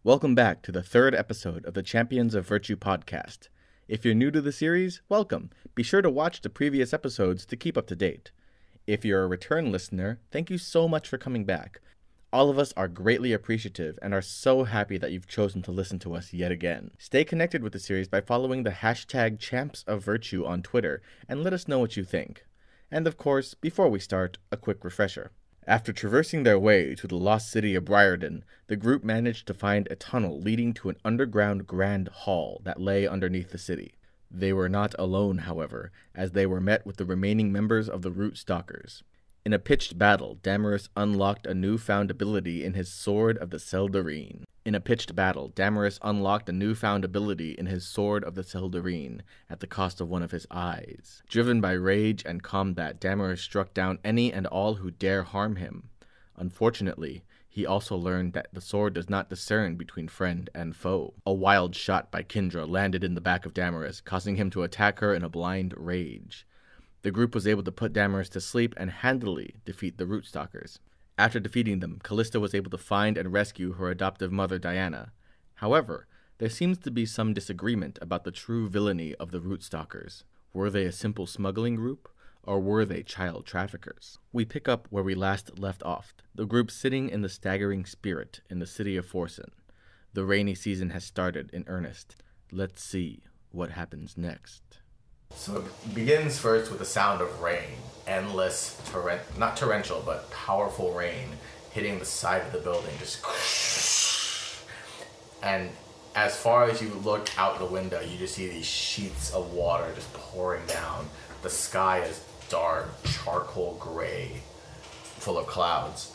Welcome back to the third episode of the Champions of Virtue podcast. If you're new to the series, welcome. Be sure to watch the previous episodes to keep up to date. If you're a return listener, thank you so much for coming back. All of us are greatly appreciative and are so happy that you've chosen to listen to us yet again. Stay connected with the series by following the hashtag champsofvirtue on Twitter and let us know what you think. And of course, before we start, a quick refresher. After traversing their way to the lost city of Bryarden, the group managed to find a tunnel leading to an underground grand hall that lay underneath the city. They were not alone, however, as they were met with the remaining members of the Root Stalkers. In a pitched battle, Damaris unlocked a newfound ability in his Sword of the Seldarine. At the cost of one of his eyes. Driven by rage and combat, Damaris struck down any and all who dare harm him. Unfortunately, he also learned that the sword does not discern between friend and foe. A wild shot by Kindra landed in the back of Damaris, causing him to attack her in a blind rage. The group was able to put Damaris to sleep and handily defeat the Root Stalkers. After defeating them, Callista was able to find and rescue her adoptive mother Diana. However, there seems to be some disagreement about the true villainy of the Root Stalkers. Were they a simple smuggling group, or were they child traffickers? We pick up where we last left off, the group sitting in the staggering spirit in the city of Forsen. The rainy season has started in earnest. Let's see what happens next. So it begins first with the sound of rain. Endless, not torrential, but powerful rain hitting the side of the building. Just and as far as you look out the window, you just see these sheets of water just pouring down. The sky is dark, charcoal gray, full of clouds.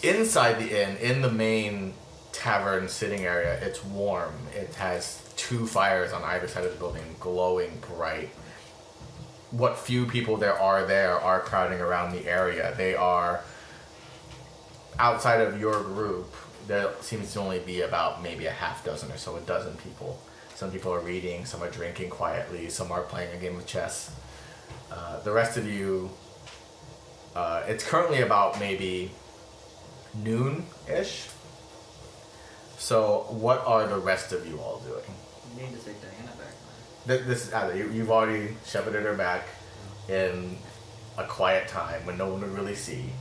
Inside the inn, in the main tavern sitting area, it's warm. It has 2 fires on either side of the building, glowing bright. What few people there are crowding around the area. They are outside of your group. There seems to only be about maybe a half dozen or so, a dozen people. Some people are reading, some are drinking quietly, some are playing a game of chess. The rest of you, it's currently about maybe noon-ish. So what are the rest of you all doing? You need to take Diana back. This is you've already shepherded her back in a quiet time when no one would really see,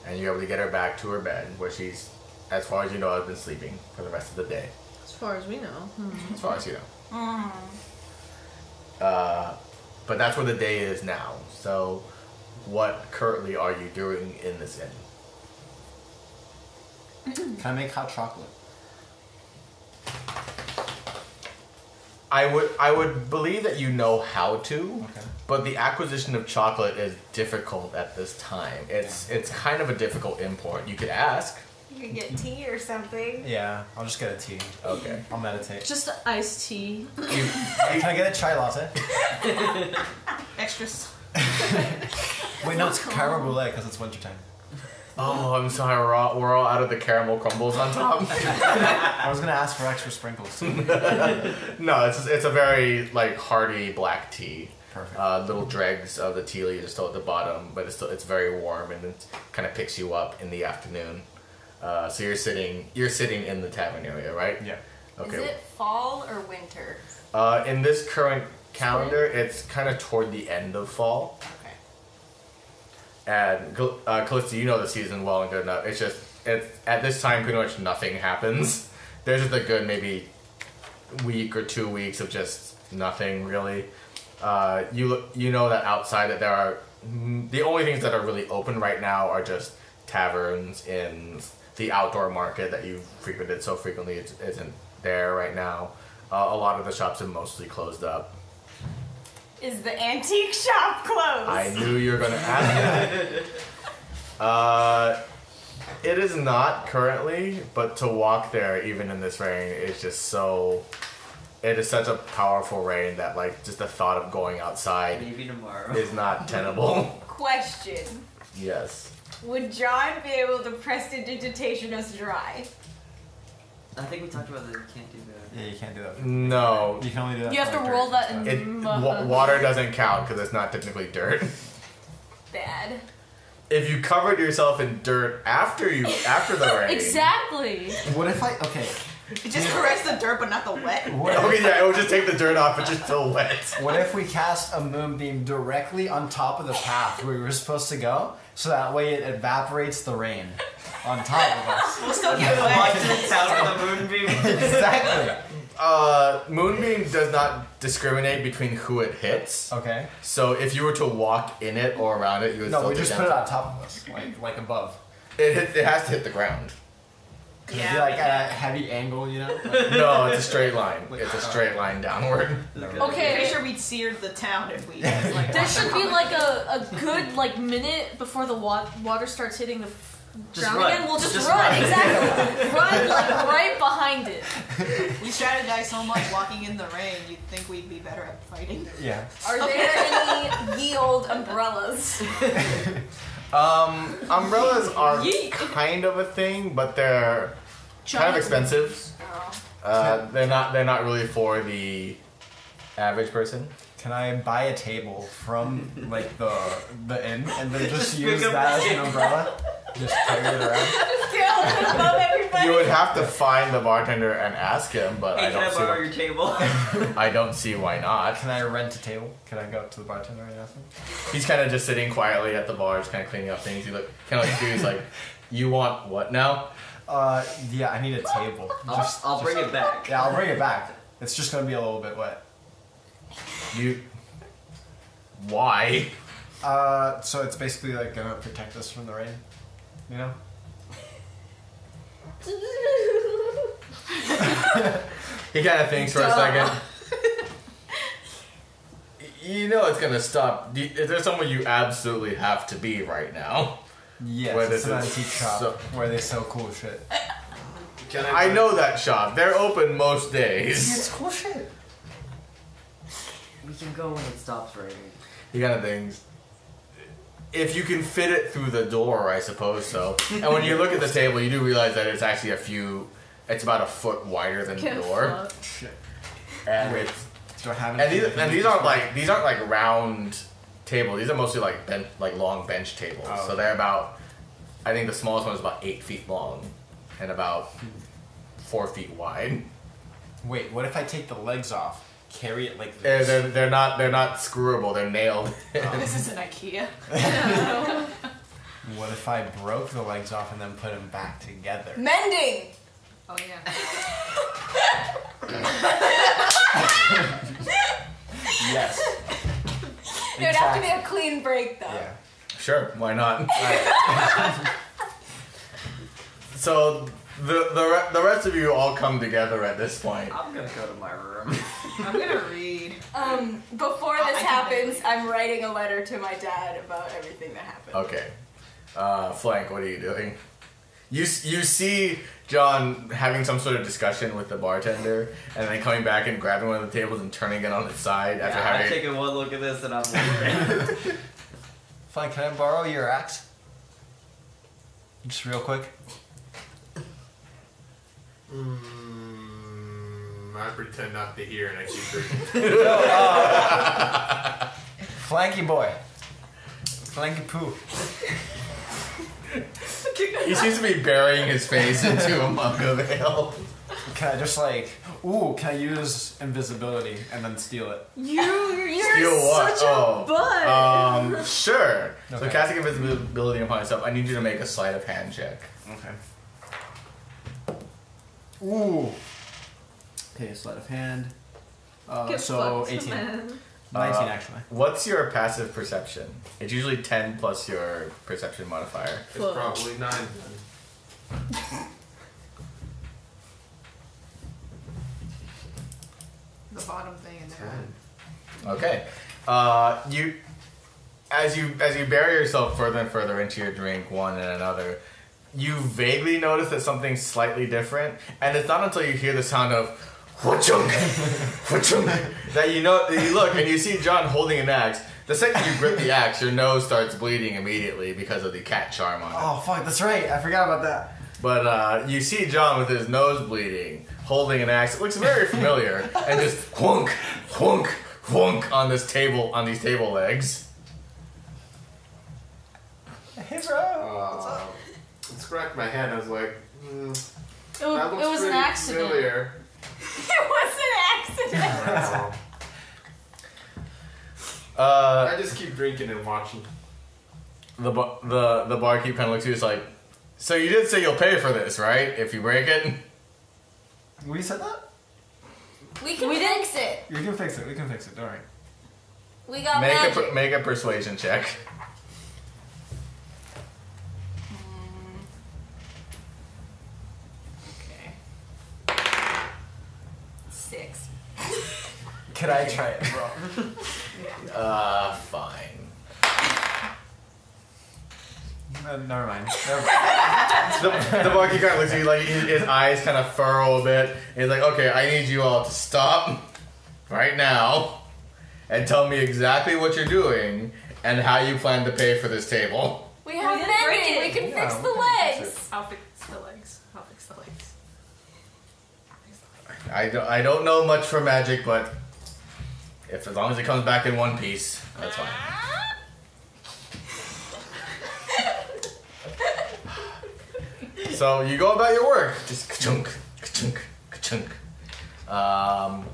and you're able to get her back to her bed where she's, as far as you know, has been sleeping for the rest of the day. As far as we know. As far as you know. But that's where the day is now. So what currently are you doing in this inn? Can I make hot chocolate? I would believe that you know how to, okay. But the acquisition of chocolate is difficult at this time. It's kind of a difficult import. You could ask. You could get tea or something. Yeah, I'll just get a tea. Okay. I'll meditate. Just iced tea. Can I get a chai latte? Extras. Wait, no, it's caramel brulee because it's wintertime. Oh, I'm sorry. We're all out of the caramel crumbles on top. I was gonna ask for extra sprinkles. No, it's a very hearty black tea. Perfect. Little dregs of the tea leaves are still at the bottom, but it's very warm and it kind of picks you up in the afternoon. So you're sitting in the tavern area, right? Yeah. Okay. Is it fall or winter? In this current calendar, it's kind of toward the end of fall. Okay. And Callista, you know the season well and good enough. It's at this time pretty much nothing happens. There's just a good maybe week or 2 weeks of just nothing really. You know that outside that there are the only things that are really open right now are just taverns, inns, the outdoor market that you've frequented so frequently isn't there right now. A lot of the shops have mostly closed up. Is the antique shop closed? I knew you were going to ask that. It is not currently, but to walk there even in this rain is just so... It is such a powerful rain that just the thought of going outside Maybe tomorrow is not tenable. Question. Yes. Would John be able to prestidigitation us dry? I think we talked about that. You can't do that. Yeah, you can't do that. No. You can only do that. You have to roll that in Water doesn't count because it's not technically dirt. Bad. if you covered yourself in dirt after the rain. Exactly. What if I... Okay. You just caress the dirt, but not the wet. Okay, yeah, it would just take the dirt off, but just still wet. What if we cast a moonbeam directly on top of the path where we were supposed to go, so that way it evaporates the rain on top of us? We'll still get wet. Watch the sound of the moonbeam. Exactly. Moonbeam does not discriminate between who it hits. Okay. So if you were to walk in it or around it, you would No, still we take just put it damage. on top of us, like above. It has to hit the ground. Could it be like at a heavy angle, you know? Like, No, it's a straight line. It's a straight line downward. Okay. Pretty sure we'd seared the town if we just, like. There should be like a good like minute before the water starts hitting the Just ground run. again. We'll just Just run. run. Exactly. Run like right behind it. We strategized so much walking in the rain, you'd think we'd be better at fighting. yeah. Are there any ye old umbrellas? Umbrellas are Yeek. kind of a thing, but they're kind of expensive. Oh. They're not really for the average person. Can I buy a table from like the inn and then just Just use pick up that the as an umbrella? Just carry it around. Still above everybody. You would have to find the bartender and ask him, but Hey, I can I don't see. borrow your table? I don't see why not. Can I rent a table? Can I go up to the bartender and ask him? He's kind of just sitting quietly at the bar, just kind of cleaning up things. He look kind of like he's like, "You want what now?" Yeah, I need a table. I'll bring it back. Yeah, I'll bring it back. It's just gonna be a little bit wet. You. Why? So it's basically like gonna protect us from the rain, you know? He kind of thinks for a second. You know it's gonna stop. Is there somewhere you absolutely have to be right now? Yes, Where it's this an is antique shop so- where they sell cool shit. I know that shop. They're open most days. It's cool shit. We can go when it stops raining. He kind of thinks. If you can fit it through the door, I suppose so. And when you look at the table, you do realize that it's actually it's about a foot wider than the door. Shit. And it's Do I have and any? these aren't like round tables. These are mostly like long bench tables. Oh, So they're about. I think the smallest one is about 8 feet long, and about 4 feet wide. Wait, what if I take the legs off? Carry it like this. They're not screwable. They're nailed. This is an IKEA. What if I broke the legs off and then put them back together? Mending. Oh yeah. Yes. It would have to be a clean break, though. Yeah. Sure, why not? So the rest of you all come together at this point. I'm gonna go to my room. I'm gonna read. Before I this can happens, make it. I'm writing a letter to my dad about everything that happened. Okay. Flank, what are you doing? You see John having some sort of discussion with the bartender, and then coming back and grabbing one of the tables and turning it on its side after I'm having. taking one look at this and I'm leaving. Fine, can I borrow your axe? Just real quick. I pretend not to hear and I keep drinking. Flanky boy. Flanky poo. He seems to be burying his face into a mug of ale. Can I just can I use invisibility and then steal it? You're Steal what? such a butt. Sure. So Okay. casting invisibility upon yourself, I need you to make a sleight of hand check. Okay. Ooh. Okay, sleight of hand. Get So fucked, 18. man. 19 actually. What's your passive perception? It's usually 10 plus your perception modifier. It's probably 9 then. The bottom thing in there. 10. Okay. You as you bury yourself further and further into your drink, one and another, you vaguely notice that something's slightly different, and it's not until you hear the sound of wha-chung, wha-chung, that you look and you see John holding an axe. The second you grip the axe, your nose starts bleeding immediately because of the cat charm on it. Oh fuck, that's right. I forgot about that. But you see John with his nose bleeding, holding an axe. It looks very familiar, and just whunk, whunk, whunk on these table legs. It hits scratched my head. I was like, It that looks was an pretty accident. familiar. It was an accident. I just keep drinking and watching. The barkeep kind of looks at you. It's like, so you did say you'll pay for this, right? If you break it. We said that? We can fix it. You can fix it. We can fix it. Don't worry. We got magic. Make a persuasion check. Okay. 6. Could I try it, bro? Fine. Never mind. The barkeep kind of looks at you like his eyes kind of furrow a bit. He's like, okay, I need you all to stop right now and tell me exactly what you're doing and how you plan to pay for this table. We have didn't break mending. it. We can Yeah, fix we the can fix legs. I'll fix the legs. I'll fix the legs. I don't know much for magic, but as long as it comes back in one piece, that's fine. So you go about your work, just ka-chunk, ka-chunk, ka-chunk. And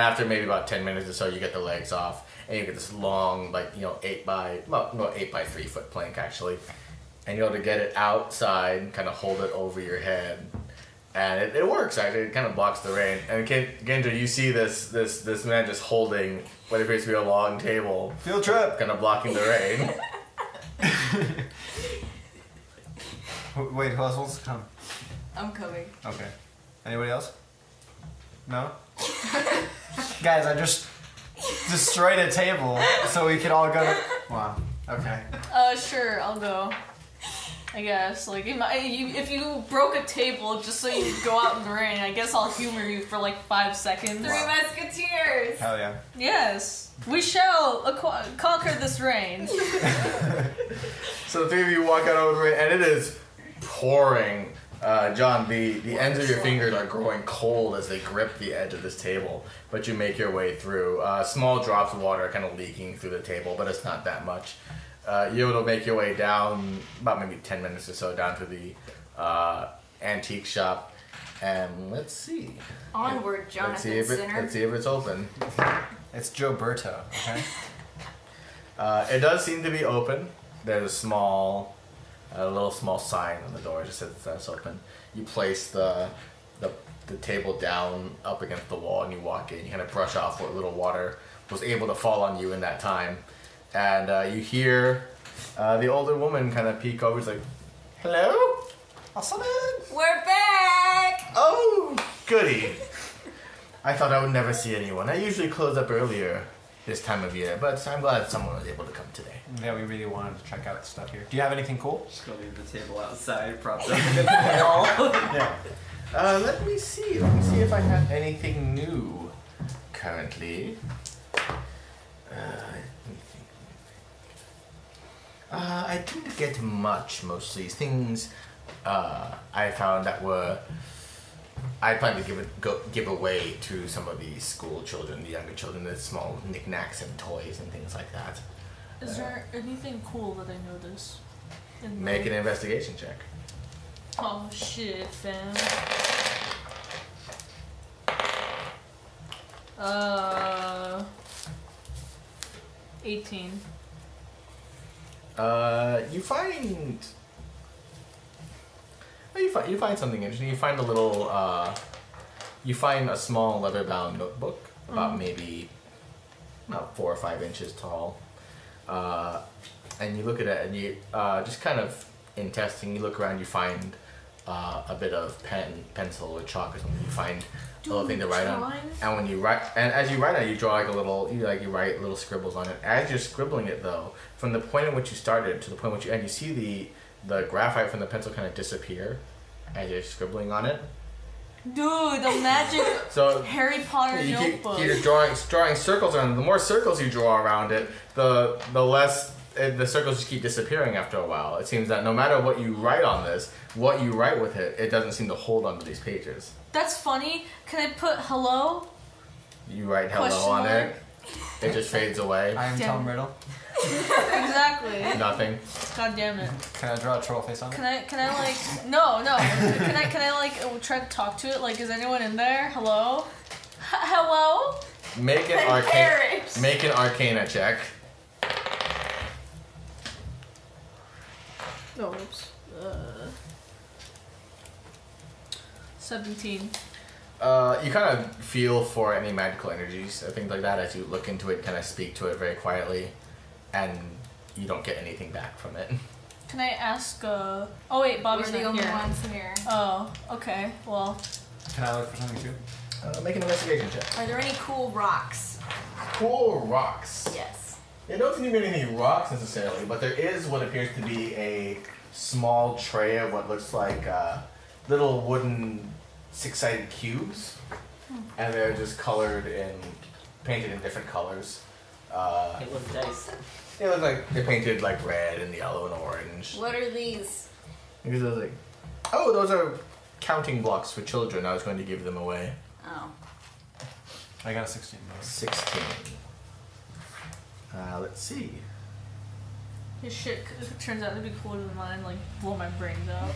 after maybe about 10 minutes or so, you get the legs off, and you get this long, 8 by 3 foot plank actually, and you're able to get it outside, kind of hold it over your head, and it works actually. It kind of blocks the rain. And Gendra, you see this man just holding what appears to be a long table, Field trip. kind of blocking the rain. Wait, who else wants to come? I'm coming. Okay. Anybody else? No? Guys, I just destroyed a table so we could all go to... Wow. Okay. Sure, I'll go. I guess. Like, if you broke a table just so you go out in the rain, I guess I'll humor you for like 5 seconds. Three Musketeers. Hell yeah. Yes, we shall conquer this rain. So the three of you walk out over the rain, and it is pouring. John, the ends of your fingers are growing cold as they grip the edge of this table, but you make your way through. Small drops of water are kind of leaking through the table, but it's not that much. You're able to make your way down, about maybe 10 minutes or so, down to the antique shop, and let's see. Onward, Jonathan Sinner. Let's see if it's open. It's Joe Berto, okay? It does seem to be open. There's a little small sign on the door just says it's open. You place the table down up against the wall and you walk in. You kind of brush off what little water was able to fall on you in that time. And you hear the older woman kind of peek over. She's like, hello? We're back! Oh, goody. I thought I would never see anyone. I usually close up earlier this time of year, but I'm glad someone was able to come today. Yeah, we really wanted to check out the stuff here. Do you have anything cool? Just go leave the table outside, propped up against the wall. Yeah. Let me see. Let me see if I have anything new currently. I didn't get much. Mostly things I found that were I plan to give away to some of the school children, the younger children, the small knickknacks and toys and things like that. Is there anything cool that I noticed? Make an investigation check. Oh shit, fam. 18. You find something interesting. You find a little. You find a small leather-bound notebook, about maybe about 4 or 5 inches tall, and you look at it, and you just kind of in testing. You look around. You find a bit of pencil, or chalk, or something. You find a little thing to write on. And when you write, and as you write it, you draw like a little. You write little scribbles on it. As you're scribbling it, though, from the point at which you started to the point at which you end, you see the graphite from the pencil kind of disappear as you're scribbling on it. Dude, the magic So Harry Potter you notebook. keep drawing circles around it. The more circles you draw around it, the less the circles just keep disappearing after a while. It seems that no matter what you write on this, what you write with it, it doesn't seem to hold onto these pages. That's funny. Can I put hello? You write hello Question on mark? it. It just fades away. I am Damn. Tom Riddle. Exactly. Nothing. God damn it. Can I draw a troll face on it? Can I like no. Can I like try to talk to it? Like, is anyone in there? Hello? Hello? Make an Perish. Make an Arcana check. Oh, oops. 17. You kind of feel for any magical energies or things like that as you look into it, kind of speak to it very quietly, and you don't get anything back from it. Can I ask? Oh wait, Bobby's We're the not only here. ones here. Oh, okay. Well, Can I look for something too? Make an investigation check. Are there any cool rocks? Cool rocks. Yes. It doesn't seem to be any rocks necessarily, but there is what appears to be a small tray of what looks like little wooden six-sided cubes, and they're just painted in different colors. It looks dice. They look like they're painted like red and yellow and orange. What are these? Because I was like, oh, those are counting blocks for children. I was going to give them away. Oh. I got a 16. 16. Let's see. his shit turns out to be cooler than mine. Like, blow my brains out.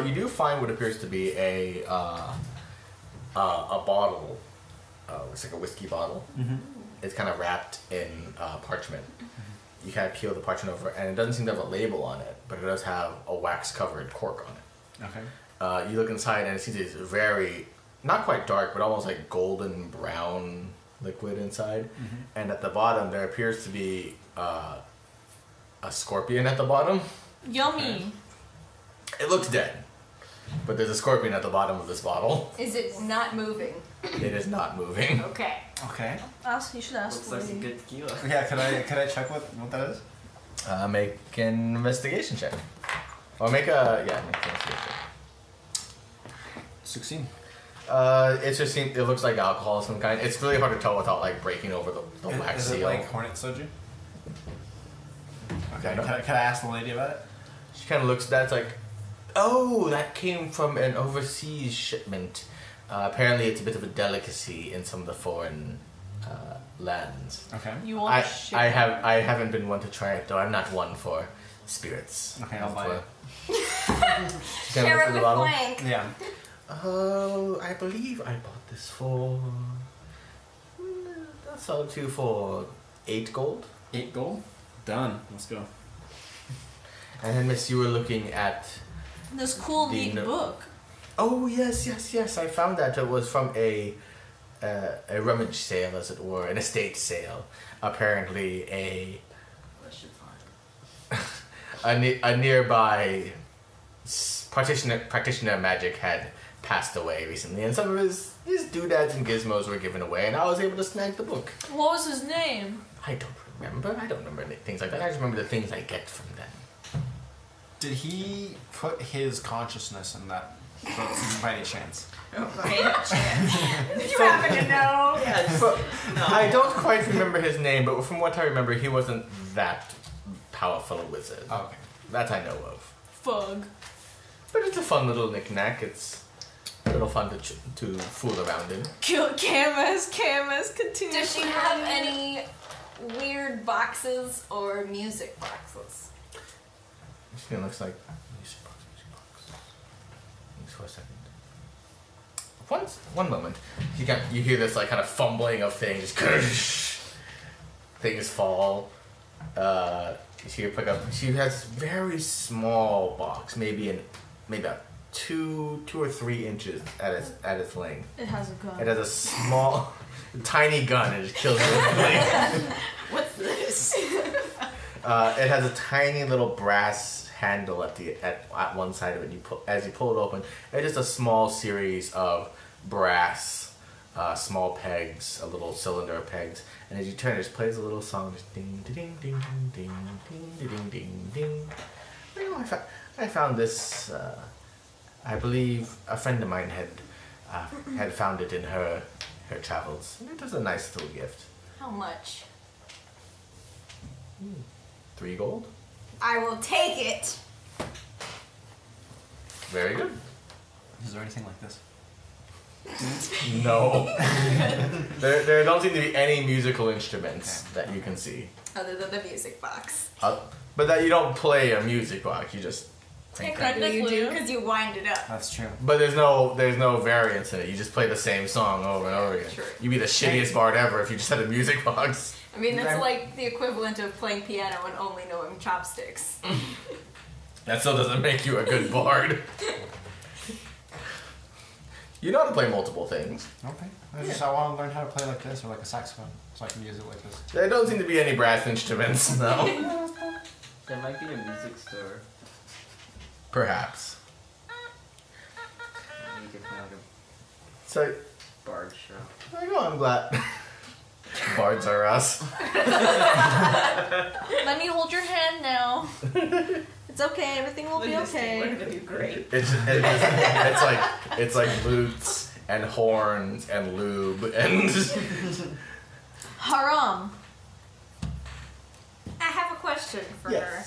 You do find what appears to be a bottle. Looks like a whiskey bottle. Mm-hmm. It's kind of wrapped in parchment. You kind of peel the parchment over, and it doesn't seem to have a label on it, but it does have a wax-covered cork on it. Okay. You look inside, and it seems it's very, not quite dark, but almost like golden brown liquid inside. Mm-hmm. And at the bottom, there appears to be a scorpion at the bottom. Yummy. It looks dead, but there's a scorpion at the bottom of this bottle. Is it not moving? It is not moving. Okay. Okay. Ask. You should ask. Looks like some Lady. good tequila. Yeah, could I check what that is? Make an investigation check. Or make an investigation check. 16. It just seems, it looks like alcohol of some kind. It's really hard to tell without like breaking over the wax Is it seal. like Hornet Soju? Okay. No. Can I ask the lady about it? She kind of looks at that. It's like, oh, that came from an overseas shipment. Apparently, it's a bit of a delicacy in some of the foreign lands. Okay. You want I shit? haven't been one to try it though. I'm not one for spirits. Okay, I'll buy it. She kinda Share looks it at the with bottle. Flank. Yeah. Oh, I believe I bought this for. I'll sell it to you for 8 gold. 8 gold? Done. Let's go. And then, Miss, you were looking at. This cool, The neat no- book. Oh yes. I found that it was from a rummage sale, as it were, an estate sale. Apparently, a nearby practitioner of magic had passed away recently, and some of his doodads and gizmos were given away, and I was able to snag the book. What was his name? I don't remember any things like that. I just remember the things I get from them. Did he put his consciousness in that book by any chance? You happen to know. I don't quite remember his name, but from what I remember, he wasn't that powerful a wizard. Okay. That I know of. Fug. But it's a fun little knick-knack. It's a little fun to fool around in. Camus, continue. Does she have any weird boxes or music boxes? It looks like music box. Thanks for a second. One moment. You hear this like kind of fumbling of things. Things fall. She pick up. She has very small box, maybe a 2 or 3 inches at its length. It has a gun. It has a small, tiny gun, and it just kills you. What's this? It has a tiny little brass handle at one side of it. As you pull it open, it's just a small series of brass, small pegs, a little cylinder of pegs, and as you turn, it just plays a little song, just ding, ding, ding, ding, ding, ding, ding, ding, ding. You know, I found this. I believe a friend of mine had found it in her travels. It was a nice little gift. How much? 3 gold. I will take it. Very good. Is there anything like this? No. there don't seem to be any musical instruments that you can see. Other than the music box. But that you don't play a music box, you just think that. Technically you do, Technically. because you wind it up. That's true. But there's no variance in it. You just play the same song over and over again. True. You'd be the shittiest bard ever if you just had a music box. I mean, that's like the equivalent of playing piano and only knowing chopsticks. That still doesn't make you a good bard. You know how to play multiple things. Okay. I want to learn how to play like this or like a saxophone, so I can use it like this. There don't seem to be any brass instruments, no. There might be a music store. Perhaps. You could find a So, bard shop. I know, I'm glad. Bards are us. Let me hold your hand now. It's okay. Everything will be We're okay. gonna be great. It's like lutes and horns and lube and Haram. I have a question for her.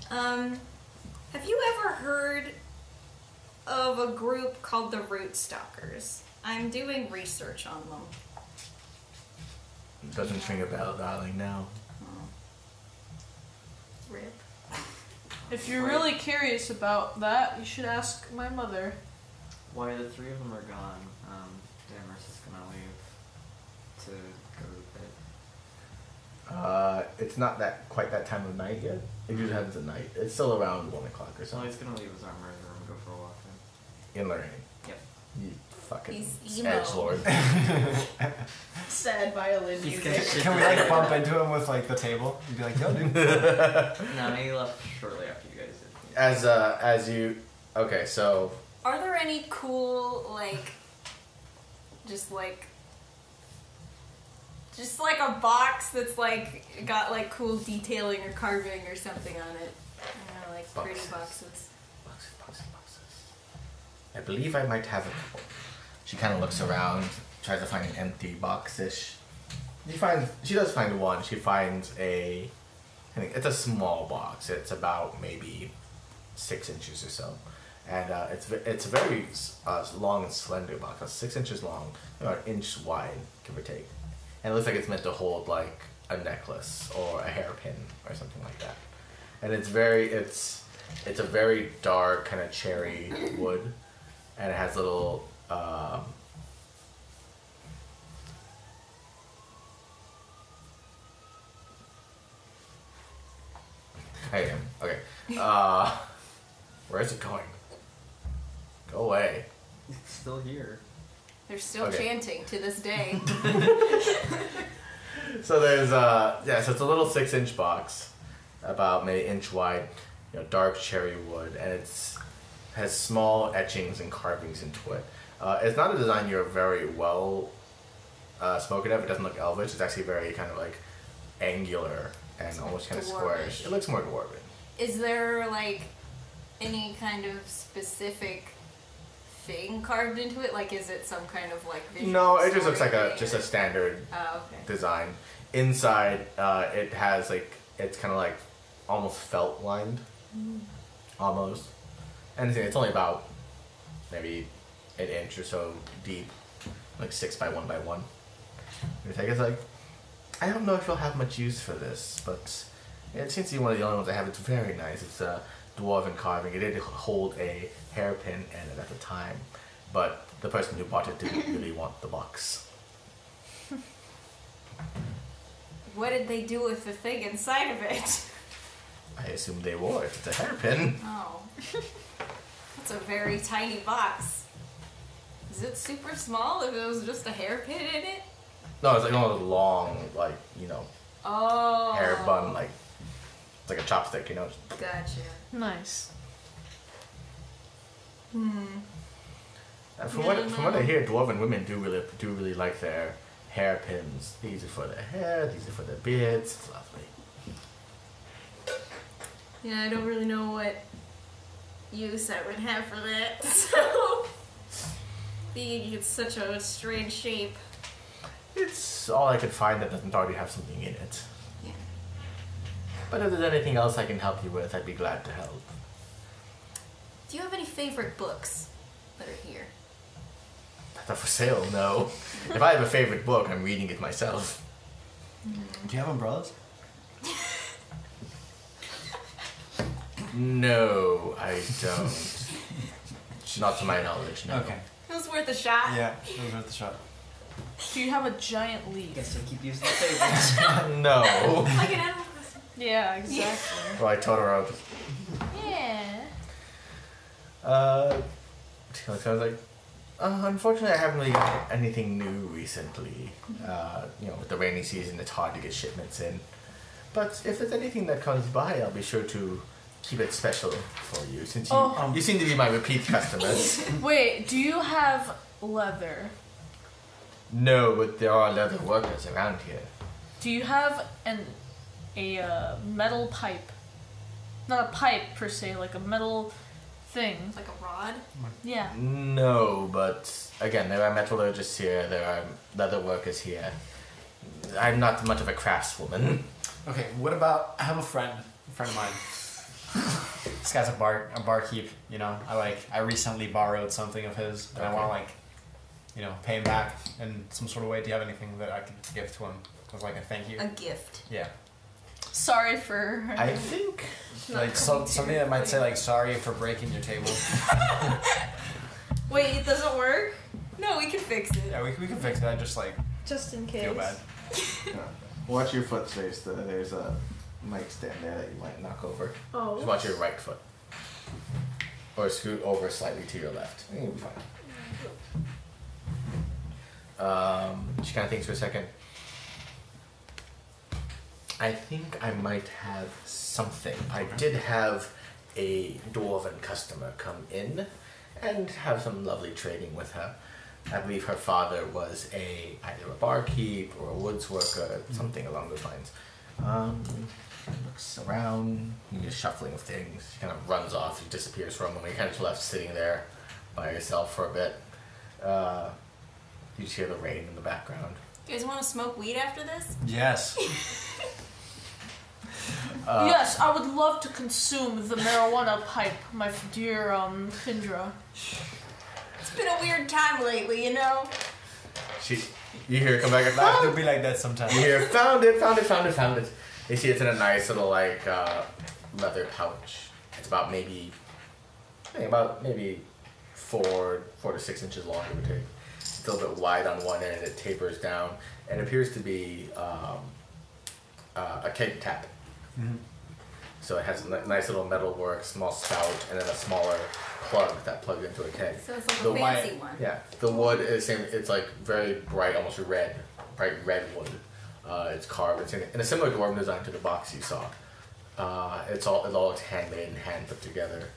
Have you ever heard of a group called the Root Stalkers? I'm doing research on them. Doesn't ring a bell, darling. Now. Rip. If you're really curious about that, you should ask my mother. Why the three of them are gone, Damaris is gonna leave to go to bed. It's not quite that time of night yet. It usually happens at night. It's still around 1 o'clock or So something. he's gonna leave his armor in the room, go for a walk then. In Lorraine. Yep. You fucking He's emo. edgelord. Sad violin He's music. gonna- Can we like bump into him with like the table and be like, yo, dude? No, he left shortly after you guys did. As you. Okay, so Are there any cool, just a box that's got cool detailing or carving or something on it? You know, pretty boxes. boxes. I believe I might have a couple. She kind of looks around, tries to find an empty box-ish. She does find one. She finds I think it's a small box. It's about maybe 6 inches or so. And it's a very long and slender box. It's 6 inches long, about an inch wide, give or take. And it looks like it's meant to hold like a necklace or a hairpin or something like that. And it's a very dark kind of cherry wood, and it has little I am okay. Where is it going? Go away. It's still here. They're still Okay. chanting to this day. So there's so it's a little 6-inch box, about maybe inch wide, dark cherry wood, and has small etchings and carvings into it. It's not a design you're very well spoken of. It doesn't look elvish. It's actually very kind of angular and almost kind of squarish. Dwarvish. It looks more dwarven. Is there any kind of specific thing carved into it? Is it some kind of visual No, it just looks like story just a standard Oh, okay. design. Inside, it has it's kind of almost felt lined, almost. And it's only about maybe an inch or so deep, 6 by 1 by 1. It's I don't know if you'll have much use for this, but it seems to be one of the only ones I have. It's very nice. It's a dwarven carving. It did hold a hairpin in it at the time, but the person who bought it didn't really want the box. What did they do with the thing inside of it? I assume they wore it. It's a hairpin. Oh. That's a very tiny box. Is it super small if it was just a hairpin in it? No, it's one of those long, Oh. hair bun, it's like a chopstick, Gotcha. Nice. And from what I hear, dwarven women do really like their hairpins. These are for their hair. These are for their beards. It's lovely. Yeah, I don't really know what use I would have for that, so... Being it's such a strange shape. It's all I could find that doesn't already have something in it. Yeah. But if there's anything else I can help you with, I'd be glad to help. Do you have any favorite books that are here? Not for sale, no. If I have a favorite book, I'm reading it myself. Do you have umbrellas? No, I don't. Not to my knowledge, no. Okay. It was worth a shot. Yeah, it was worth the shot. Do you have a giant leaf? Guess I keep using the table. No. Like an animal. Yeah, exactly. Well, I told her I was... Yeah. So I was like, unfortunately, I haven't really got anything new recently. With the rainy season, it's hard to get shipments in. But if there's anything that comes by, I'll be sure to keep it special for you, since you seem to be my repeat customers. Wait, do you have leather? No, but there are leather workers around here. Do you have a metal pipe? Not a pipe per se, like a metal thing. Like a rod. Yeah. No, but again, there are metallurgists here, there are leather workers here. I'm not much of a craftswoman. Okay, what about, I have a friend of mine. This guy's a barkeep, you know. I recently borrowed something of his, and I want to pay him back in some sort of way. Do you have anything that I could give to him as like a thank you? A gift. Yeah. Sorry for... I think... something that might say sorry for breaking your table. Wait, it doesn't work? No, we can fix it. Yeah, we can fix it. I just Just in case. feel bad. Watch your foot space. There's a mic stand there that you might knock over. Oh. Just watch your right foot. Or scoot over slightly to your left. You'll be fine. She kind of thinks for a second. I think I might have something. I did have a dwarven customer come in and have some lovely trading with her. I believe her father was either a barkeep or a woods worker, something along those lines. She looks around, just shuffling of things. She kind of runs off, she disappears for a moment. You're kind of left sitting there by yourself for a bit. You just hear the rain in the background. You guys want to smoke weed after this? Yes. Yes, I would love to consume the marijuana pipe, my dear Findra. It's been a weird time lately, you know? You hear her come back and Life could be like that sometimes. you hear, found it. You see it's in a nice little leather pouch. It's about maybe 4 to 6 inches long, give or take. It's a little bit wide on one end, it tapers down, and it appears to be a keg tap. Mm-hmm. So it has a nice little metal work, small spout, and then a smaller plug that plugs into a keg. So it's like The a fancy one. Yeah, the wood is same. It's like very bright, almost bright red wood. It's carved. It's in a similar dwarven design to the box you saw. It's all handmade and hand put together.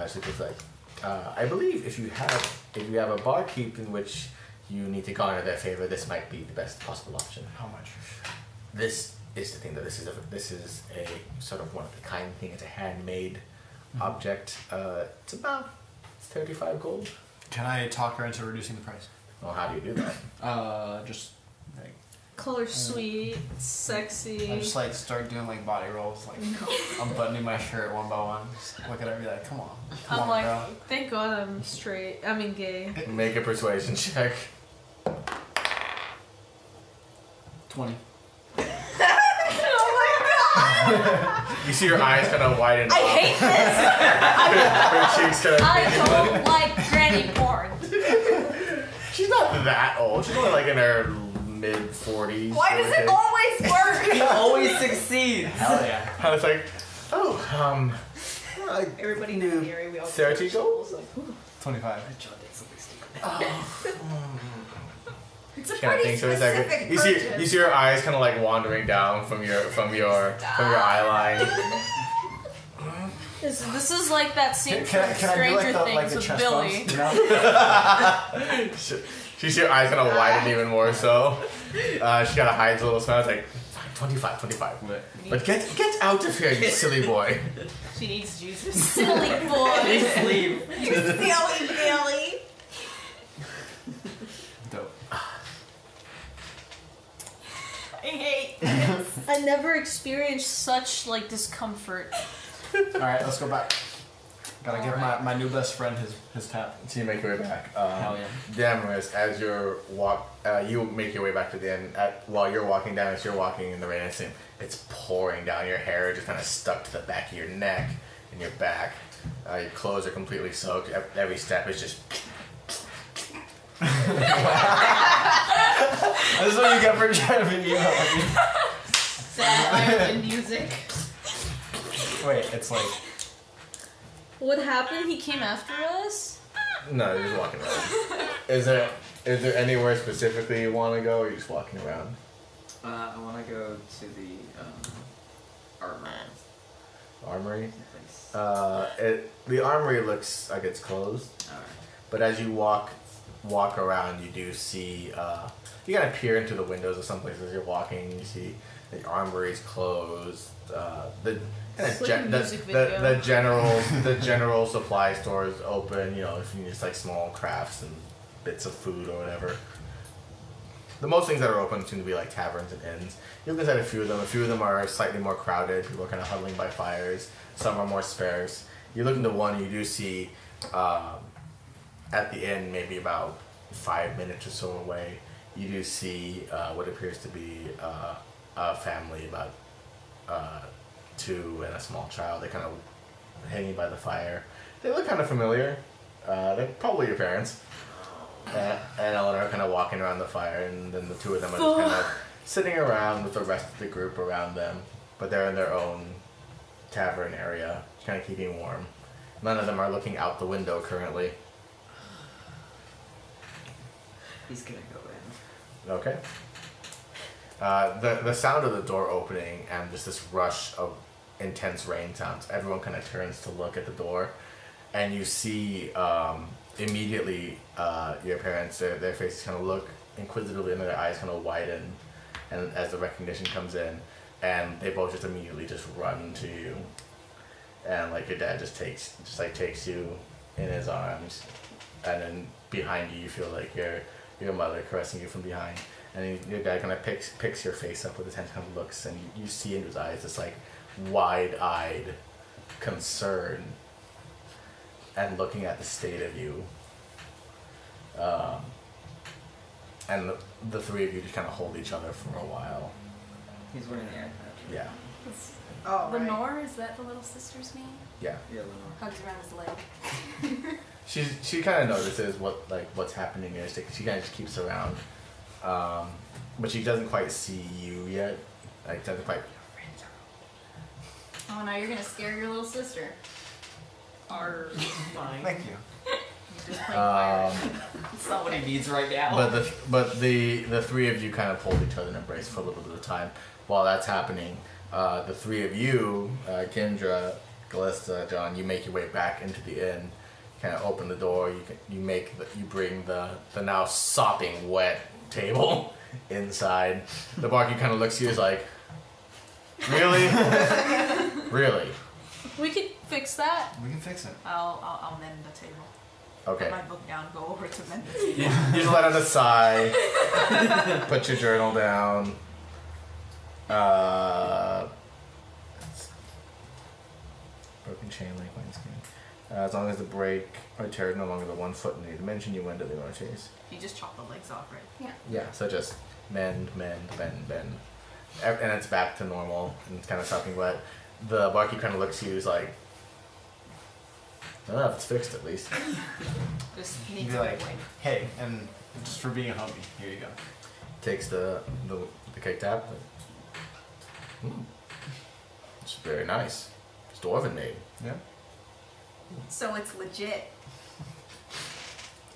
So it's like, I believe if you have a barkeep in which you need to garner their favor, this might be the best possible option. How much? This is the thing that this is a sort of one of the kind thing. It's a handmade object. It's about 35 gold. Can I talk her into reducing the price? Well, how do you do that? Just Color sweet, sexy. I just start doing body rolls, unbuttoning my shirt one by one. Just look at her and be like, come on, I'm like, girl. thank God I'm straight. I mean gay. Make a persuasion check. 20. You see her eyes kind of widen. I hate this! Her cheeks kind of. I don't like granny porn. She's not that old. She's only in her mid-40s. Why does it always work? He always succeeds. Hell yeah. I was like, Everybody knew Gary. We all 30 gold? 25. John did something stupid. It's a She kind of pretty thinks for a second. specific You purchase. see her eyes kind of wandering down from your eye line. This is like that scene Can from I do Stranger the Things with chest Billy. bumps, you know? You see her eyes kind of widen even more so. She kind of hides a little smile. It's like, fine, 25. But get out of here, you silly boy. She needs Jesus. Silly boy. Sleep. You silly Billy. Dope. I hate this. I never experienced such discomfort. Alright, let's go back. Gotta give my new best friend his tap. So you make your way back. Hell yeah. Damaris, as you make your way back to the end. While you're walking down, as you're walking in the rain, it's pouring down. Your hair just kind of stuck to the back of your neck and your back. Your clothes are completely soaked. Every step is just. This is what you get for trying to be emo. Sad violin music. Wait, it's like. What happened? He came after us? No, you're just walking around. Is there anywhere specifically you want to go, or are you just walking around? I want to go to the armory. Armory? Place. The armory looks like it's closed. Alright. But as you walk around, you do see, you kind of peer into the windows of some places you're walking, you see the armory's closed, the general supply store is open, if you need just like small crafts and bits of food or whatever. The most things that are open seem to be like taverns and inns. You look inside a few of them. A few of them are slightly more crowded. People are kind of huddling by fires. Some are more sparse. You look into one, you do see at the inn, maybe about 5 minutes or so away, you do see what appears to be a family, about 2 and a small child. They're kind of hanging by the fire. They look kind of familiar. They're probably your parents. And Eleanor are kind of walking around the fire, and then the 2 of them are just kind of sitting around with the rest of the group around them. But they're in their own tavern area, kind of keeping warm. None of them are looking out the window currently. He's gonna go in. Okay. The sound of the door opening and just this rush of intense rain sounds, everyone kind of turns to look at the door, and you see immediately your parents, their faces kind of look inquisitively and their eyes kind of widen, and as the recognition comes in, and they both just immediately just run to you, and like your dad just takes you in his arms, and then behind you feel like your mother caressing you from behind, and your dad kind of picks your face up with his hand, kind of looks, and you see in his eyes this like wide-eyed concern and looking at the state of you. And the 3 of you just kind of hold each other for a while. He's wearing the eye patch. Yeah. Oh, right. Lenore, is that the little sister's name? Yeah. Yeah, Lenore. Hugs around his leg. She kind of notices what's happening there. She kind of just keeps around, but she doesn't quite see you yet. Like doesn't quite. Oh, now you're gonna scare your little sister. Fine. Thank you. Just playing fire. It's not what he needs right now. But the 3 of you kind of hold each other in embrace for a little bit of time. While that's happening, the 3 of you, Kendra, Callista, John, you make your way back into the inn. Kind of open the door. You bring the now sopping wet table inside. The barkeep kind of looks at you, is like, really, really. We could fix that. We can fix it. I'll mend the table. Okay. Put my book down, go over to mend the You table. just let out a sigh. Put your journal down. Broken chain link wineskin. As long as the break or tear is no longer the 1 foot in the dimension, you end at the arches. You just chop the legs off, right? Yeah, so just bend. And it's back to normal, and it's kind of soaking wet. The barkeep kind of looks at you, is like, I don't know if it's fixed at least. Just You'd needs be to like, wait. hey, and just for being a homie, here you go. Takes the cake tap. It's very nice. It's dwarven made. Yeah. So it's legit.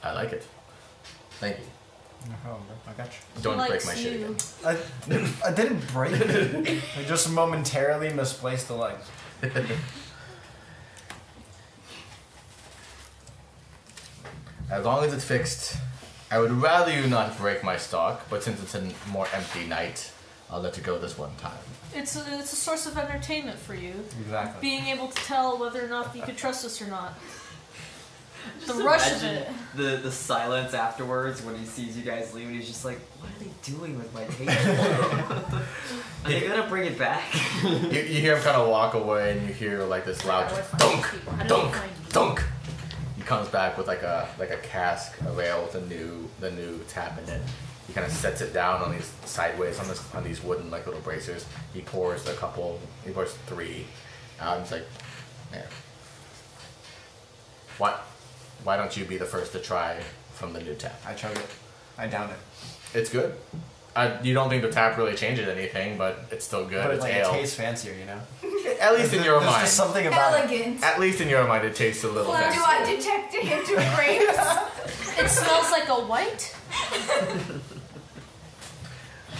I like it. Thank you. No problem, bro. I got you. Don't break Likes my shit you. again. I didn't break it. I just momentarily misplaced the legs. As long as it's fixed, I would rather you not break my stock, but since it's a more empty night, I'll let you go this one time. It's a source of entertainment for you. Exactly. Being able to tell whether or not you could trust us or not. The rush of it. The silence afterwards when he sees you guys leave, and he's just like, "What are they doing with my table? Are they gonna bring it back?" You hear him kind of walk away, and you hear like this loud dunk, dunk, dunk. He comes back with like a cask, a rail with the new tap in it. He kind of sets it down on these sideways on these wooden like little bracers. He pours 3 out. And he's like, "Man, why don't you be the first to try from the new tap?" I chug it. I down it. It's good. You don't think the tap really changes anything, but it's still good. But it's like, ale. it tastes fancier, you know? At least in your There's mind. just something about Elegant. At least in your mind, it tastes a little Do fancier. I detect a hint of grapes? It smells like a white.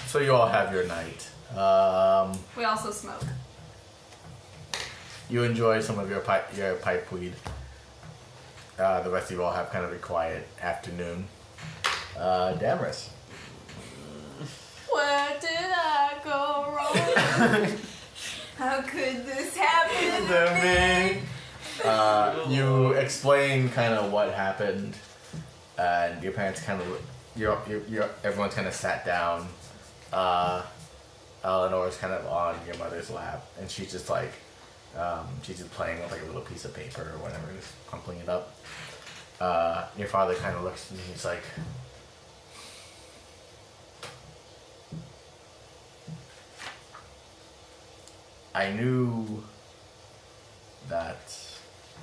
So you all have your night. We also smoke. You enjoy some of your pipe weed. The rest of you all have kind of a quiet afternoon. Damaris. Where did I go wrong? How could this happen to me? You explain kind of what happened, and your parents kind of, everyone's kind of sat down. Eleanor's kind of on your mother's lap, and she's just like, she's just playing with like a little piece of paper or whatever, just crumpling it up. Your father kind of looks and he's like, I knew that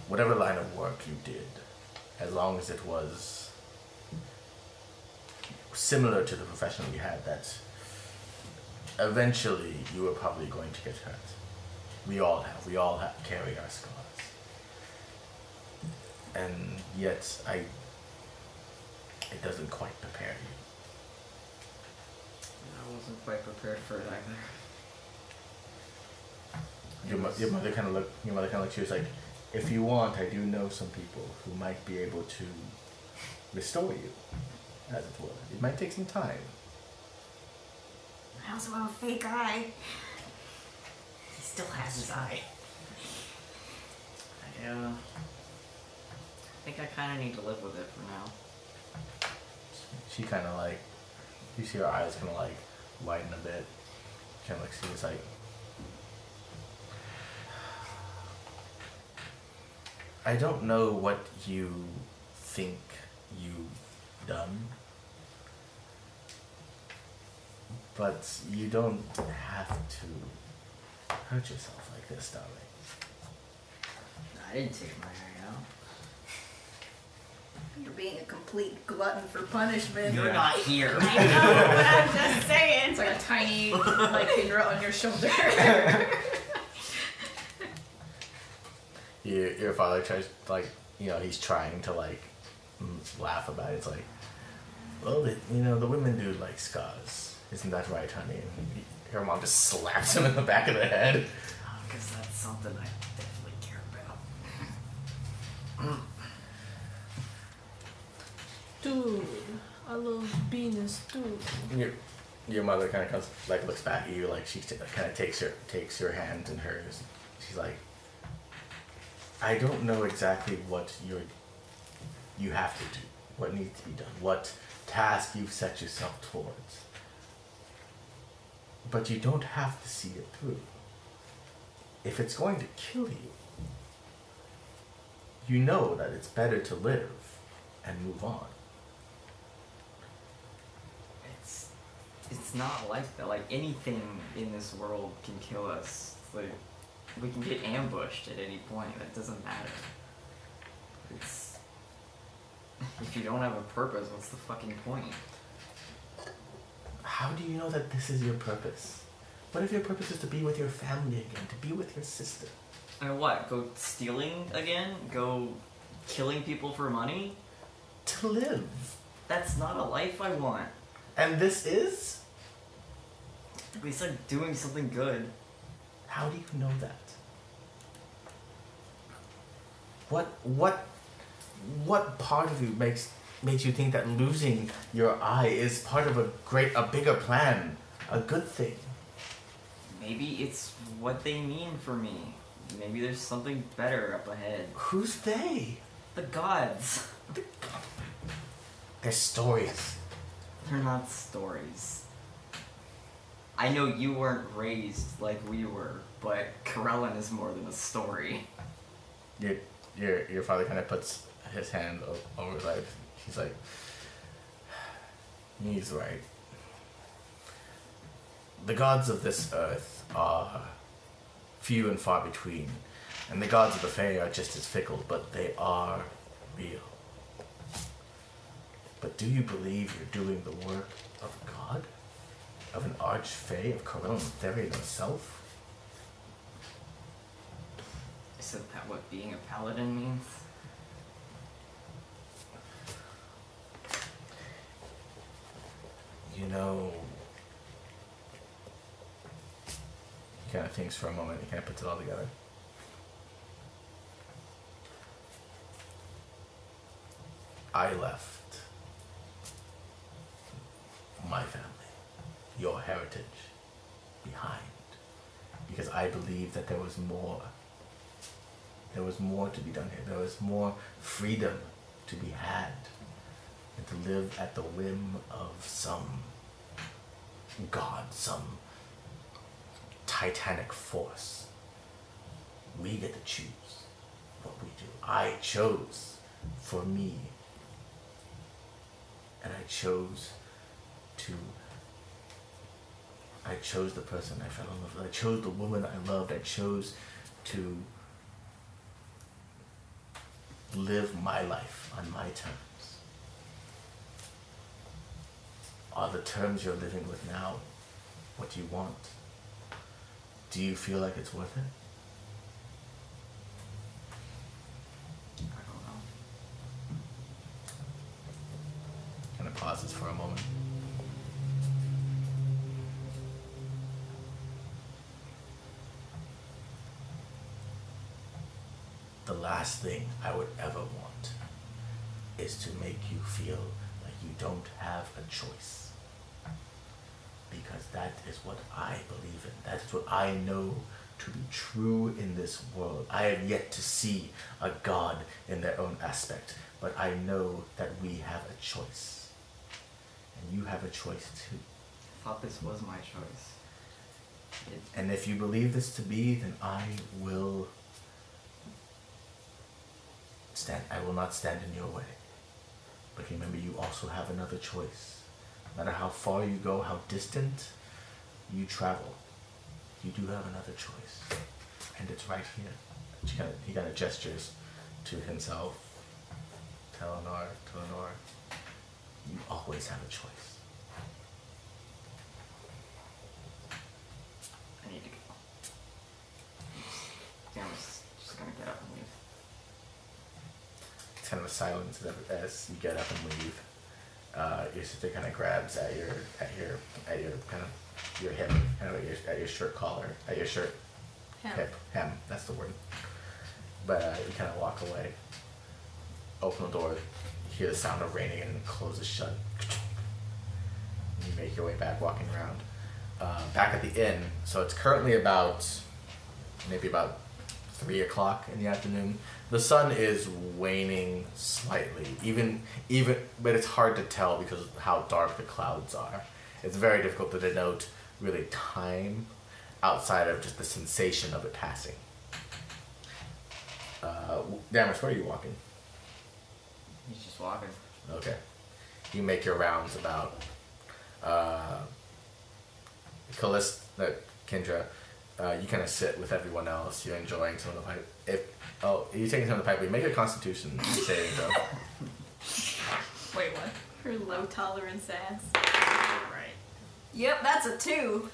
whatever line of work you did, as long as it was similar to the profession you had, that eventually you were probably going to get hurt. We all carry our scars. And yet, it doesn't quite prepare you. I wasn't quite prepared for it either. Your mother kind of looked. She was like, "If you want, I do know some people who might be able to restore you, as it were. It might take some time." I also have a fake eye. He still has his eye. I think I kind of need to live with it for now. She kind of like, you see her eyes kind of like widen a bit. Kind of like she was like, I don't know what you think you've done, but you don't have to hurt yourself like this, darling. I didn't take my eye out. You're being a complete glutton for punishment. You're not here. I know, but I'm just saying. It's like a tiny like finger on your shoulder. Your father tries, like, he's trying to, like, laugh about it. It's like, well, the women do like scars. Isn't that right, honey? And her mom just slaps him in the back of the head. Because that's something I definitely care about. Dude, I love being a stew. Your mother kind of comes, like, looks back at you, like, she kind of takes your hand in hers. She's like, I don't know exactly what you have to do, what needs to be done, what task you've set yourself towards. But you don't have to see it through. If it's going to kill you, you know that it's better to live and move on. It's not like that. Like, anything in this world can kill us. It's like, we can get ambushed at any point. That doesn't matter. It's... If you don't have a purpose, what's the fucking point? How do you know that this is your purpose? What if your purpose is to be with your family again, to be with your sister? And what? Go stealing again? Go killing people for money? To live. That's not a life I want. And this is? At least I'm doing something good. How do you know that? What part of you makes you think that losing your eye is part of a bigger plan, a good thing? Maybe it's what they mean for me. Maybe there's something better up ahead. Who's they? The gods. They're stories. They're not stories. I know you weren't raised like we were, but Corellin is more than a story. Your father kind of puts his hand over his life. He's like, he's right. The gods of this earth are few and far between, and the gods of the Fae are just as fickle, but they are real. But do you believe you're doing the work of a god? Of an arch-fae, of Corellin Therian himself? Isn't that what being a paladin means? You know... He kind of thinks for a moment, he kind of puts it all together. I left my family, your heritage, behind, because I believed that there was more. There was more to be done here. There was more freedom to be had, and to live at the whim of some god, some titanic force. We get to choose what we do. I chose for me, and I chose the person I fell in love with. I chose the woman I loved. I chose to live my life on my terms. Are the terms you're living with now what you want? Do you feel like it's worth it? I don't know. Kind of pauses for a moment. The last thing I would ever want is to make you feel like you don't have a choice. Because that is what I believe in. That is what I know to be true in this world. I have yet to see a god in their own aspect, but I know that we have a choice. And you have a choice too. I thought this was my choice. And if you believe this to be, then I will not stand in your way. But remember, you also have another choice. No matter how far you go, how distant you travel, you do have another choice. And it's right here. He kind of gestures to himself. Eleanor, you always have a choice. I need to go. Damaris just gonna get up and leave. It's kind of a silence as you get up and leave. Your sister kind of grabs at your kind of your hip, kind of at your shirt collar, at your shirt hem. That's the word. But you kind of walk away, open the door, you hear the sound of raining, and close it shut. And you make your way back, walking around. Back at the inn. So it's currently maybe about 3 o'clock in the afternoon. The sun is waning slightly, but it's hard to tell because of how dark the clouds are. It's very difficult to denote really time outside of just the sensation of it passing. Damaris, where are you walking? He's just walking. Okay. You make your rounds about Kendra. You kind of sit with everyone else. You're enjoying some of the pipe. You're taking some of the pipe. We make a Constitution saving throw. Wait, what? Her low tolerance ass. Right. Yep, that's a 2.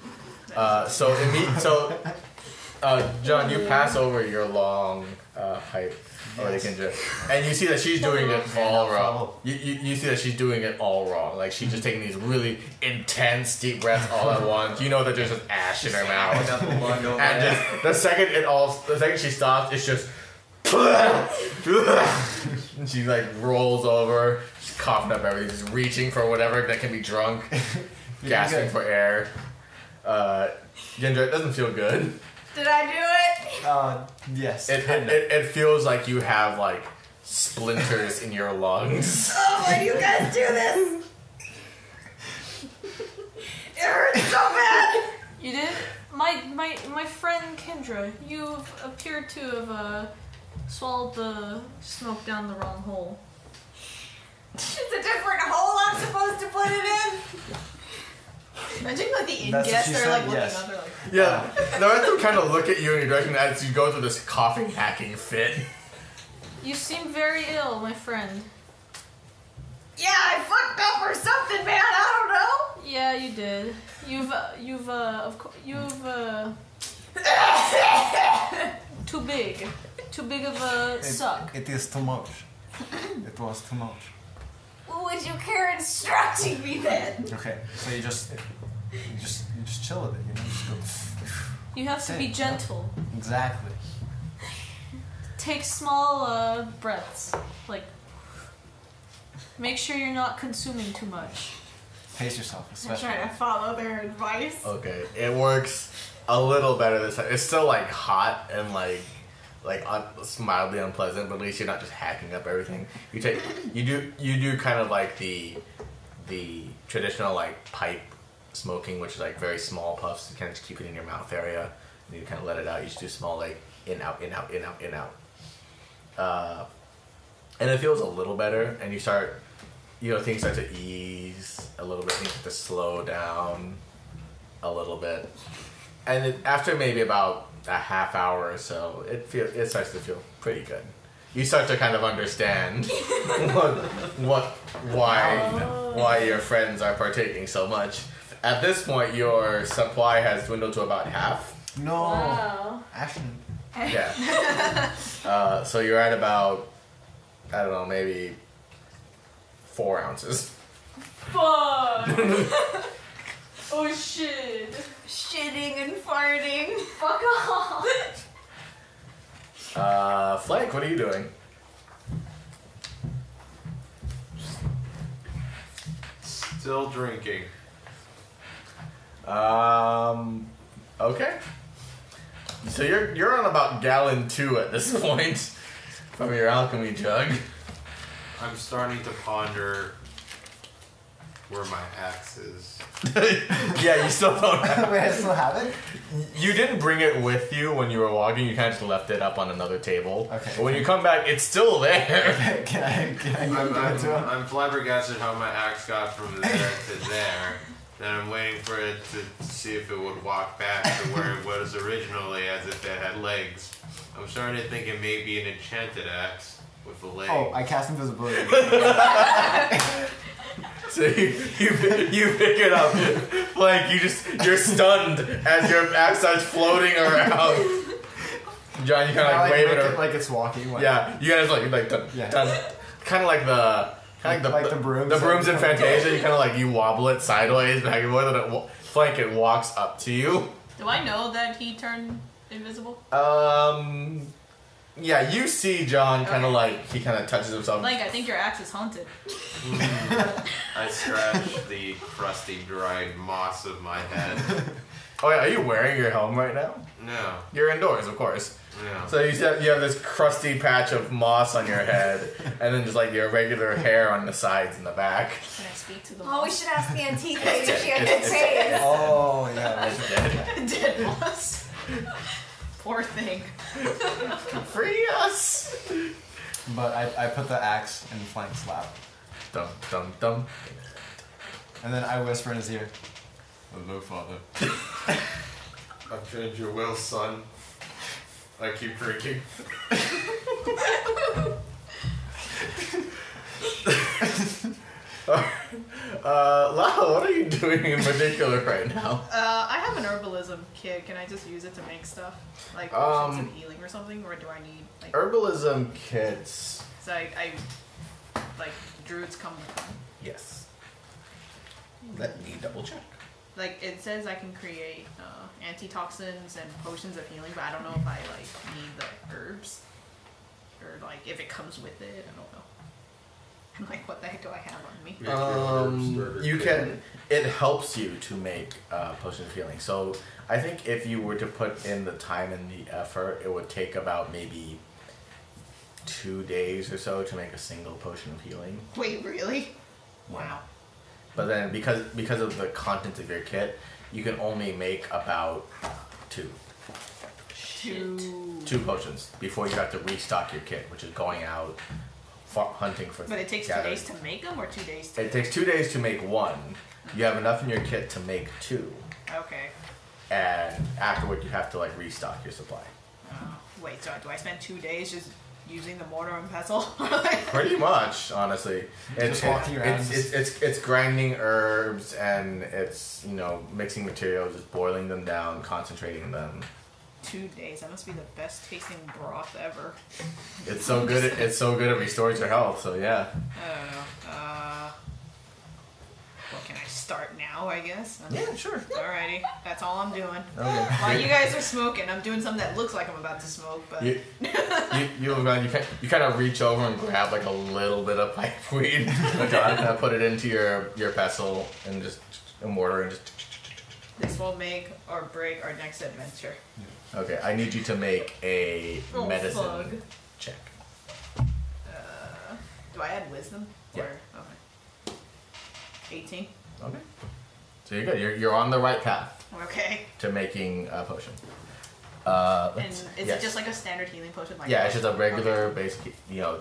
John, you pass over your long pipe over the Kendra, and you see that she's doing it all wrong. You see that she's doing it all wrong. Like she's just taking these really intense deep breaths all at once. You know that there's just ash in her mouth, and just the second she stops, it's just. And she like rolls over, she's coughing up everything, just reaching for whatever that can be drunk, gasping for air. Kendra, it doesn't feel good. Did I do it? Yes. It feels like you have like splinters in your lungs. Oh, why do you guys do this? It hurts so bad. You did? My friend Kendra, you've appeared to have swallowed the smoke down the wrong hole. It's a different hole I'm supposed to put it in. Imagine like the That's what in-guests, she they're said, like looking yes. up, they're like, Yeah, the rest of them kind of look at you in your direction as you go through this coughing, hacking fit. You seem very ill, my friend. Yeah, I fucked up or something, man. I don't know. Yeah, you did. You've too big of a suck. It is too much. It was too much. Would you care instructing me then? Okay, so you just chill with it, you know? Just go, You have to be gentle. exactly. Take small breaths. Like, make sure you're not consuming too much. Pace yourself, I'm especially. trying to follow their advice. Okay, it works a little better this time. It's still like hot and like mildly unpleasant, but at least you're not just hacking up everything. You do kind of like the traditional like pipe smoking, which is like very small puffs. You kind of just keep it in your mouth area, and you kind of let it out. You just do small like in out, in out, in out, in out, and it feels a little better. And you start, things start to ease a little bit. Things start to slow down a little bit, and after maybe about a half hour or so, it starts to feel pretty good. You start to kind of understand why your friends are partaking so much. At this point, your supply has dwindled to about half. No. Wow. Actually, Yeah. So you're at about, I don't know, maybe 4 ounces. Fuck! Oh shit! Shitting and farting. Fuck off! Flank, what are you doing? Still drinking. Okay. So you're on about gallon 2 at this point from your alchemy jug. I'm starting to ponder where my axe is. Yeah, you still don't have wait, I still have it? You didn't bring it with you when you were walking. You kind of just left it up on another table. Okay. But when you come back, it's still there. Can I give it to him? I'm flabbergasted how my axe got from there to there. Then I'm waiting for it to see if it would walk back to where it was originally, as if it had legs. I'm starting to think it may be an enchanted axe with a leg. Oh, I cast invisibility. So you pick it up, like you're stunned as your axe starts floating around. John, you kind of like wave it around. Like it's walking. Like, Yeah, you guys like dun, Yeah. dun. Kind of like the brooms. The brooms in Fantasia. You kind of like you wobble it sideways back and forth, and Flank it walks up to you. Do I know that he turned invisible? Yeah, you see John kind of like he kind of touches himself. Like, I think your axe is haunted. I scratch the crusty, dried moss of my head. Oh yeah, are you wearing your helm right now? No. You're indoors, of course. No. So you have this crusty patch of moss on your head, and then just like your regular hair on the sides and the back. Can I speak to the Oh, we moss? should ask Antique if she had good taste. Oh, yeah. It's dead. Dead moss. Poor thing. Free us! But I put the axe in Flank's lap. Dum dum dum. And then I whisper in his ear, "Hello, father." I've changed your will, son. I keep drinking. Lau, what are you doing in particular right now? I have an herbalism kit. Can I just use it to make stuff? Like potions of healing or something? Or do I need, like... Herbalism kits. So I like, druids come with them. Yes. Let me double check. Like, it says I can create antitoxins and potions of healing, but I don't know if I, like, need the herbs. Or, like, if it comes with it. I don't know. I'm like, what the heck do I have on me? You can. It helps you to make potions of healing. So I think if you were to put in the time and the effort, it would take about maybe 2 days or so to make a single potion of healing. Wait, really? Wow. But then because of the contents of your kit, you can only make about 2. Two potions before you have to restock your kit, which is going out hunting for. But it takes gathering. 2 days to make them, or 2 days to. It takes 2 days to make 1. You have enough in your kit to make 2, Okay. and afterward you have to like restock your supply. Wait, so do I spend 2 days just using the mortar and pestle? Pretty much, honestly. Just walking around. It's grinding herbs and it's mixing materials, just boiling them down, concentrating them. 2 days. That must be the best tasting broth ever. It's so good. It's so good. It restores your health. So yeah. I don't know. Well, can I start now? I guess. Yeah, sure. Alrighty, that's all I'm doing. Okay. While you guys are smoking, I'm doing something that looks like I'm about to smoke, but You kind of reach over and grab like a little bit of pipe weed, and put it into your pestle and just a mortar and just. this will make or break our next adventure. Okay, I need you to make a Oh, medicine fuck. check. Do I add wisdom? Yeah. Or, okay. 18. Okay. So you're good. You're on the right path Okay. to making a potion. And Let's- is yes. it just like a standard healing potion? Like Yeah, it's just a regular Okay. basic,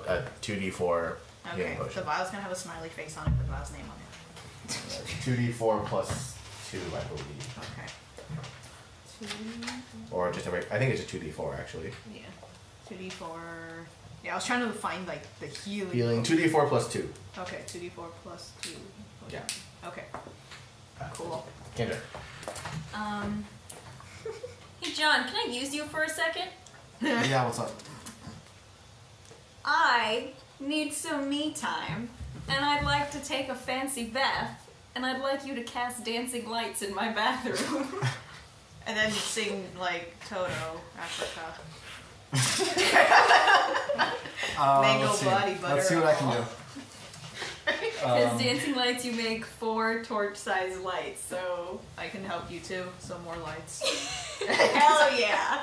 a 2d4 healing Okay. potion. The vial's gonna have a smiley face on it with Val's name on it. 2d4 plus 2, I believe. Okay. 2. Or just I think it's a 2d4 actually. Yeah. 2d4. Yeah, I was trying to find like the healing. Healing 2d4 plus 2. Okay, 2d4 plus 2. Yeah. Okay. Cool. Kendra. Hey John, can I use you for a second? Yeah, what's up? I need some me time, and I'd like to take a fancy bath, and I'd like you to cast dancing lights in my bathroom. And then sing like Toto, Africa. Mango Let's see. body butter. Let's see what I can do. Because dancing lights, you make 4 torch-sized lights, so... I can help you too. Some more lights. Hell yeah!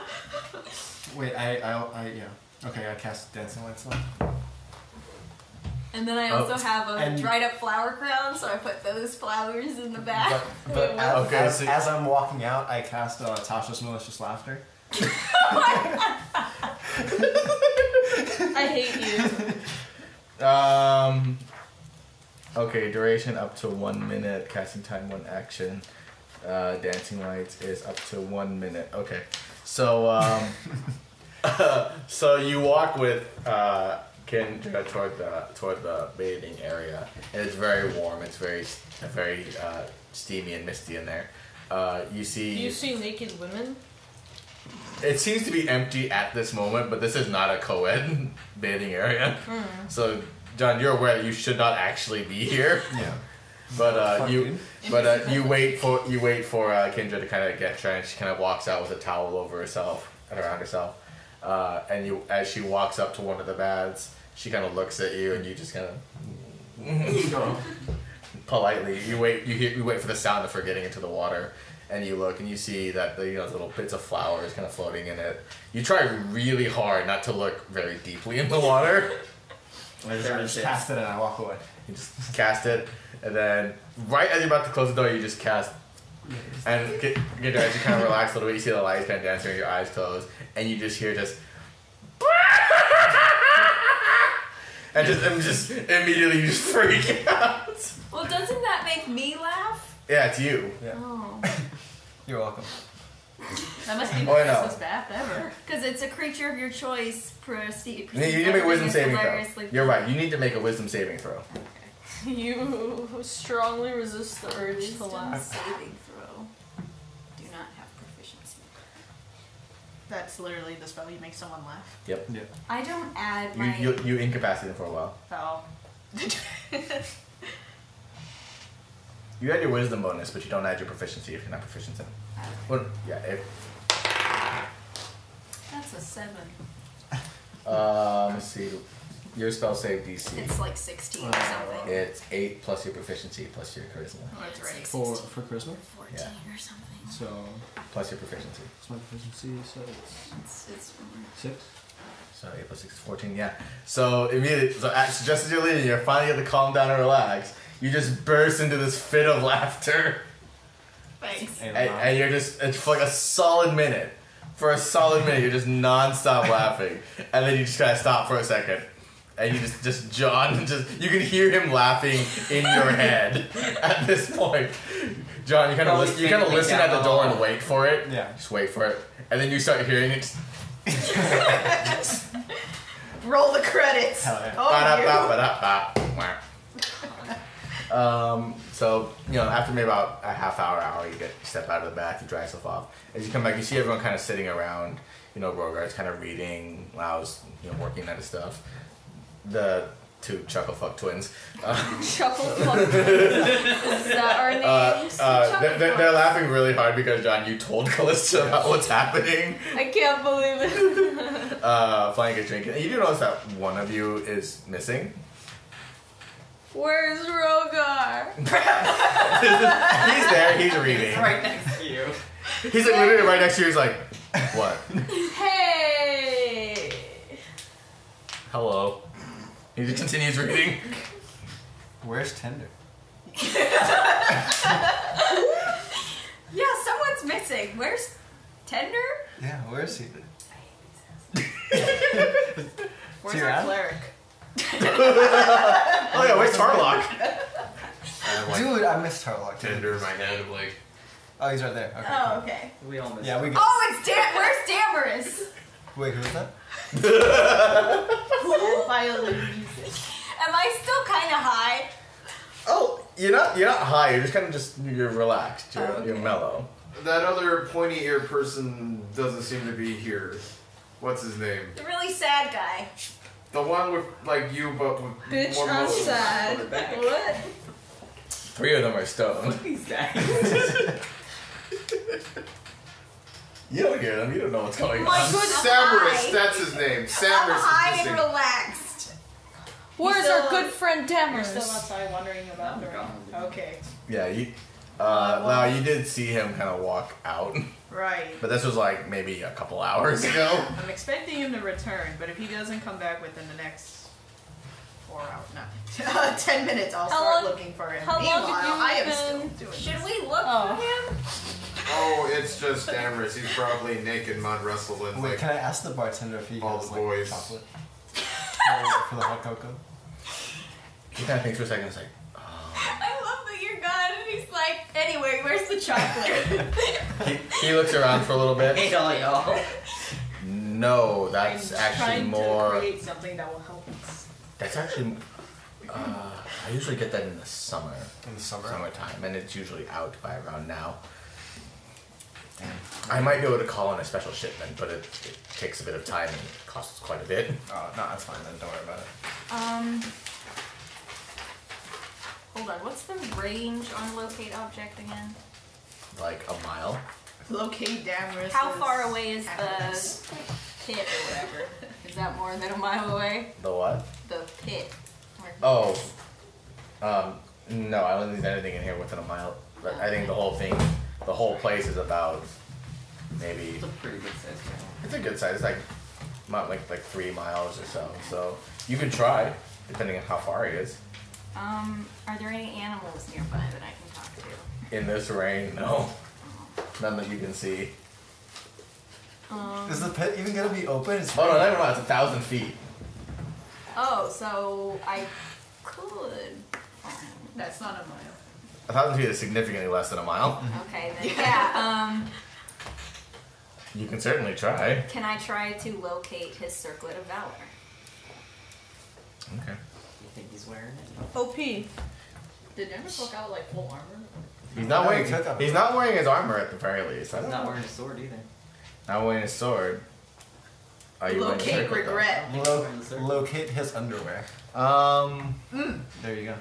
Wait, yeah. Okay, I cast dancing lights on. And then I also have a and- dried-up flower crown, so I put those flowers in the bath. But Okay, as, so- as I'm walking out, I cast Tasha's malicious laughter. I hate you. Okay, duration up to 1 minute. Casting time 1 action. Dancing lights is up to 1 minute. Okay, so so you walk with Kendra toward the bathing area, and it's very warm. It's very steamy and misty in there. You see. Do you see naked women? It seems to be empty at this moment, but this is not a co-ed bathing area. So, John, you're aware that you should not actually be here. Yeah. But you wait for Kendra to kind of get drenched. She kind of walks out with a towel over herself and around herself. And as she walks up to one of the baths, she kind of looks at you, and you just kind of politely you wait for the sound of her getting into the water. And you look and you see that the little bits of flowers kind of floating in it. You try really hard not to look very deeply in the water. I just cast it and I walk away. You just cast it, and then right as you're about to close the door, you just cast. And as you kind of relax a little bit, you see the lights kind of dancing with your eyes closed, and you just hear just. And just immediately you just freak out. Well, doesn't that make me laugh? Yeah, it's you. Yeah. Oh. You're welcome. That must be the Oh, I know. fastest bath ever. Because it's a creature of your choice. Proceed. You need to make a wisdom saving throw. hilariously- You're right. You need to make a wisdom saving throw. You strongly resist the urge to Wisdom laugh. saving throw. Do not have proficiency. That's literally the spell you make someone laugh. Yep. Yeah. I don't add my. You incapacitate them for a while. Oh. You add your wisdom bonus, but you don't add your proficiency if you're not proficient in it. Well, yeah. That's a 7. Let's see. Your spell save DC. It's like 16 or something. It's 8 plus your proficiency plus your charisma. Oh, that's right. For charisma? 14 Yeah. or something. So, Plus your proficiency. what's my proficiency? So it's It's 6? So 8 plus 6 is 14, yeah. So immediately, so just as you're leaving, you're finally able to calm down and relax. You just burst into this fit of laughter. Thanks. And you're just, it's for like a solid minute. For a solid minute, you're just non-stop laughing. And then you just kind of stop for a second. And you just John, you can hear him laughing in your head at this point. John, you kind of listen at the door and wait for it. Yeah. Just wait for it. And then you start hearing it. Roll the credits. Hell yeah. So, after maybe about a half hour, you step out of the bath, you dry yourself off. As you come back, you see everyone kind of sitting around. Rogar's kind of reading, Lau's, working at his stuff. The two Chucklefuck twins. Chucklefuck. Is that our names? They're laughing really hard because, John, you told Callista about what's happening. I can't believe it. Flying a drink. And you do notice that one of you is missing. Where's Rogar? He's there, he's reading. Right next to you. He's like literally right next to you, he's like, what? Hey! Hello. He just continues reading. Where's Tinder? Yeah, someone's missing. Where's Tender? Yeah, where is he? Where's See our around? cleric? Oh yeah, where's Tarlock? I have like Dude, I missed Tarlock. Tinder in my head. I'm like, Oh, he's right there. Okay. Oh, cool. okay. We all missed Yeah, we got. Oh, it's where's Damaris? Wait, who's that? Violin music. Am I still kind of high? Oh, you're not high, you're just kind of you're relaxed, you're, Oh, okay. you're mellow. that other pointy ear person doesn't seem to be here. What's his name? The really sad guy. The one with like you, but with Bitch, more I'm muscles. sad. What? 3 of them are stoned. These guys. You don't hear them, you don't know what's going My on. goodness. Samaris, Hi. that's his name. I'm Samaris high is and missing. relaxed. Where's still- our good friend You're Damaris? still outside wondering about the ring. Okay. Yeah, Lau, you did see him kind of walk out, Right. but this was like maybe a couple hours ago. I'm expecting him to return, but if he doesn't come back within the next 4 hours, no, 10 minutes, I'll How start long- looking for him. how long Meanwhile, have you I am been- still doing Should this. we look Oh. for him? Oh, it's just Damaris. He's probably naked mud wrestling Wait, like can I ask the bartender if he all has the like boys. chocolate for the hot cocoa? He kind of thinks for a second, it's like, I love that you're gone, and he's like, anyway, where's the chocolate? he looks around for a little bit. Hey, all y'all. No, that's I'm actually trying more. to create something that will help us. That's actually. I usually get that in the summer. In the summer? Summertime, and it's usually out by around now. I might be able to call in a special shipment, but it takes a bit of time and it costs quite a bit. Oh, no, that's fine then. Don't worry about it. Hold on, what's the range on locate object again? Like a mile. Locate Damaris. How far away is Damaris. the pit or whatever? Is that more than a mile away? The what? The pit. Where- Oh. No, I don't think there's anything in here within a mile. But I think the whole place is about maybe. It's a pretty good size town. It's a good size. It's like 3 miles or so. So you could try, depending on how far it is. Are there any animals nearby that I can talk to? In this rain, no. None that you can see. Is the pit even gonna be open? It's Oh no, never mind. It's 1,000 feet. Oh, so I could. That's not a mile. 1,000 feet is significantly less than a mile. Okay, then yeah. You can certainly try. Can I try to locate his circlet of valor? Okay. You think he's wearing it? OP. Did Damaris look out like full armor? He's not No, wearing. he took off. He's not wearing his armor at the very least. I He's don't not know. wearing a sword either. Not wearing his sword. Are you wearing a Locate circlet, though? regret. Locate his underwear. There you go.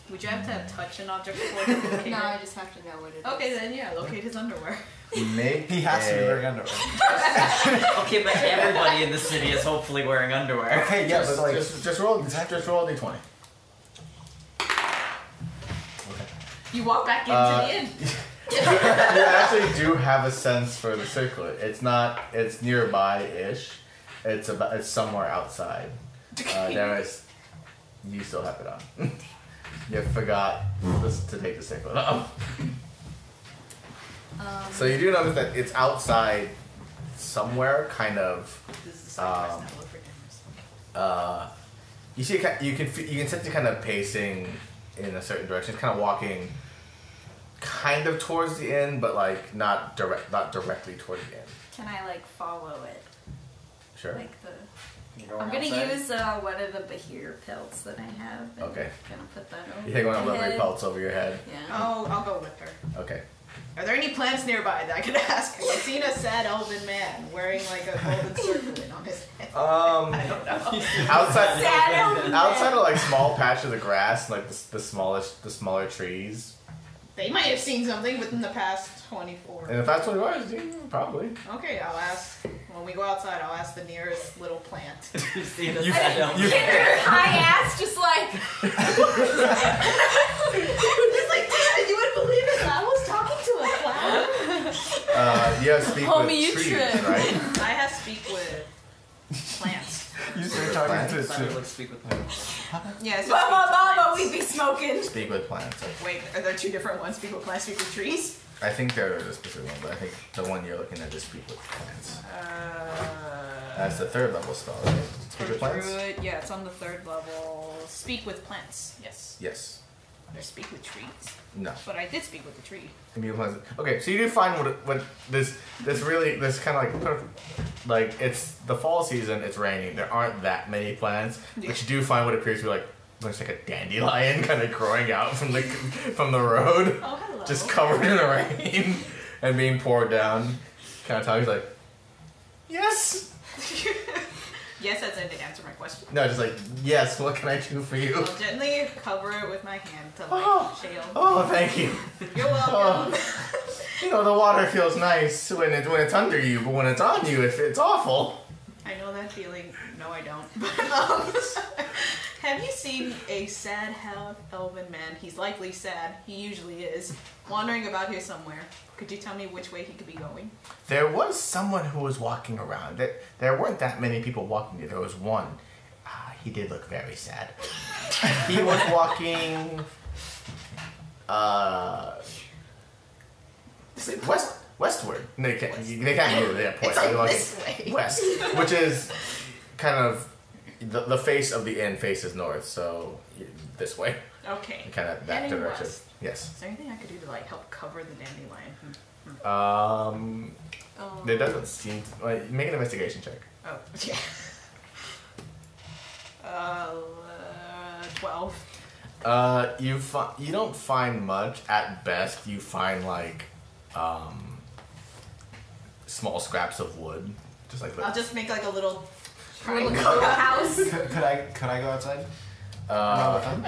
Would you have to have touch an object before you locate No, I it? just have to know what it is. Okay, then yeah, locate his underwear. Make He has to be a- wearing underwear. Okay, but everybody in the city is hopefully wearing underwear. Okay, yeah, Just, but like, just roll. Exactly. Just roll a d20. You walk back into Uh, the inn. You actually do have a sense for the circlet. It's not. It's nearby-ish. It's somewhere outside. Damaris, you still have it on. You forgot to take the stick off. So you do notice that it's outside somewhere, kind of. This is the side quest now. Look for Damaris. You see, you can sense it kind of pacing in a certain direction. It's kind of walking, kind of towards the end, but like not directly toward the end. Can I like follow it? Sure. Like the. Going I'm gonna outside? use one of the Bahir pelts that I have. And Okay. Gonna put that over. You take one of my the leathery head. pelts over your head. Yeah. Oh, I'll go with her. Okay. Are there any plants nearby that I could ask? Have you seen a sad elven man wearing like a golden circlet on his head? I don't know. Outside, Sad elven outside of like small patches of grass, like the smaller trees. They might have seen something within the past 24. And if that's what it was, probably. Okay, I'll ask. When we go outside, I'll ask the nearest little plant. You see the You- sad elf. you- High ass, just like. It's like, David, you wouldn't believe it. I was talking to a flower. You have speak Homie, with you trees, tripped. right? I have speak with plants. You start talking to Decided to like speak with him. Yeah, so Mama, we be smoking. Speak with plants. Wait, are there two different ones? Speak with plants, speak with trees? I think there is a specific one, but I think the one you're looking at is speak with plants. That's the third level spell, right? Speak with plants? Druid, yeah, it's on the third level. Speak with plants, yes. Yes. There's speak with trees. No. But I did speak with the tree. Speak with plants. Okay, so you do find what this kind of like it's the fall season. It's raining. There aren't that many plants, but you do find what appears to be like looks like a dandelion kind of growing out from the road. Oh, hello. Just covered in the rain and being poured down. Kind of talks like, yes. Yes, that's it to answer my question. No, just like, yes. What can I do for you? I'll gently cover it with my hand to like shield. Oh, thank you. You're welcome. You know, the water feels nice when it's under you, but when it's on you, it's awful. I know that feeling. No, I don't. Have you seen a sad elven man? He's likely sad. He usually is. Wandering about here somewhere. Could you tell me which way he could be going? There was someone who was walking around. There weren't that many people walking there. There was one. He did look very sad. He was walking westward. They can't move at that point. It's like They're walking this way. west, which is kind of the face of the inn faces north, so this way, Okay. kind of that Heading direction. west. Yes. Is there anything I could do to like help cover the dandelion? There doesn't seem. Make an investigation check. Oh, yeah. 12. You don't find much. At best, you find like small scraps of wood, just like. I'll just make like a little Little triangle. house. Could I go outside? I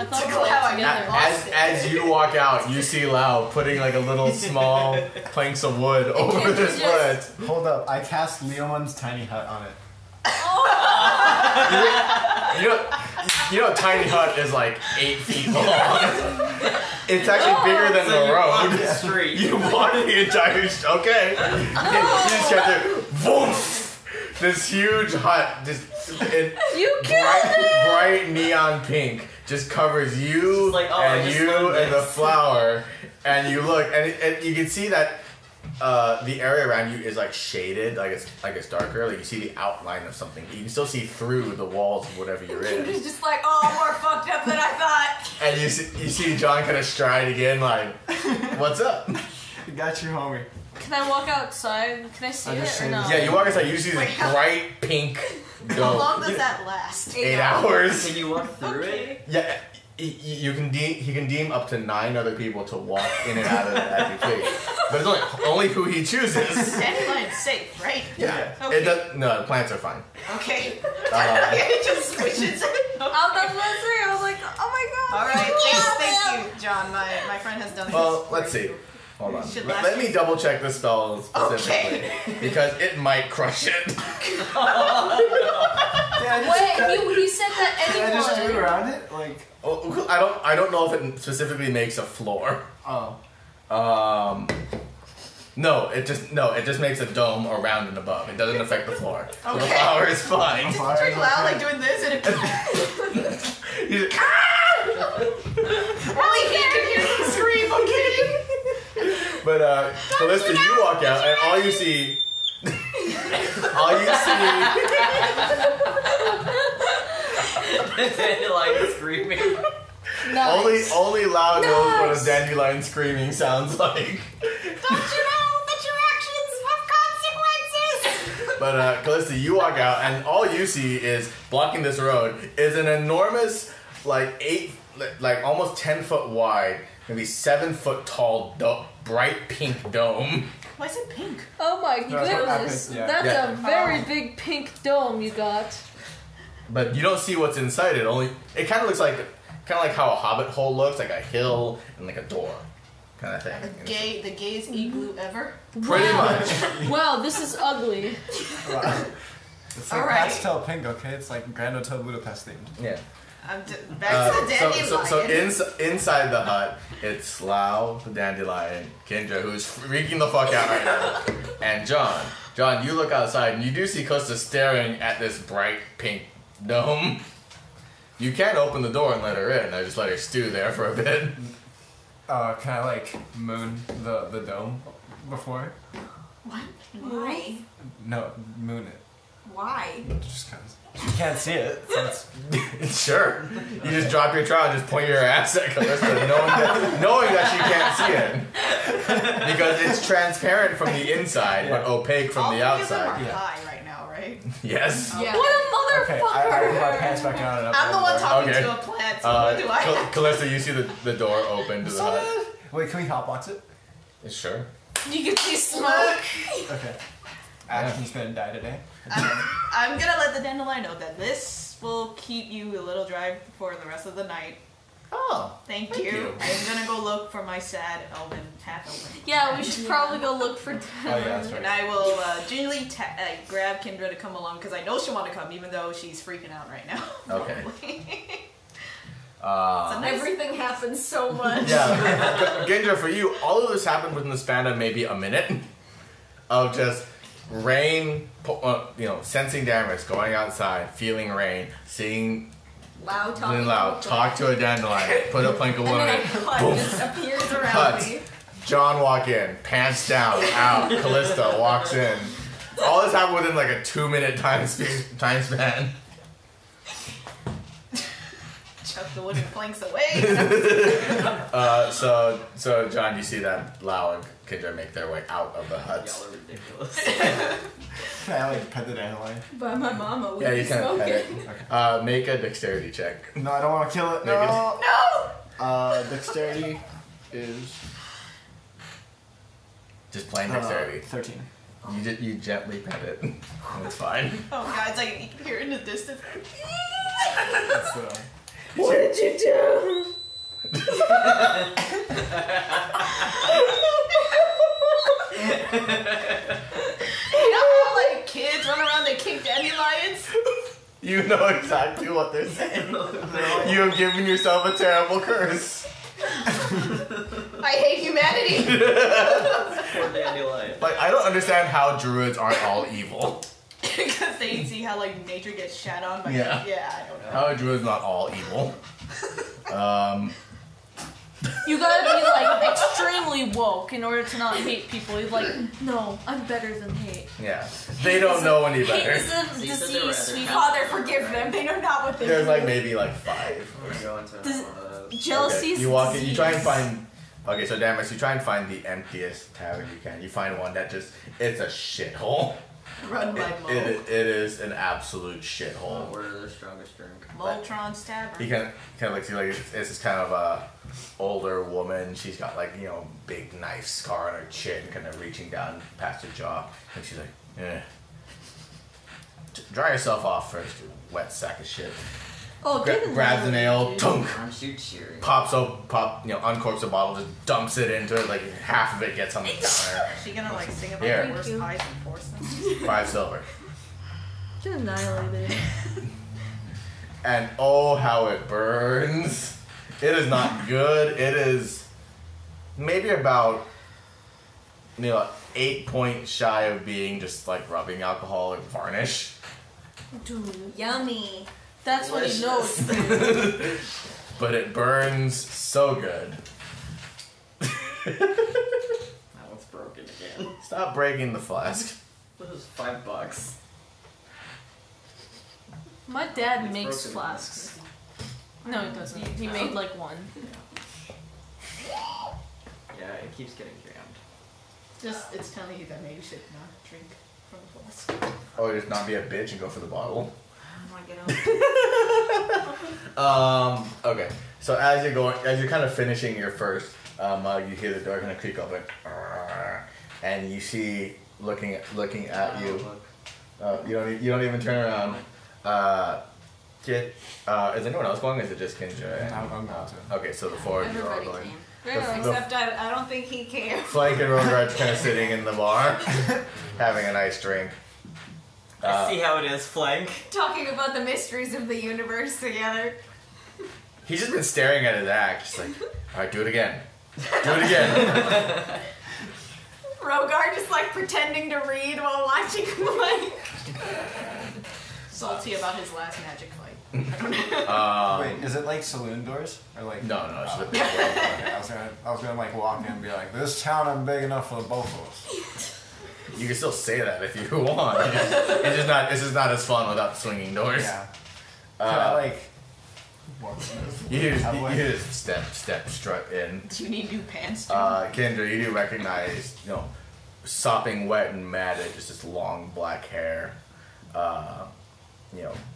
thought we How were I together. lost it. as you walk out, you see Lau putting like a little small planks of wood over can't this you just- wood. Hold up, I cast Leoman's tiny hut on it. You know, tiny hut is like 8 feet long. It's actually bigger than the road. The street. You walk the entire. Okay. You just get there. Woof! This huge hut, just in bright neon pink, just covers you Just like, oh, I and just you learned and the this. flower, and you look, and you can see that the area around you is like shaded, like it's darker. Like you see the outline of something. You can still see through the walls of whatever you're in. He's just like, oh, more fucked up than I thought. And you see John kind of stride again, like, what's up? Got you, homie. Can I walk outside? Can I see I just it or saved no? Yeah, you walk inside, you see this bright pink How dome. long does that last? 8 hours. Can you walk through it? Okay. Yeah, you can he can deem up to 9 other people to walk in and out of it as he please. But it's only who he chooses. Dandelion's safe, right? Yeah. Okay. It does, no, the plants are fine. Okay. It just switches. Oh, that's what I was like, oh my god. All right. Yeah, Thank you, John. My friend has done this. Well, for let's you. see. Hold on. Should Let last me you- double check the spell specifically. Okay. Because it might crush it. Wait, he said that Did I just do it anyone. around it? Like, Oh, I don't know if it specifically makes a floor. oh. No, it just makes a dome around and above. It doesn't affect the floor. So the Okay. flower is fine. It's pretty loud, like doing this, and it. He's like, Only he can hear me scream. Okay. but Callista, you walk out, and all you see. Dandelion screaming. Nice. Only Loud knows what a dandelion screaming sounds like. Don't you know that your actions have consequences? But Callista, you walk out, and all you see is blocking this road is an enormous, almost 10-foot wide, maybe 7-foot tall, bright pink dome. Why is it pink? Oh my No, that's what goodness. happens, yeah. That's Yeah. a very big pink dome you got. But you don't see what's inside it. It kind of looks like how a hobbit hole looks, like a hill and like a door, kind of thing. The gayest igloo ever. Pretty much. Wow, this is ugly. Wow. It's like Alright. pastel pink, okay? It's like Grand Hotel Budapest themed. Yeah. Back to the dandelion. So inside the hut, it's Slough, the dandelion, Kendra, who's freaking the fuck out right now, and John. John, you look outside and you do see Costa staring at this bright pink dome. You can't open the door and let her in. I just let her stew there for a bit. Can I like moon the dome before? What? Why? No, moon it. Why? Just cause. You can't see it, so it's... Sure. You just drop your trowel and just point your ass at Callista, knowing that she can't see it. Because it's transparent from the inside, but opaque from the All three of them outside. are high right now, right? Yes. Yeah. What a Okay, motherfucker! I put my pants back on and up. I'm the one talking Okay. to a plant, so what do I? Callista, you see the door open to the hut. Wait, can we hotbox it? Sure. You can see smoke. Okay. Ashton's gonna die today. I'm gonna let the dandelion know that this will keep you a little dry for the rest of the night. Oh. Thank Thank you. you. I'm gonna go look for my sad elven, half elven. Yeah, we should probably go look for Oh yeah, that's And right. I will gingerly grab Kendra to come along because I know she'll want to come, even though she's freaking out right now. Okay. Everything happens so much. Yeah. Gendra, for you, all of this happened within the span of maybe a minute of just rain, sensing Damaris, going outside, feeling rain, seeing Loud Feeling talking. loud, talk to a dandelion, put a plank of wood on And it, then a hut boom, just appears around Cut. me. John walk in, pants down, out, Callista walks in. All this happened within like a 2-minute time span. Chuck the wooden planks away. So John, you see that Lau and Kendra make their way out of the Y'all huts. are ridiculous. Can I like pet the dandelion? By my mama would Yeah, be you can pet smoking. it. Make a dexterity check. No, I don't want to kill it. Make No. No! Dexterity is Just plain dexterity. 13. You gently pet it. It's fine. Oh god, it's like you can hear it in the distance. That's What did you do? You know how like kids run around, they kick dandelions? You know exactly what they're saying. You have given yourself a terrible curse. I hate humanity. Poor dandelion. Like, I don't understand how druids aren't all evil. Because they see how like nature gets shat on by Yeah. I don't know. How are druids not all evil? You gotta be like extremely woke in order to not hate people. You're like, no, I'm better than hate. Yeah. They don't know any Hate better. is a So you said they were disease, other sweet kinds. father, forgive them. They know not what they There's do. like maybe like 5. We're going to Does- one of those. Jealousy Okay, is you walk in, you try and disease. find. Okay, so Damaris, you try and find the emptiest tavern you can. You find one that just, it's a shithole. Run by Mo. It is an absolute shithole. What are their strongest drink? Moltron stabber. He kind of looks like it's this kind of a older woman. She's got like big knife scar on her chin, kind of reaching down past her jaw, and she's like, "Eh, dry yourself off first, you wet sack of shit." Oh, get in Grabs an there, ale, dude. tunk, Aren't you cheering? uncorks a bottle, just dumps it into it. Like half of it gets on the counter. Is she gonna like sing about Here. the worst Thank you. pies and force them? 5 silver. Get annihilated. And oh, how it burns. It is not good. It is maybe about, 8 points shy of being just like rubbing alcohol and varnish. Dude, Yummy. that's what he knows. But it burns so good. That one's broken again. Stop breaking the flask. This is $5. My dad It's makes broken. flasks. No, he doesn't. He made like one. Yeah, it keeps getting jammed. Just, it's telling you that maybe you should not drink from the flask. Or just not be a bitch and go for the bottle. I want to get out. Okay. So as you're kind of finishing your first mug, you hear the door kind of creak open, and you see looking at you. You don't even turn around. Is anyone else going? Or is it just Kendra? I'm going to. Okay, so the four of you are all Everybody going. can. Except I don't think he can. Flank and Rogart's kind of sitting in the bar, having a nice drink. I see how it is, Flank. Talking about the mysteries of the universe together. He's just been staring at his act, just like, all right, do it again. Do it again. Rogar just like pretending to read while watching him play. Salty about his last magic fight. Wait, is it like saloon doors or like? No, it's just a big Okay, I was gonna like walk in and be like, this town is big enough for both of us. You can still say that if you want. It's just not as fun without swinging doors. Yeah. Can I like? You just step strut in. Do you need new pants too? Kendra, you do recognize, sopping wet and matted, just this long black hair,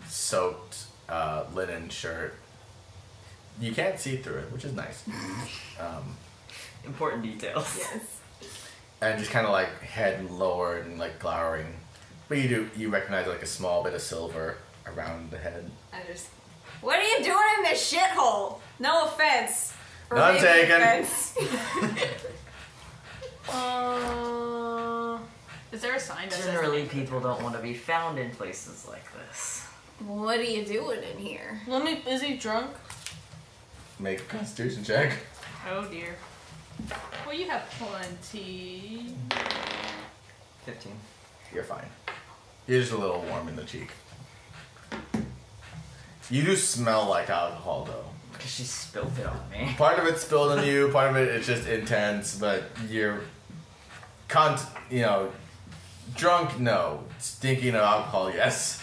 soaked linen shirt. You can't see through it, which is nice. Important details. Yes. And just kind of like head lowered and like glowering. But you recognize like a small bit of silver around the head. What are you doing in this shithole? No offense. Or None maybe taken. offense. Is there a sign that says Generally, the name? people don't want to be found in places like this. What are you doing in here? Is he drunk? Make a constitution check. Oh dear. Well, you have plenty. 15. You're fine. You're just a little warm in the cheek. You do smell like alcohol, though. Because she spilled it on me. Part of it's spilled on you, part of it it's just intense, but you're, drunk, no. Stinking of alcohol, yes.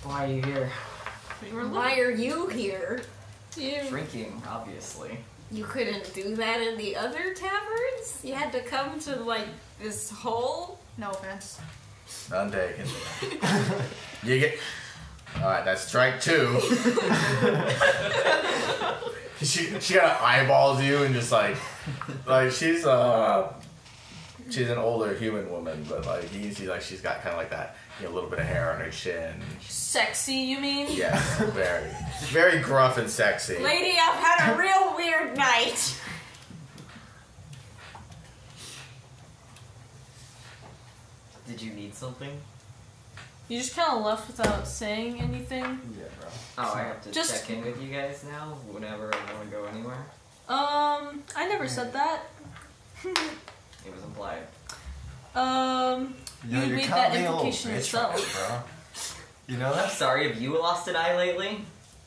Why are you here? Why are you here? Drinking, obviously. You couldn't do that in the other taverns? You had to come to, like, this hole? No offense. None taken. You get... Alright, that's strike 2. She kind of eyeballs you and just like she's an older human woman, but like you can see like she's got kind of like that, a little bit of hair on her chin. Sexy, you mean? Yeah, very, very gruff and sexy. Lady, I've had a real weird night. Did you need something? You just kind of left without saying anything. Yeah, bro. Oh, I have to Just- check in with you guys now whenever I want to go anywhere? I never said that. It was implied. You made that implication bitch yourself. right now, bro. You know I'm that? sorry, have you lost an eye lately?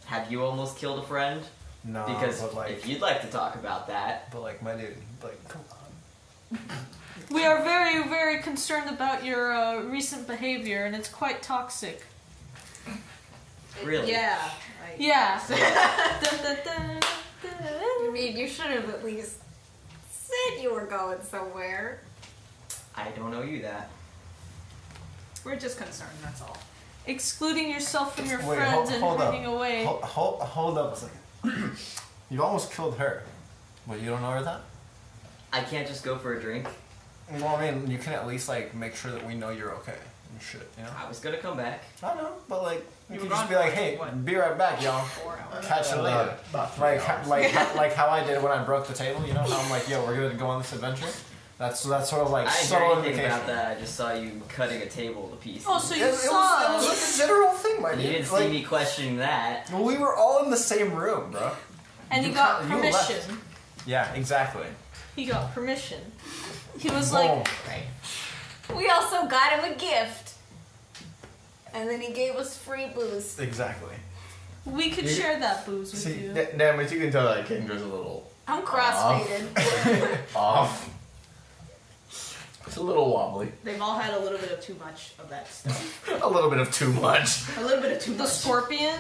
Have you almost killed a friend? No, Because but like, if you'd like to talk about that, my dude, come on. We are very, very concerned about your recent behavior, and it's quite toxic. really? Yeah. Like, Yeah. Dun, dun, dun, I dun. mean, you should have at least said you were going somewhere. I don't owe you that. We're just concerned, that's all. Excluding yourself from your Wait, friends and hold up. running away. Hold up a second. You almost killed her. But you don't know her that? I can't just go for a drink. Well, I mean, you can at least like make sure that we know you're okay and shit, you know? I was gonna come back. I know, but like you You can were just gone be like, for, hey, what? be right back, y'all. 4 hours. Catch you later. About 3 hours. Like how I did when I broke the table, you know? How I'm like, yo, we're gonna go on this adventure. That's sort of like I didn't subtle hear anything indication. about that. I just saw you cutting a table to pieces. Oh, so you It saw was a general thing, my dude. You didn't Like, see me questioning that. well, we were all in the same room, bro. and you you got can't- you left. permission. Yeah, exactly. He got permission. He was Boom. like, Right. We also got him a gift. And then he gave us free booze. Exactly. we could share that booze with See, you. Damaris, you can tell that Kendra's a little I'm crossfaded. off. It's a little wobbly. They've all had a little bit of too much of that stuff. A little bit of too much. A little bit of too The much. scorpion?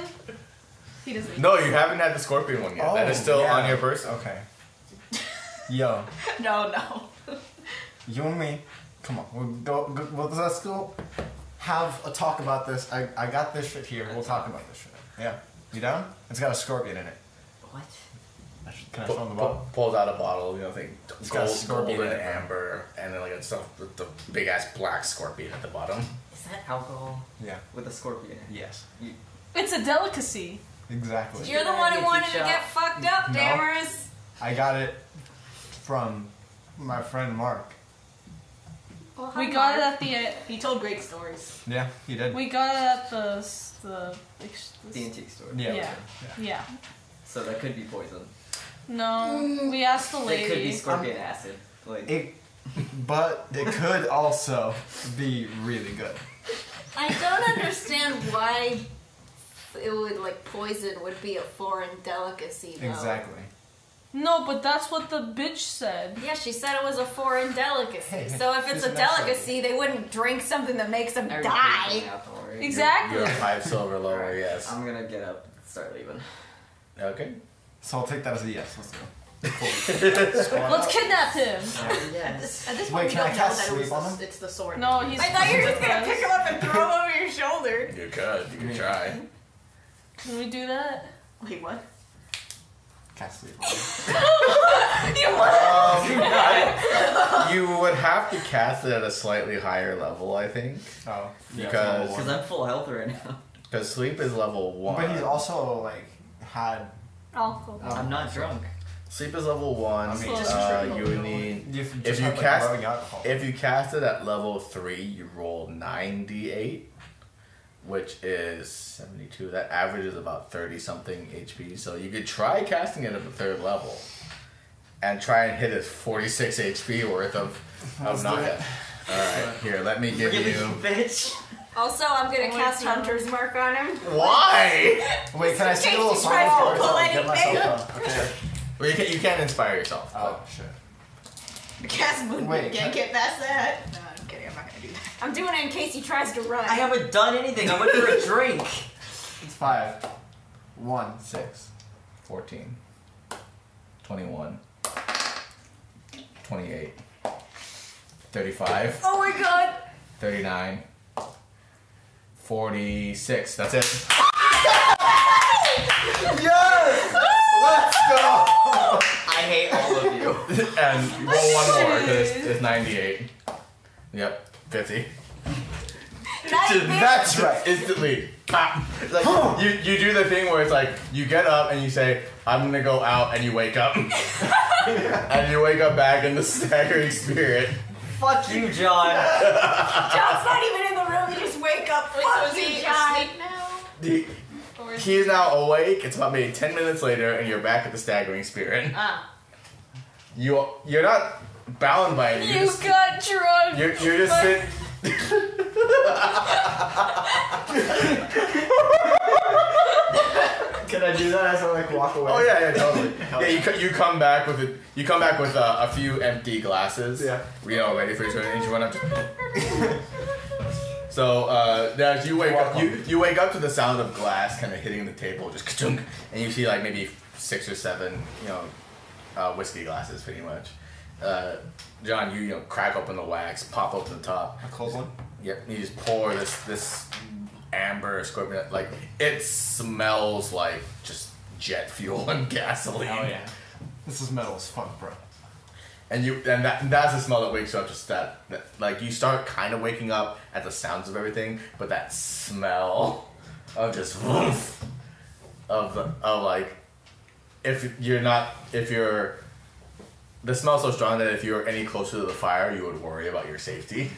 He doesn't. No, you haven't had the scorpion one yet. That is still yeah. on your person. Okay. Yo, No. you and me, come on. Let's go have a talk about this. I got this shit here. We'll talk about this shit. Yeah. You down? It's got a scorpion in it. What? Can I show him the bottle? Pulls out a bottle, you know, thing. It's got a scorpion gold in and it. amber, and then like it's the big ass black scorpion at the bottom. Is that alcohol Yeah. with a scorpion? Yes. You, It's a delicacy. Exactly. You're the one who wanted to Shot. get fucked up, No. Damaris. I got it from my friend Mark. Well, We hi, got it Mark. at the. He told great stories. Yeah, he did. We got it at the the antique store. Yeah. Yeah. yeah. Yeah. So that could be poison. No, we asked the It could be lady. scorpion acid. Like But it could also be really good. I don't understand why it would, like, poison would be a foreign delicacy, though. Exactly. No, but that's what the bitch said. Yeah, she said it was a foreign delicacy. Hey, So if it's here's a an extra. delicacy, they wouldn't drink something that makes them I already die. paid for the alcohol, right? Exactly. You're 5 silver lower, yes. I'm gonna get up and start leaving. Okay. So I'll take that as a yes. Let's go. Let's kidnap him. Yes. At this Wait, point, we can I don't know cast that it was sleep on him? it's the sword. No, he's. I thought you were just gonna with pick us. him up and throw him over your shoulder. You could try. Can we do that? Wait, what? Cast sleep. You would have to cast it at a slightly higher level, I think. Oh. Because- Because I'm full health right now. Because sleep is level 1. But he's also, like, had... Alcohol. I'm not drunk. Sleep is level 1. I mean, just you would need... If you you cast- growing alcohol. If you cast it at level 3, you roll 9d8, which is 72. That averages about 30-something HP. So you could try casting it at the 3rd level and try and hit his 46 HP worth of Let's do knockback. it. Alright, here, let me give Really, you... bitch. Also, I'm gonna Oh, cast no. Hunter's Mark on him. Why? Wait, can I Just sing a in little case song he tries to first? pull I'll get anything. myself up. Okay. Well, you can't inspire yourself. Oh, shit. Cast moon. Wait, Can't get past that. No, I'm kidding. I'm not gonna do that. I'm doing it in case he tries to run. I haven't done anything. I went for a drink. It's 5. 1. 6, 14, 21, 28, 35, Oh my god! 39, 46. That's it. Yes! Let's go! I hate all of you. And roll one more because it's 98. Yep, 50. That's right. Instantly. Pop. It's like you do the thing where it's like you get up and you say, I'm gonna go out, and you wake up. And you wake up back in the staggering spirit. Fuck you, John. John's not even in the room, you just wake up. Wait, so Fuck is you, he John. asleep now? Or is He is now awake. It's about maybe 10 minutes later, and you're back at the staggering spirit. Ah. You're not bound by it. You got drunk. You're just sitting. Can I do that as I, like, walk away? Oh yeah, totally. Yeah, you come back with a few empty glasses. Yeah. You know, ready for your turn, and you run up. So as you wake up, you wake up to the sound of glass kind of hitting the table, just ka-chunk, and you see like maybe 6 or 7, whiskey glasses, pretty much. John, you crack open the wax, pop open the top. A cold one? Yep, you just pour this amber scorpion. Like it smells like just jet fuel and gasoline. Oh, yeah. This is metal as fuck, bro. And that's the smell that wakes you up. Just that like you start kind of waking up at the sounds of everything, but that smell of just woof, of like the smell's so strong that if you're any closer to the fire, you would worry about your safety.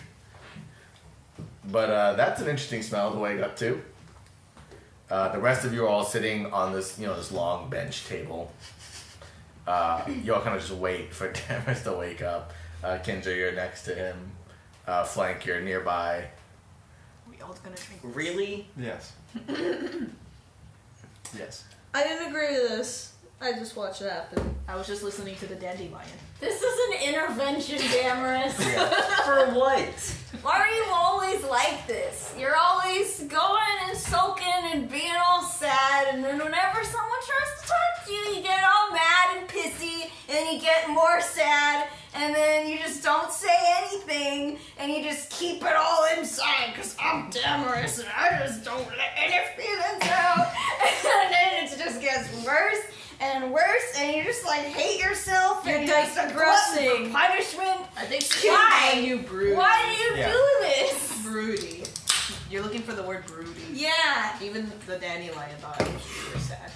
But that's an interesting smell to wake up to. The rest of you are all sitting on this, this long bench table. you all kind of just wait for Damaris to wake up. Kendra, you're next to him. Flank, you're nearby. We all gonna drink. Really? Yes. Yes. I didn't agree with this. I just watched it happen. I was just listening to the dandelion. This is an intervention, Damaris. For what? Why are you always like this? You're always going and soaking and being all sad, and then whenever someone tries to talk to you, you get all mad and pissy, and then you get more sad, and then you just don't say anything, and you just keep it all inside, because I'm Damaris, and I just don't let any feelings out, and then it just gets worse and worse, and you just like hate yourself, and you're just a glutton for punishment. I think Why? you broody. Why do you do this? Broody. You're looking for the word broody. Yeah. Even the dandelion thought you were sad.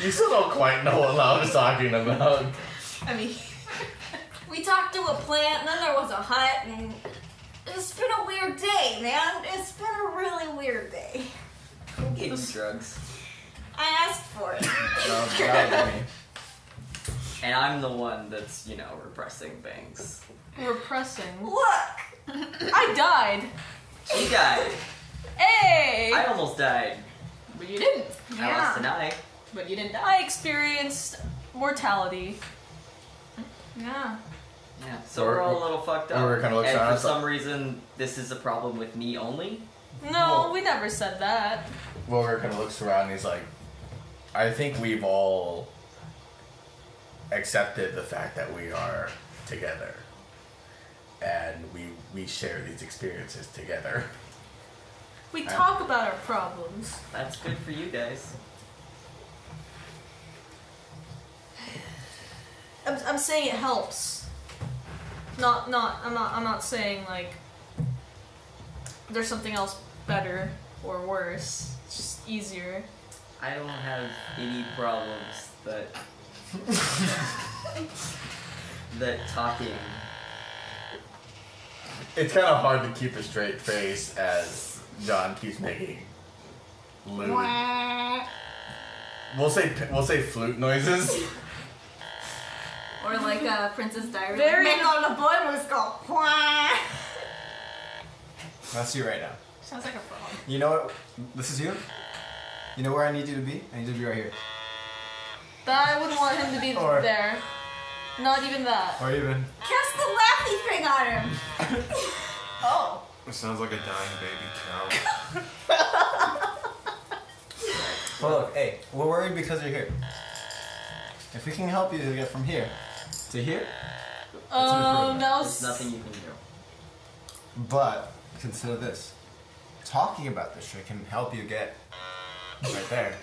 You still don't quite know what I was talking about. I mean, We talked to a plant, and then there was a hut, and it's been a weird day, man. It's been a really weird day. Who gave you drugs? I asked for it. No, God, me. And I'm the one that's, repressing things. Repressing. Look! I died. She died. Hey! I almost died. but you didn't. I lost an eye. But you didn't die. I experienced mortality. Yeah. Yeah, so we're all a little fucked up. We're kinda looking and around, for some reason, this is a problem with me only. No, we never said that. Wilbur kind of looks around and he's like, I think we've all accepted the fact that we are together. And we share these experiences together. We talk about our problems. That's good for you guys. I'm saying it helps. I'm not saying like there's something else better or worse. It's just easier. I don't have any problems that that talking. It's kind of hard to keep a straight face as John keeps making lewd. We'll say flute noises. Or like Princess Diary. Very- Make all the boy must go. Wah. That's you right now. Sounds like a frog. You know what? This is you? You know where I need you to be? I need you to be right here. That I wouldn't want him to be Or- there. Not even that. Or even... Cast the laughy thing on him. Oh. It sounds like a dying baby cow. Well, look, hey, we're worried because you're here. If we can help you to get from here to here, That There's was nothing you can do. but consider this. Talking about this shit can help you get right there.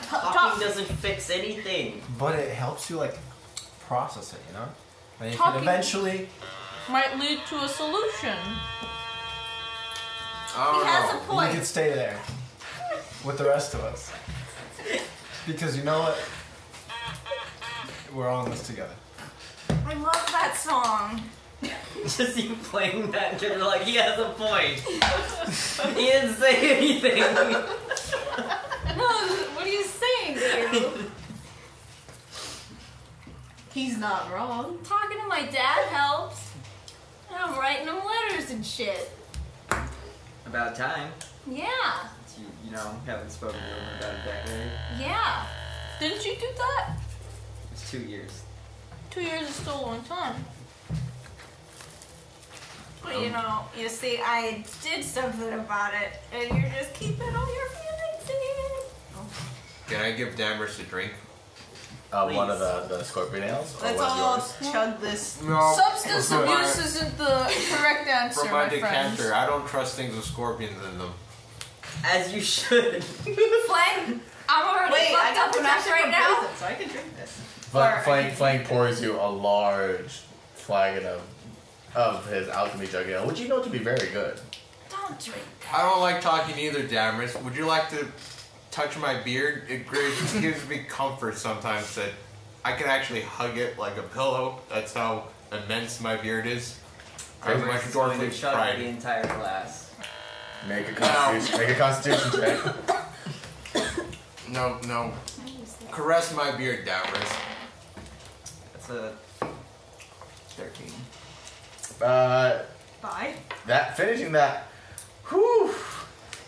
Talking doesn't fix anything. But it helps you, like, process it, you know? And you Talking- can eventually... might lead to a solution. Oh, He has a no. You point. can stay there with the rest of us. Because you know what? We're all in this together. I love that song. Just you playing that, you're like, he has a point. He didn't say anything. No, what are you saying, dude? He's not wrong. Talking to my dad helps. And I'm writing him letters and shit. About time. Yeah. Haven't spoken to him about a decade. Yeah. Didn't you do that? It's 2 years. 2 years is still a long time. But you see, I did something about it, and you're just keeping all your feelings in. Can I give Damaris a drink? One of the scorpion ales? Or Let's one of all yours? chug this. No. Substance abuse isn't the correct answer, From my my friends. decanter, I don't trust things with scorpions in them. As you should. Flang, I'm already Wait, I fucked got up enough protection right from now. poison, so I can drink this. Flank pours you a large flagon of his alchemy jug ale, which you know to be very good. Don't drink. I don't like talking either, Damaris. Would you like to touch my beard? It gives me comfort sometimes that I can actually hug it like a pillow. That's how immense my beard is. I have my Damaris is going to dwarfly chug the pride. entire glass. Make a constitution check. No. caress my beard, Damaris. That's a 13. Bye. That finishing that, whew,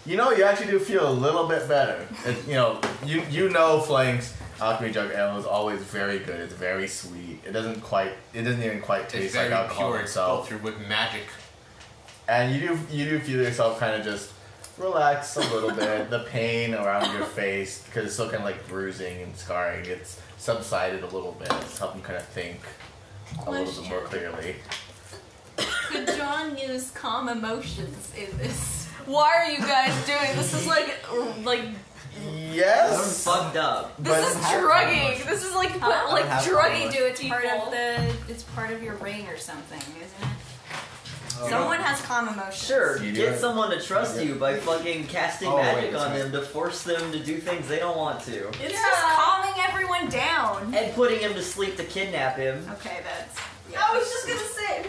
you know, you actually do feel a little bit better. You know Flank's alchemy jug ale is always very good. It's very sweet. It doesn't even quite taste It's like very alcohol pure. It's itself. filtered with magic. And you do feel yourself kind of just relax a little bit. The pain around your face, because it's still kind of like bruising and scarring, it's subsided a little bit. It's helping kind of think a little bit more clearly. Could John use calm emotions in this? Why are you guys doing this? Is like Yes. Fucked up. this is drugging. This is like drugging Do it's part people. of it's part of your ring or something, isn't it? Someone has calm emotions. Sure, You do get it. someone to trust you by fucking casting Oh, magic wait, on sorry. them to force them to do things they don't want to. It's just calming everyone down. And putting him to sleep to kidnap him. Okay, that's. I was just gonna say.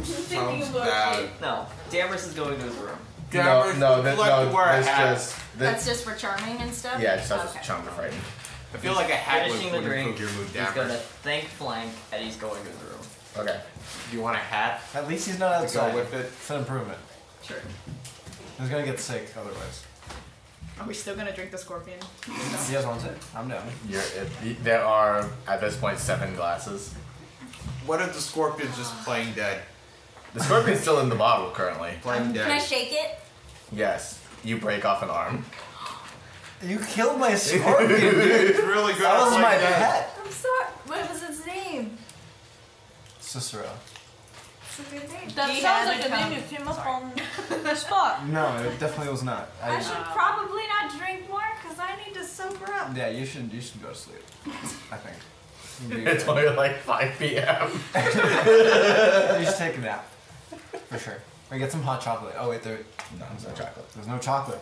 Thinking Sounds about bad. it. No, Damaris is going to his room. Damaris, No, would you like to wear a this hat? just That's just for charming and stuff. yeah, just Okay. charm to frighten. I feel like a hat would Finishing the drink, improve your mood, he's gonna Damaris. thank Flank, and he's going to his room. Okay. Do you want a hat At least he's not to outside. go with it? It's an improvement. Sure. He's gonna get sick otherwise. Are we still gonna drink the scorpion? If you guys want it, I'm down. There are at this point 7 glasses. What if the scorpion's just playing dead? The scorpion's still in the bottle currently. Playing Can I dead. shake it? Yes. You break off an arm. You killed my scorpion, dude. It's really good. That was at my playing dead. pet. I'm sorry. What was its name? Cicero. It's a good name. That He sounds had like to a name come- you came up on the spot. No, it definitely was not. I should probably not drink more because I need to sober up. Yeah, you should go to sleep. I think. It's only like 5 p.m. You should take a nap. For sure. Or get some hot chocolate. Oh wait, No, there's no chocolate. there's no chocolate.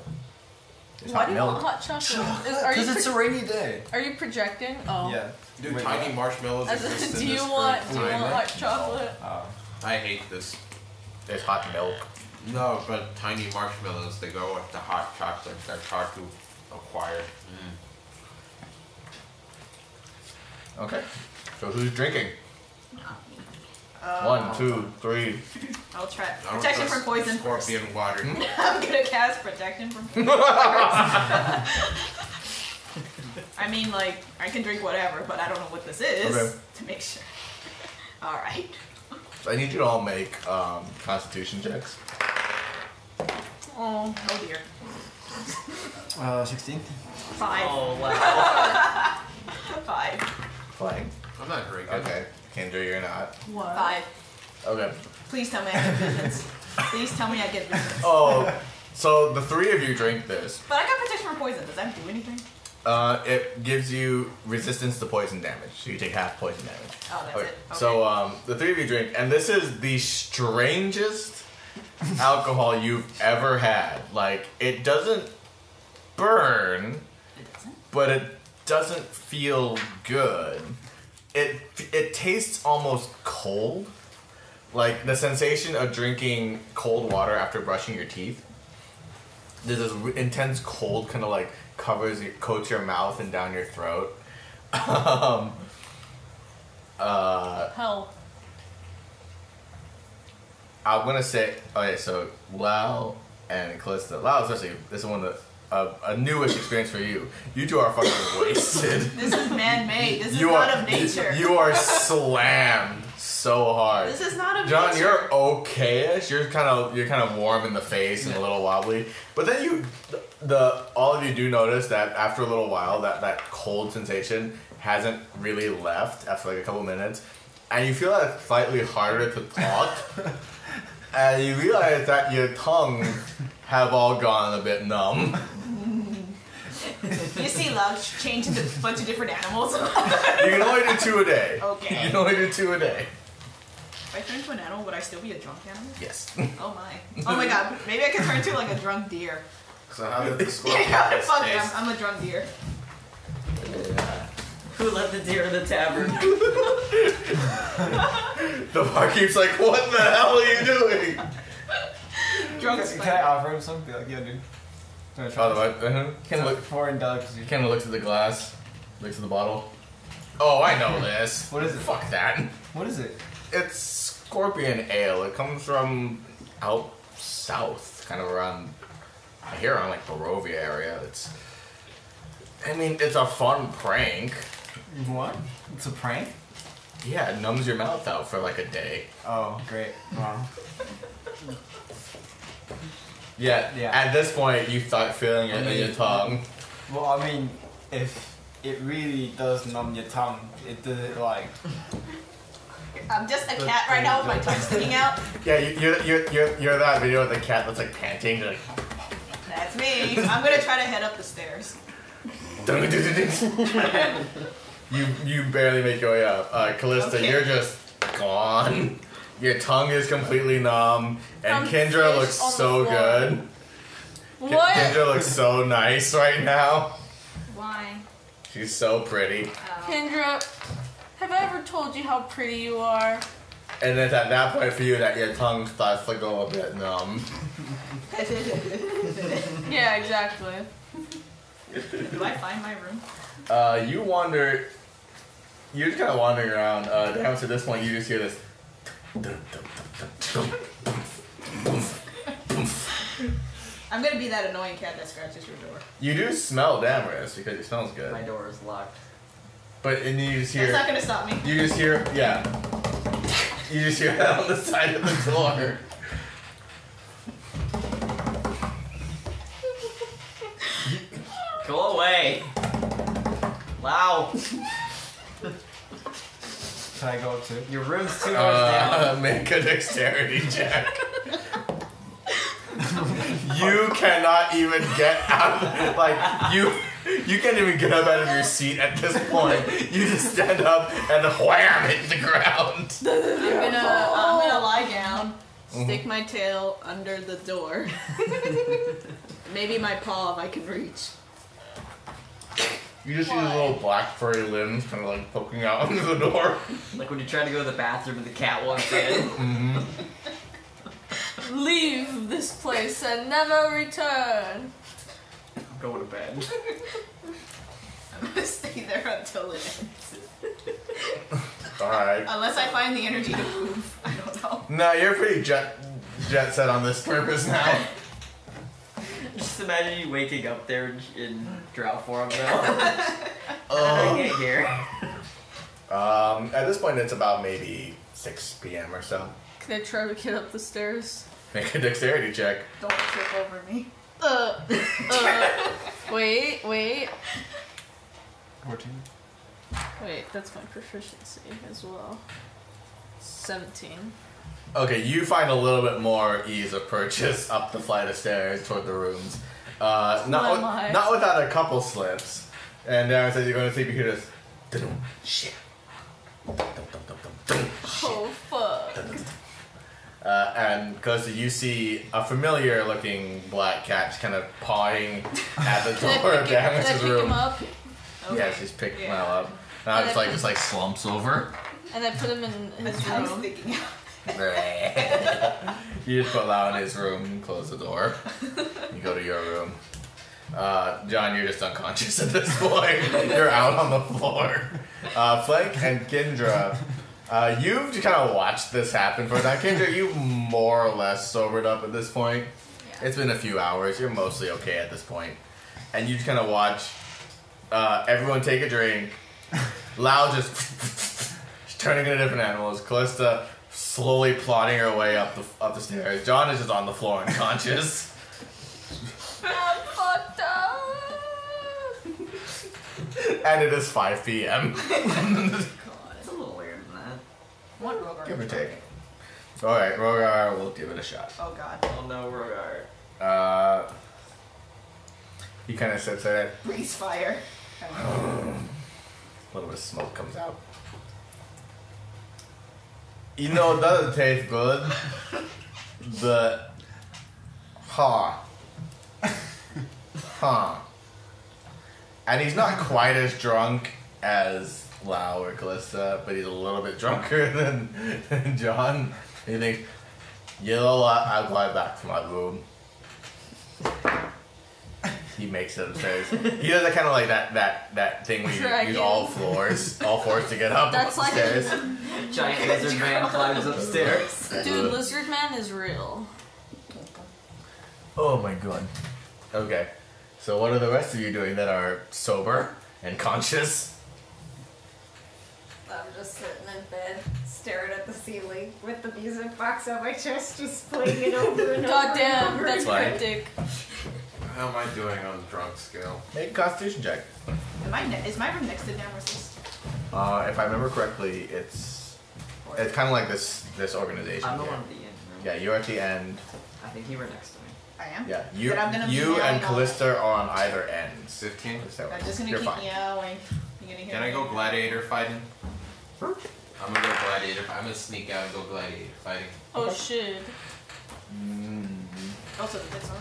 There's Why hot do you want milk. hot chocolate? Are Because you it's a rainy day. are you projecting? Oh. Yeah. Dude, Wait, tiny what? marshmallows As exist in, in do this you want current climate. hot chocolate? Oh. I hate this. There's hot milk. No, but tiny marshmallows, they go with the hot chocolate. They're hard to acquire. Okay. So who's drinking? 1, Uh, 2, 3. I'll try. I don't Protection trust from poison first. Scorpion water. I'm gonna cast protection from poison I mean, like, I can drink whatever, but I don't know what this is Okay. to make sure. Alright. So I need you to all make constitution checks. Oh dear. 16? 5. Oh, wow. 5. Fine. I'm not drinking. Okay. Kendra, you're not. 5. Okay. Please tell me I get visions. Please tell me I get visions. Oh, so the 3 of you drink this. But I got protection from poison. Does that do anything? It gives you resistance to poison damage, so you take half poison damage. Oh, that's it. Okay. So the 3 of you drink, and this is the strangest alcohol you've ever had. Like, it doesn't burn, but it doesn't feel good. It tastes almost cold. Like the sensation of drinking cold water after brushing your teeth. There's this intense cold kind of like coats your mouth and down your throat. Hell. I'm gonna say, okay, so Lau and Callista. Lau, especially, this is one of a newish experience for you. You two are fucking wasted. This is man-made. This is You not are of nature. You are slammed so hard. This is not of John, nature. you're okay-ish. You're kind of warm in the face and a little wobbly. But then all of you do notice that after a little while, that cold sensation hasn't really left after like a couple minutes, and you feel that it's slightly harder to talk. And you realize that your tongue have all gone a bit numb. You see love change into a bunch of different animals. You can only do 2 a day. Okay. You can only do 2 a day. If I turn into an animal, would I still be a drunk animal? Yes. Oh my. Oh my god. Maybe I could turn into like a drunk deer. So how did the scorpion Fuck it, taste? I'm a drunk deer. Who let the deer in the tavern? The barkeep's like, what the hell are you doing? Drunk Can I spider. offer him some? Be like, yeah, dude. Oh, Ken Look, foreign delicacy. looks at the glass. Looks at the bottle. Oh, I know this. What is it? Fuck that. What is it? It's Scorpion Ale. It comes from out south, kind of around here, around like Barovia area. It's a fun prank. What? It's a prank? Yeah, it numbs your mouth out for like a day. Oh, great. Wow. Yeah. At this point, you start feeling it in your tongue. Well, I mean, if it really does numb your tongue, it does it like. I'm just a cat right now with my tongue sticking out. Yeah, you're that video of the cat that's like panting. Like, That's me. I'm gonna try to head up the stairs. you barely make your way up. Callista, Okay. you're just gone. Your tongue is completely numb, and Kendra looks so good. What? Kendra looks so nice right now. Why? She's so pretty. Kendra, have I ever told you how pretty you are? And it's at that point for you that your tongue starts to go a bit numb. Yeah, exactly. Do I find my room? You're just kind of wandering around. Damaris, at this point, you just hear this. I'm gonna be that annoying cat that scratches your door. You do smell Damaris because it smells good. My door is locked. And you just hear. That's not gonna stop me. You just hear, yeah. You just hear that on the side of the door. Go away! Wow! Can I go up too? Your room's 2 doors down. Make a dexterity check. You cannot even get out of, like, you can't even get up out of your seat at this point. You just stand up and wham, hit the ground. I'm gonna lie down, stick my tail under the door. Maybe my paw if I can reach. You just see these little black furry limbs kind of like poking out under the door. Like when you try to go to the bathroom and the cat walks in. Leave this place and never return. Go to bed. I'm gonna stay there until it ends. Alright. Unless I find the energy to move. I don't know. No, you're pretty jet set on this purpose now. Just imagine you waking up there in drought form though. How did I get here? At this point, it's about maybe 6 p.m. or so. Can I try to get up the stairs? Make a dexterity check. Don't trip over me. Wait. 14. Wait, that's my proficiency as well. 17. Okay, you find a little bit more ease of purchase up the flight of stairs toward the rooms. Not without a couple slips. And Darren says you're going to sleep, you hear this. Shit. Oh, fuck. And because you see a familiar looking black cat just kind of pawing at the door of Can I Damaris' pick room. him up? Yeah, she's picked him up. Now just like slumps over. And I put him in his I'm room. sticking out. You just put Lau in his room and close the door. You go to your room. John, you're just unconscious at this point. You're out on the floor. Flank and Kendra, you've just kind of watched this happen for a time. Kendra, you more or less sobered up at this point. Yeah. It's been a few hours. You're mostly okay at this point. And you just kind of watch everyone take a drink. Lau just turning into different animals. Callista slowly plodding her way up the stairs. John is just on the floor unconscious. I'm fucked up. And it is 5 p.m. God, it's a little weirder than that. What Rogar? Give or take. Alright, Rogar will give it a shot. Oh god. Oh no, Rogar. He kind of sits there. Breeze fire. A little bit of smoke comes out. You know, it doesn't taste good, but huh. And he's not quite as drunk as Lau or Callista, but he's a little bit drunker than John. And he thinks, you know what, I'll go back to my room. he makes it upstairs. He does that kind of like that thing where you use all fours to get up That's the like- stairs. Giant lizard man climbs upstairs. Dude, Lizard Man is real. Oh my god. Okay. So what are the rest of you doing that are sober and conscious? I'm just sitting in bed, staring at the ceiling with the music box on my chest, just playing it over and over. Goddamn, and over. that's Why? cryptic. How am I doing on the drunk scale? Make a constitution check. Is my room next to Damaris'? If I remember correctly, it's kind of like this organization. I'm the here. one at the end. Right? Yeah, you're at the end. I think you were next to me. I am? Yeah, Then I'm gonna be you yelling and all Callista are on either ends. 15. So I'm just gonna you're keep fine. yelling. You gonna hear Can I me? go gladiator fighting? I'm gonna go gladiator. I'm gonna sneak out and go gladiator fighting. Oh shit. Also, the bits on.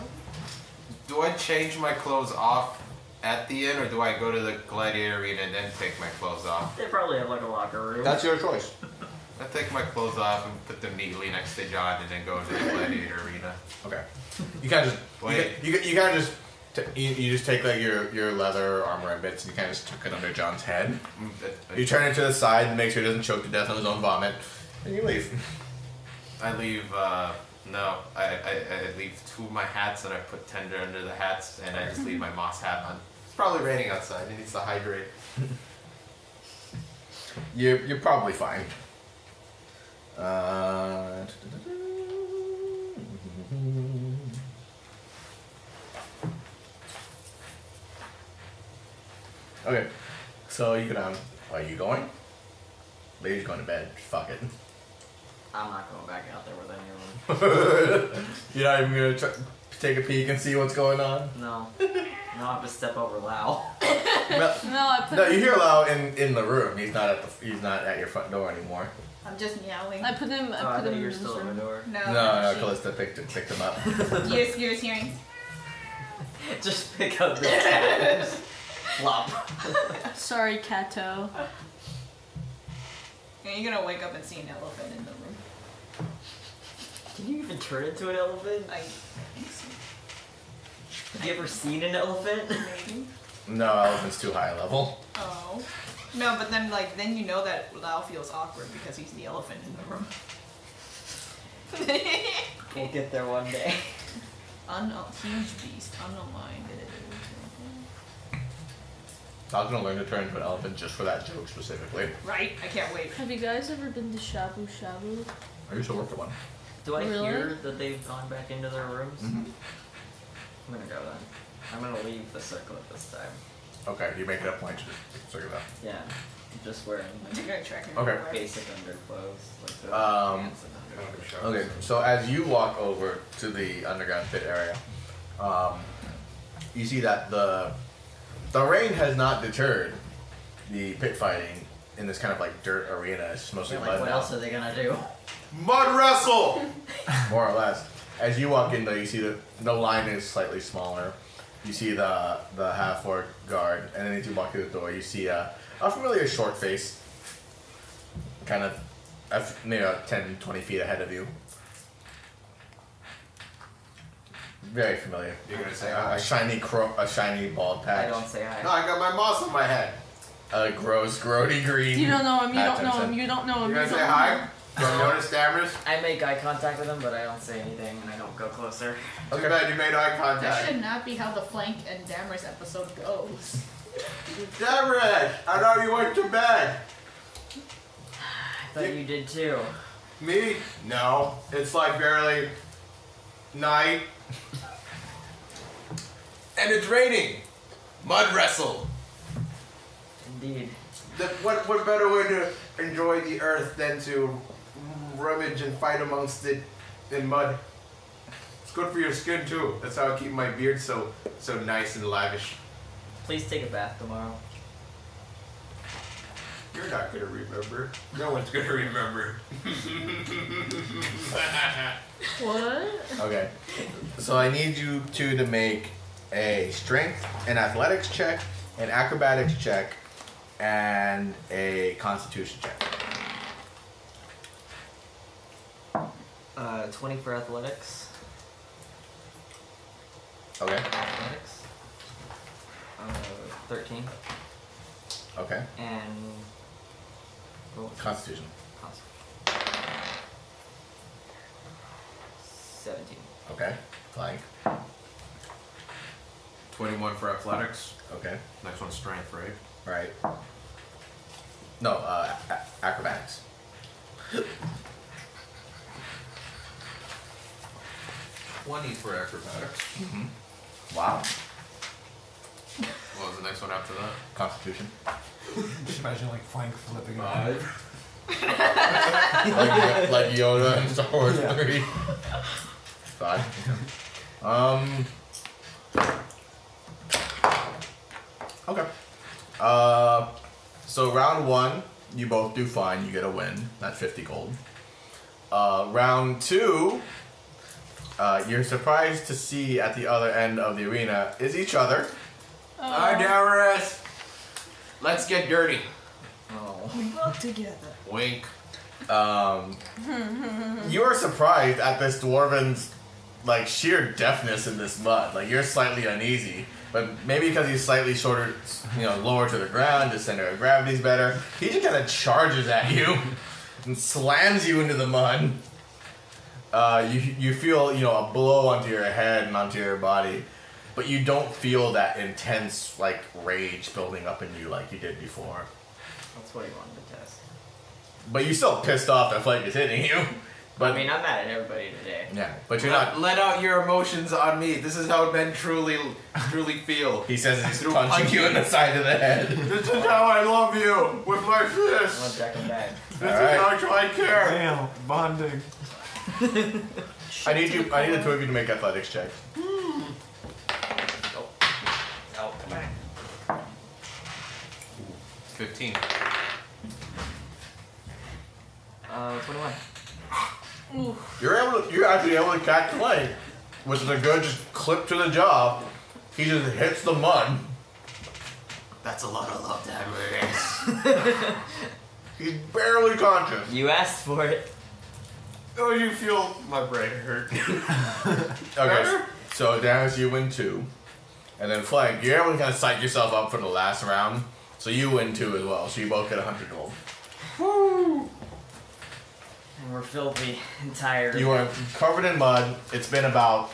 Do I change my clothes off at the inn, or do I go to the gladiator arena and then take my clothes off? They probably have like a locker room. That's your choice. I take my clothes off and put them neatly next to John, and then go to the gladiator arena. Okay. You kind of just Wait. you kind of just you just take like your leather armor and bits and you kind of just tuck it under John's head. You turn it to the side and make sure he doesn't choke to death on his own vomit, and you leave. I leave. No, I leave 2 of my hats and I put tender under the hats, and I just leave my moss hat on. It's probably raining outside. It needs to hydrate. You're probably fine. Okay, so you can are you going? Lady's going to bed. Fuck it. I'm not going back out there with anyone. You're not even gonna take a peek and see what's going on. No. No, I have to step over Lau. No, you hear Lau in the room. He's not at your front door anymore. I'm just yelling. I put him. Oh, I I put thought him you were in still this at the room. door. No, Callista picked him up. You're just hearing. Just pick up the cat. Flop. Sorry, Kato. And you're gonna wake up and see an elephant in the room. Can you even turn into an elephant? Like, Have you ever seen an elephant? maybe. No, elephant's too high level. Oh. No, but then then you know that Lau feels awkward because he's the elephant in the room. We'll get there one day. Huge beast, unaligned. I was gonna learn to turn into an elephant just for that joke specifically. Right? I can't wait. Have you guys ever been to Shabu Shabu? I used to work for one. Do I Really? hear that they've gone back into their rooms? Mm-hmm. I'm gonna go then. I'm gonna leave the circlet this time. Okay, you make it a point to just figure that. Yeah. I'm just wearing I'm gonna track him. Okay. everywhere. basic underclothes. Like the pants and Okay, so as you walk over to the underground pit area, you see that the rain has not deterred the pit fighting in this kind of like dirt arena. It's mostly Like, mud what now, else are they gonna do? Mud wrestle! more or less. As you walk in, though, you see the line is slightly smaller. You see the half-orc guard, and then as you walk through the door, you see a familiar short face, kind of maybe 10, 20 feet ahead of you. Very familiar. You're gonna say A hi? shiny bald I patch. don't say No, hi. I got my moss on my head. A gross, grody green. You don't know him. You patch don't know on his him. head. You don't know him. You You gonna don't say know hi? him. Don't notice Damaris? I make eye contact with them, but I don't say anything, and I don't go closer. Too bad you made eye That contact. should not be how the Flank and Damaris episode goes. Damaris, I know you went to bed. I thought you did too. Me? No. It's like barely night. And it's raining. Mud wrestle. Indeed. What better way to enjoy the earth than to rummage and fight amongst it in mud? It's good for your skin too. That's how I keep my beard so nice and lavish. Please take a bath tomorrow. You're not gonna remember. No one's gonna remember. What? Okay. So I need you two to make a strength and athletics check, an acrobatics check, and a constitution check. 20 for athletics. Okay. Athletics. 13. Okay. And... what was it? Constitution. 17. Okay. Flank. 21 for athletics. Okay. Next one's strength, right? Right. No, acrobatics. 20 for acrobatics. Wow. What was the next one after that? Constitution. Just imagine like flank flipping. 5. like Yoda in Star Wars 3. 5. Okay. So round 1, you both do fine. You get a win. That's 50 gold. Round 2, you're surprised to see at the other end of the arena is each other. Hi, Damaris. Let's get dirty. Oh. We work together. Wink. You are surprised at this dwarven's like sheer deftness in this mud. Like you're slightly uneasy, but maybe because he's slightly shorter, lower to the ground, the center of gravity's better. He just kind of charges at you and slams you into the mud. You feel a blow onto your head and onto your body, but you don't feel that intense like rage building up in you like you did before. That's what he wanted to test. But you're still pissed off that Flake is hitting you. But I mean, I'm mad at everybody today. yeah, but you're not. Let out your emotions on me. This is how men truly feel. He says he's punching you in the side of the head. This is how I love you with my I want fists. Jack and Bag. This All right. is how much I care. Damn, bonding. I need the two of you to make athletics checks. Oh, come back. 15. 21. You're actually able to catch Flake, which is a good just clip to the jaw. He just hits the mud. That's a lot of love, Damaris. He's barely conscious. You asked for it. Oh, you feel my brain hurt. Okay, so Damaris, you win 2. And then Flake, you're able to kind of psych yourself up for the last round. So you win 2 as well. So you both get 100 gold. Woo! And we're filthy and tired. You are covered in mud. It's been about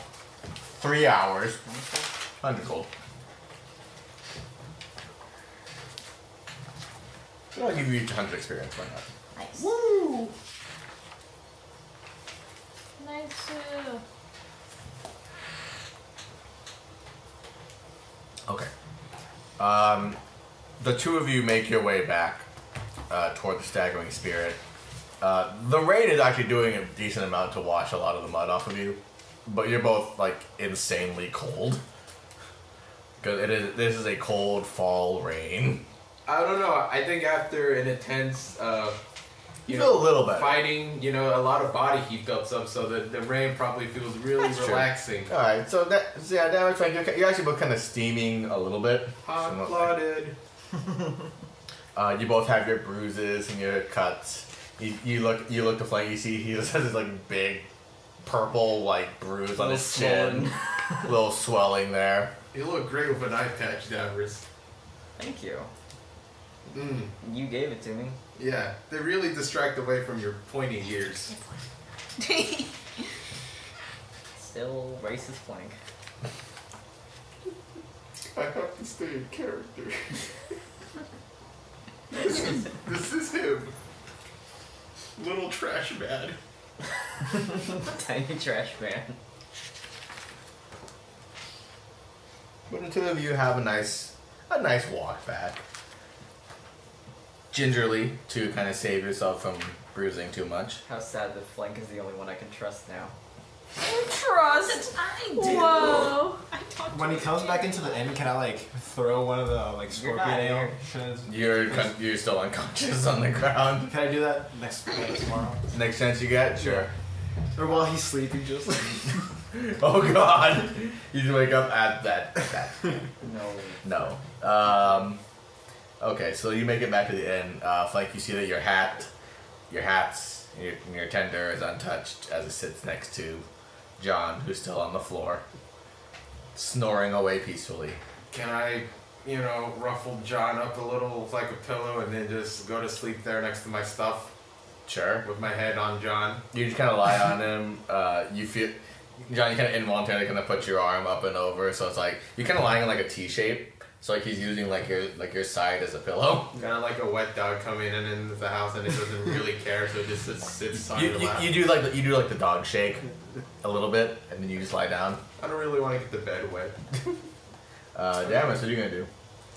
3 hours. 100 gold. I'll give you each 100 experience. Why not? Nice. Woo! Nice. Okay. The two of you make your way back toward the staggering spirit. The rain is actually doing a decent amount to wash a lot of the mud off of you, but you're both like insanely cold because this is a cold fall rain. I don't know. I think after an intense, You feel a little better. fighting, a lot of body heat builds up, so the rain probably feels really That's true. relaxing. All right, so that looks like you're actually both kind of steaming a little bit. Hot-blooded. You both have your bruises and your cuts. You look to Flake. You see he just has this like big purple like bruise on his chin, little swelling there. You look great with an eye patch, Damaris. Thank you. Mm. You gave it to me. Yeah, they really distract away from your pointy ears. Still racist flank. I have to stay in character. This is him. Little trash man. Tiny trash man. But the two of you have a nice walk back. Gingerly, to kind of save yourself from bruising too much. How sad that Flank is the only one I can trust now. Trust. I do. Whoa. I talked When he comes back into the inn, can I like throw one of the like You're scorpion not ale? here. You're still unconscious on the ground. Can I do that tomorrow? Next chance you get, sure. Or while he's sleeping, just Oh God! You just wake up at that. No. No. Okay, so you make it back to the inn. Flank, you see that your tender is untouched as it sits next to John, who's still on the floor, snoring away peacefully. Can I you know, ruffle John up a little like a pillow and then just go to sleep there next to my stuff Sure. with my head on John. You just kind of lie on him. You feel, John, you kind of involuntarily kind of put your arm up and over, so it's like you're kind of lying in like a T shape. So like he's using like your side as a pillow. Kind of like a wet dog coming in into the house and it doesn't really care, so it just sits on your lap. You do like the dog shake a little bit, and then you just lie down. I don't really want to get the bed wet. Damaris, what are you gonna do? You're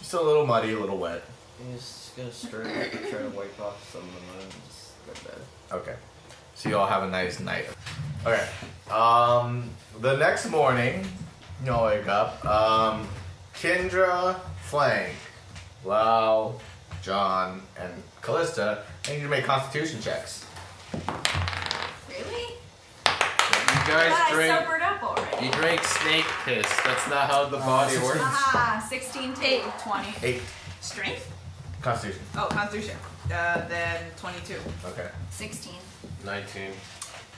still a little muddy, a little wet. I'm just gonna straight try to wake off some of the moon and just go to bed. Okay. So you all have a nice night. Okay. The next morning, you'll wake up. Kendra, Flank, Lau, John, and Callista, I need you to make constitution checks. Really? You guys I drink. sobered up already. You drink snake piss. That's not how the body works. Aha, 16 to 20. 8. Strength? Constitution. Oh, Constitution. Then 22. Okay. 16. 19.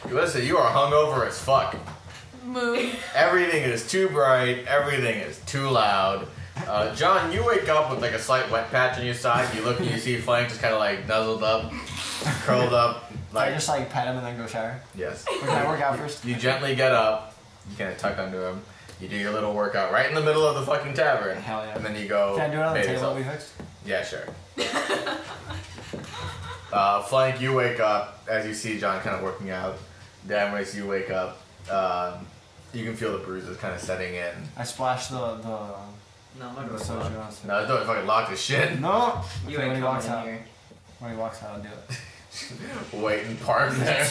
Callista, you are hungover as fuck. Moon. Everything is too bright. Everything is too loud. John, you wake up with like a slight wet patch on your side. You look and you see Flank just kind of like nuzzled up, curled up. I just like pet him and then go shower. Yes. Or can I work out first? You gently get up. You kind of tuck under him. You do your little workout right in the middle of the fucking tavern. Hell yeah. And then you go. Can I do it on the bathe table yourself. we fixed? Yeah, sure. Flank, you wake up as you see John kind of working out. Damaris, you wake up. You can feel the bruises kind of setting in. I splashed the No, I'm not the going soju to on his face. No, don't fucking locked as shit. No! You Okay, ain't when he coming walks in out. here. When he walks out, I'll do it. Wait and park there.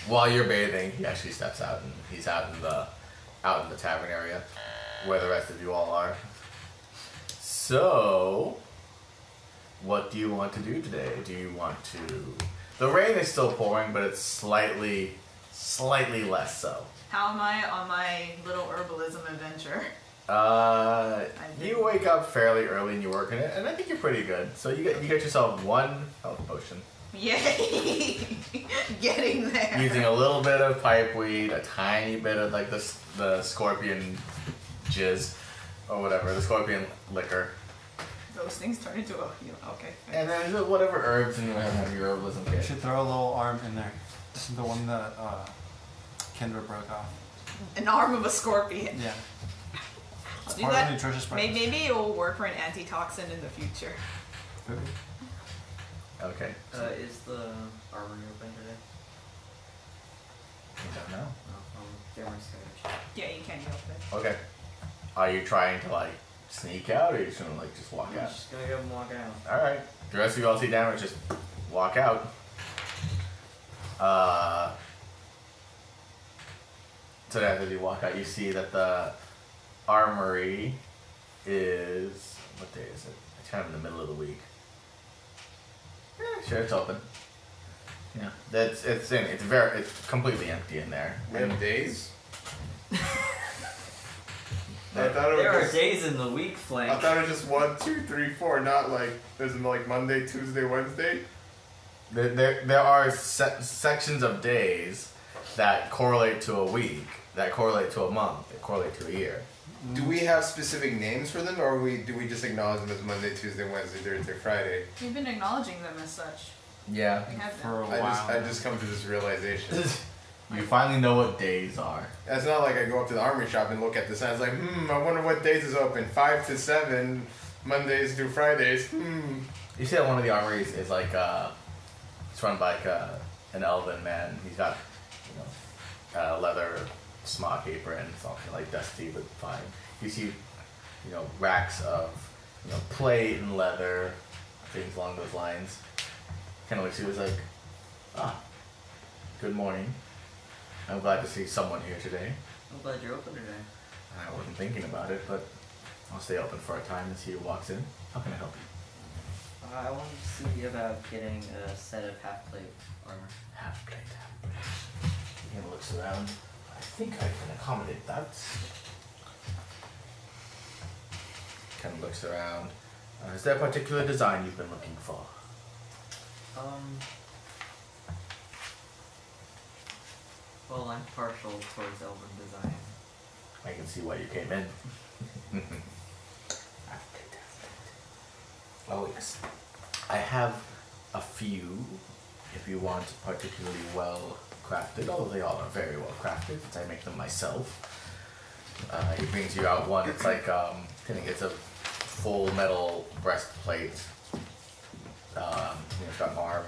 While you're bathing, he actually steps out and he's out in the tavern area where the rest of you all are. So, what do you want to do today? Do you want to? The rain is still pouring, but it's slightly less so. How am I on my little herbalism adventure? You wake up fairly early and you work in it, and I think you're pretty good. So you get yourself one health potion. Yay! Getting there. Using a little bit of pipeweed, a tiny bit of like the scorpion jizz, or whatever, the scorpion liquor, Those things turn into a heal. Okay. and then whatever herbs and you have in your herbalism You kit. should throw a little arm in there. This is the one that Kendra broke off. An arm of a scorpion. Yeah. I'll It's do part of that. the nutritious breakfast. Maybe it will work for an antitoxin in the future. Okay. Is the armory open today? I don't know. Damaris got Yeah, you can help it. Okay. Are you trying to like sneak out, or are you just gonna like just walk I'm out? just gonna go and walk out. All right. The rest of you all see Damaris just walk out. So as you walk out, you see that the armory is, what day is it? It's kind of in the middle of the week. Sure, it's open. Yeah, it's completely empty in there. We have days? I thought it There are was just, days in the week, Flank. I thought it was just 1, 2, 3, 4, not like there's like Monday, Tuesday, Wednesday. There are sections of days that correlate to a week, that correlate to a month, that correlate to a year. Do we have specific names for them, or do we just acknowledge them as Monday, Tuesday, Wednesday, Thursday, Friday? We've been acknowledging them as such. Yeah. We have For them. a while. I just come to this realization. You finally know what days are. It's not like I go up to the armory shop and look at the signs like, I wonder what days is open. 5 to 7, Mondays through Fridays. You see that one of the armories is like, it's run by like an elven man. He's got, a leather smock apron. It's all like dusty but fine. You see, racks of, plate and leather, things along those lines. Kind of looks at you, was like, good morning. I'm glad to see someone here today. I'm glad you're open today. I wasn't thinking about it, but I'll stay open for a time and see who walks in. How can I help you? I wanted to see about getting a set of half-plate armor. Half plate. He kind of looks around. I think I can accommodate that. Kind of looks around. Is there a particular design you've been looking for? Well, I'm partial towards elven design. Like can see why you came in. Oh yes, I have a few. If you want particularly well crafted, although they all are very well crafted, since I make them myself. He brings you out one. It's like I think it's a full metal breastplate. It's got an arm,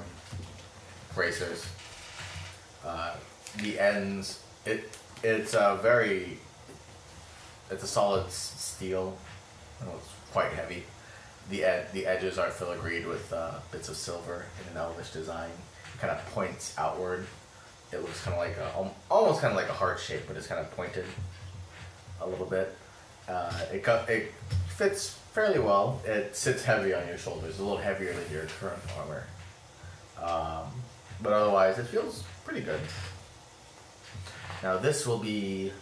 bracers. The ends. It's a solid steel. It's quite heavy. The edges are filigreed with bits of silver in an elvish design. It kind of points outward. It looks kind of like almost kind of like a heart shape, but it's kind of pointed a little bit. It fits fairly well. It sits heavy on your shoulders, a little heavier than your current armor. But otherwise, it feels pretty good. Now this will be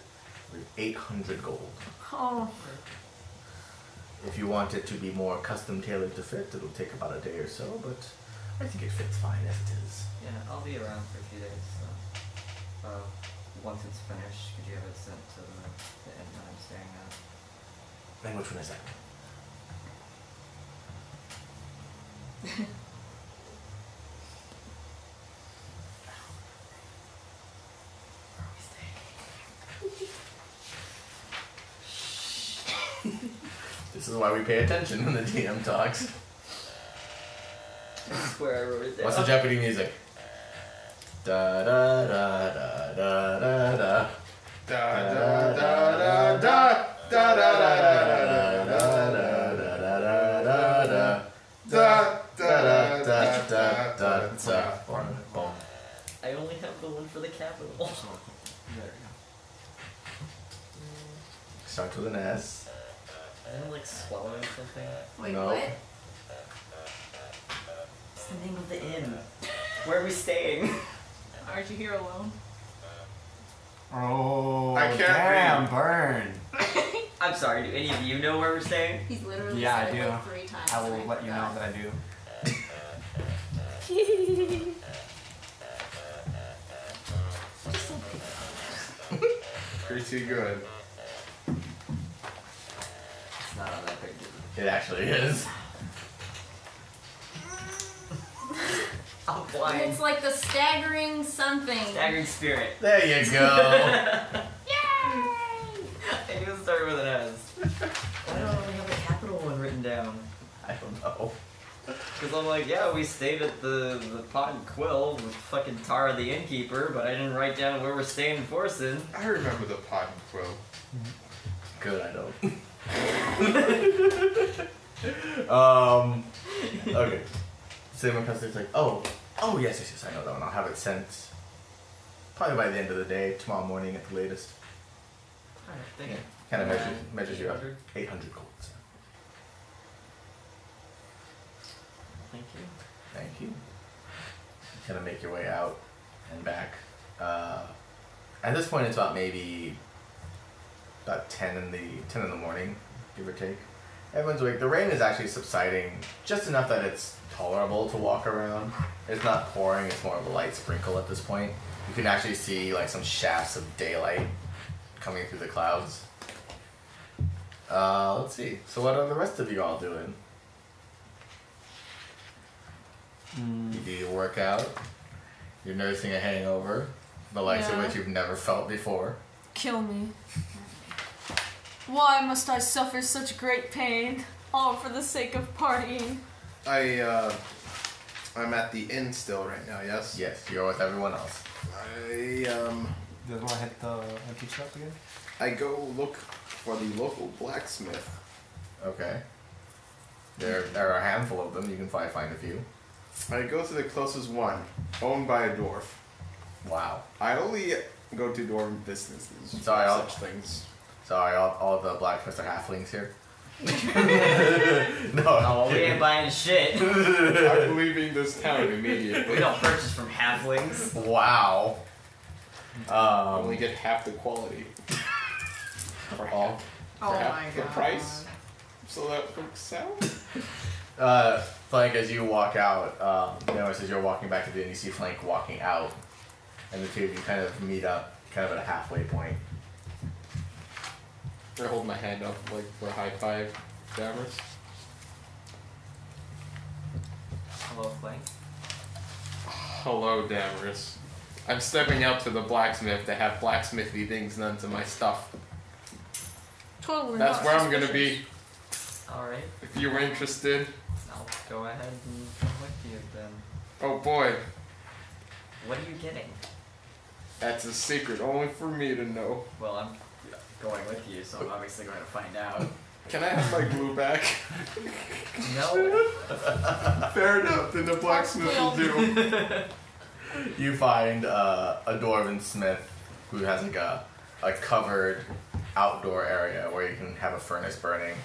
800 gold. Oh. If you want it to be more custom tailored to fit, it'll take about a day or so, but I think it fits fine as it is. Yeah, I'll be around for a few days, so once it's finished, could you have it sent to the inn that I'm staying at? And which one is that? This is why we pay attention when the DM talks. I swear I wrote it down. What's the Jeopardy music? Da da da da da da da. Da da da da da da da da da. I only have the one for the capital. There we go. Starts with an S. Isn't it like swallowing something? Wait, No. what? What's the name of the inn? Where are we staying? Aren't you here alone? Oh, I can't damn, read. burn. I'm sorry, do any of you know where we're staying? He's literally Yeah, I said it do. like 3 times. I will and let you know forgot. that I do. Pretty good. It's not on that picture. It actually is. I'm blind. It's like the staggering something. Staggering Spirit. There you go. I knew it started with an S. Why don't I only have the capital one written down? I don't know. Because I'm like, yeah, we stayed at the Pot and Quill with fucking Tara the innkeeper, but I didn't write down where we're staying in Forsen. I remember the pot and quill. Good, I don't. Okay. Simon Custer's like, oh, yes, I know that one. I'll have it sent probably by the end of the day, tomorrow morning at the latest. Alright, thank you. Kind of measures you up. 800 gold. So. Thank you. Thank you. Kind of make your way out and back. At this point, it's about maybe about 10 in the morning, give or take. Everyone's awake. The rain is actually subsiding just enough that it's tolerable to walk around. It's not pouring. It's more of a light sprinkle at this point. You can actually see like some shafts of daylight coming through the clouds. Let's see. So what are the rest of you all doing? You do your workout. You're nursing a hangover, the likes of Yeah. which you've never felt before. Kill me. Why must I suffer such great pain? All for the sake of partying. I'm at the inn still right now, yes? Yes, you're with everyone else. I Does want to hit the empty shop again? I go look for the local blacksmith. Okay. There are a handful of them. You can probably find a few. I go to the closest one, owned by a dwarf. Wow. I only go to dwarven businesses. Sorry, for I'll- such things. Sorry, all the blacksmiths are halflings here. No. Oh, we ain't buying shit. I'm leaving this town We immediately. don't purchase from halflings. Wow. I only get half the quality. For all. half, Oh for half my the god. price. So that works out. Flank, as you walk out, Damaris, as you're walking back to the inn, you see Flank walking out, and the two of you kind of meet up, kind of at a halfway point. I hold my hand up like for a high five, Damaris. Hello, Clank. Hello, Damaris. I'm stepping out to the blacksmith to have blacksmithy things done to my stuff. Totally. That's not where I'm gonna suspicious. be. Alright, If you were interested. I'll go ahead and come with you then. Oh boy, What are you getting? that's a secret only for me to know. Well, I'm going with you, so I'm obviously going to find out. Can I have my glue back? No. Fair enough, then the blacksmith will do. You find a dwarven smith who has like a covered outdoor area where you can have a furnace burning.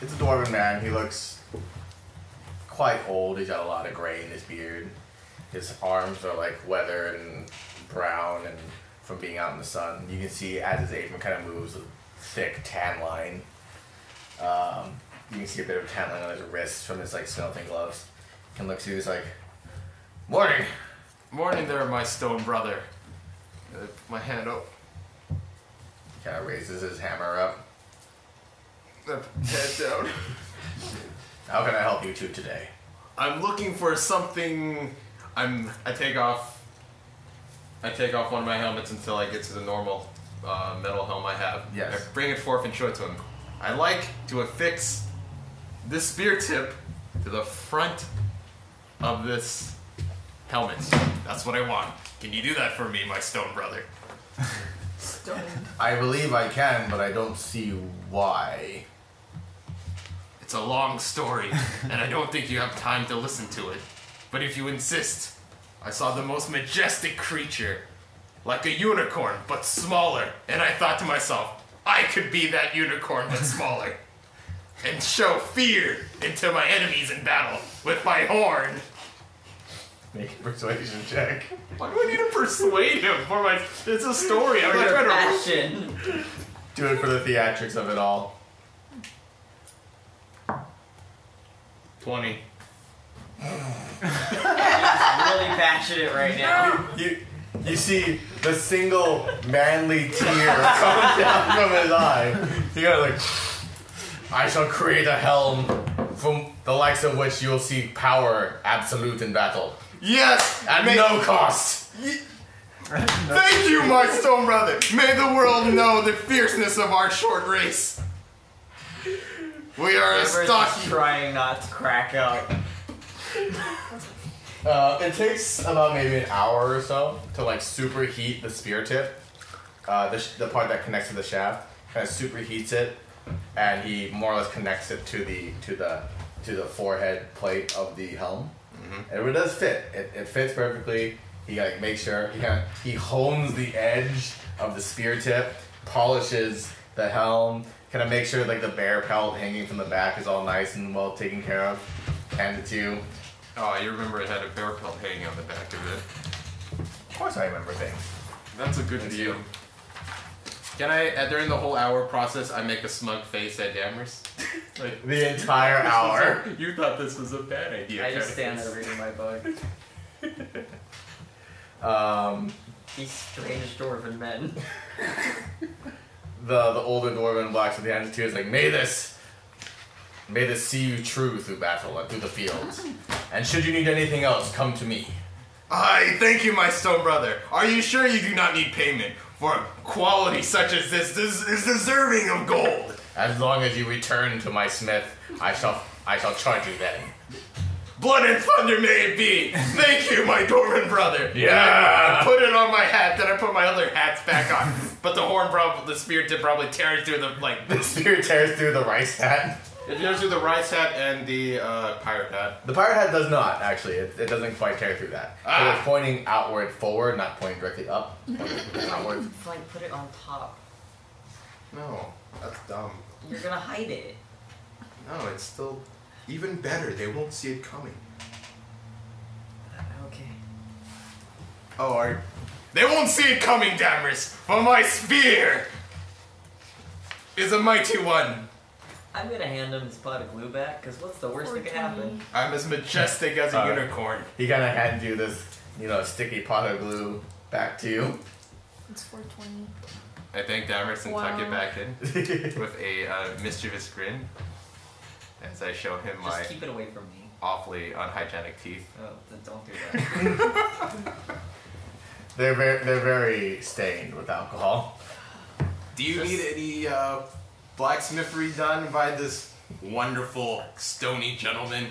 It's a dwarven man. He looks quite old. He's got a lot of gray in his beard. His arms are like weathered and brown and from being out in the sun. You can see as his apron kind of moves, a thick tan line. You can see a bit of tan line on his wrist from his like smelting gloves. You can look through. He's like, "Morning." Morning there, my stone brother. Put my hand up. He kind of raises his hammer up. Head down. How can I help you two today? I'm looking for something. I take off one of my helmets until I get to the normal metal helm I have. Yes. I bring it forth and show it to him. I like to affix this spear tip to the front of this helmet. That's what I want. Can you do that for me, my stone brother? Stone. I believe I can, but I don't see why. It's a long story, and I don't think you have time to listen to it. But if you insist, I saw the most majestic creature, like a unicorn, but smaller. And I thought to myself, I could be that unicorn, but smaller. And show fear into my enemies in battle with my horn. Make a persuasion check. Why do I need to persuade him for my... It's a story. I'm For not your trying to... passion. Do it for the theatrics of it all. 20. He's really passionate right now. You see the single manly tear coming down from his eye. He goes like, I shall create a helm from the likes of which you'll see power absolute in battle. Yes! At no cost. Thank you, my stone brother! May the world know the fierceness of our short race. We are a Amber's stocky... just trying not to crack up. It takes about maybe an hour or so to like superheat the spear tip, the part that connects to the shaft. Kind of superheats it, and he more or less connects it to the forehead plate of the helm. Mm-hmm. And it does fit. It fits perfectly. He like makes sure he hones the edge of the spear tip, polishes the helm, kind of make sure like the bear pelt hanging from the back is all nice and well taken care of. Hand it to you. Oh, you remember it had a bear pelt hanging on the back of it. Of course I remember things. That's a good view. Can I, during the whole hour process, I make a smug face at Damaris? Like, The entire hour. You thought this was a bad idea. I just stand there reading my book. These strange dwarven men. The older dwarven blacksmith hands it to you is like, may this see you true through battle and through the fields. And should you need anything else, come to me. Aye, thank you, my stone brother. Are you sure you do not need payment? For quality such as this is deserving of gold. As long as you return to my smith, I shall charge you then. Blood and thunder may it be. Thank you, my dwarven brother. Yeah. I put it on my hat, then I put my other hats back on. But the spear tip probably tears through The spear tears through the rice hat. It tears through the rice hat and the pirate hat. The pirate hat does not, actually. It doesn't quite tear through that. It is pointing outward forward, not pointing directly up. Outward. It's like, put it on top. No, that's dumb. You're gonna hide it. No, it's still even better. They won't see it coming. Okay. Oh, they won't see it coming, Damaris, for my spear is a mighty one. I'm gonna hand him his pot of glue back, because what's the worst that could happen? I'm as majestic as a unicorn. He kind of hands you this, sticky pot of glue back to you. It's 420. I thank Damaris and tuck it back in with a mischievous grin as I show him my Just keep it away from me. awfully unhygienic teeth. Oh, then don't do that. They're very stained with alcohol. Do you need any blacksmithery done by this wonderful stony gentleman?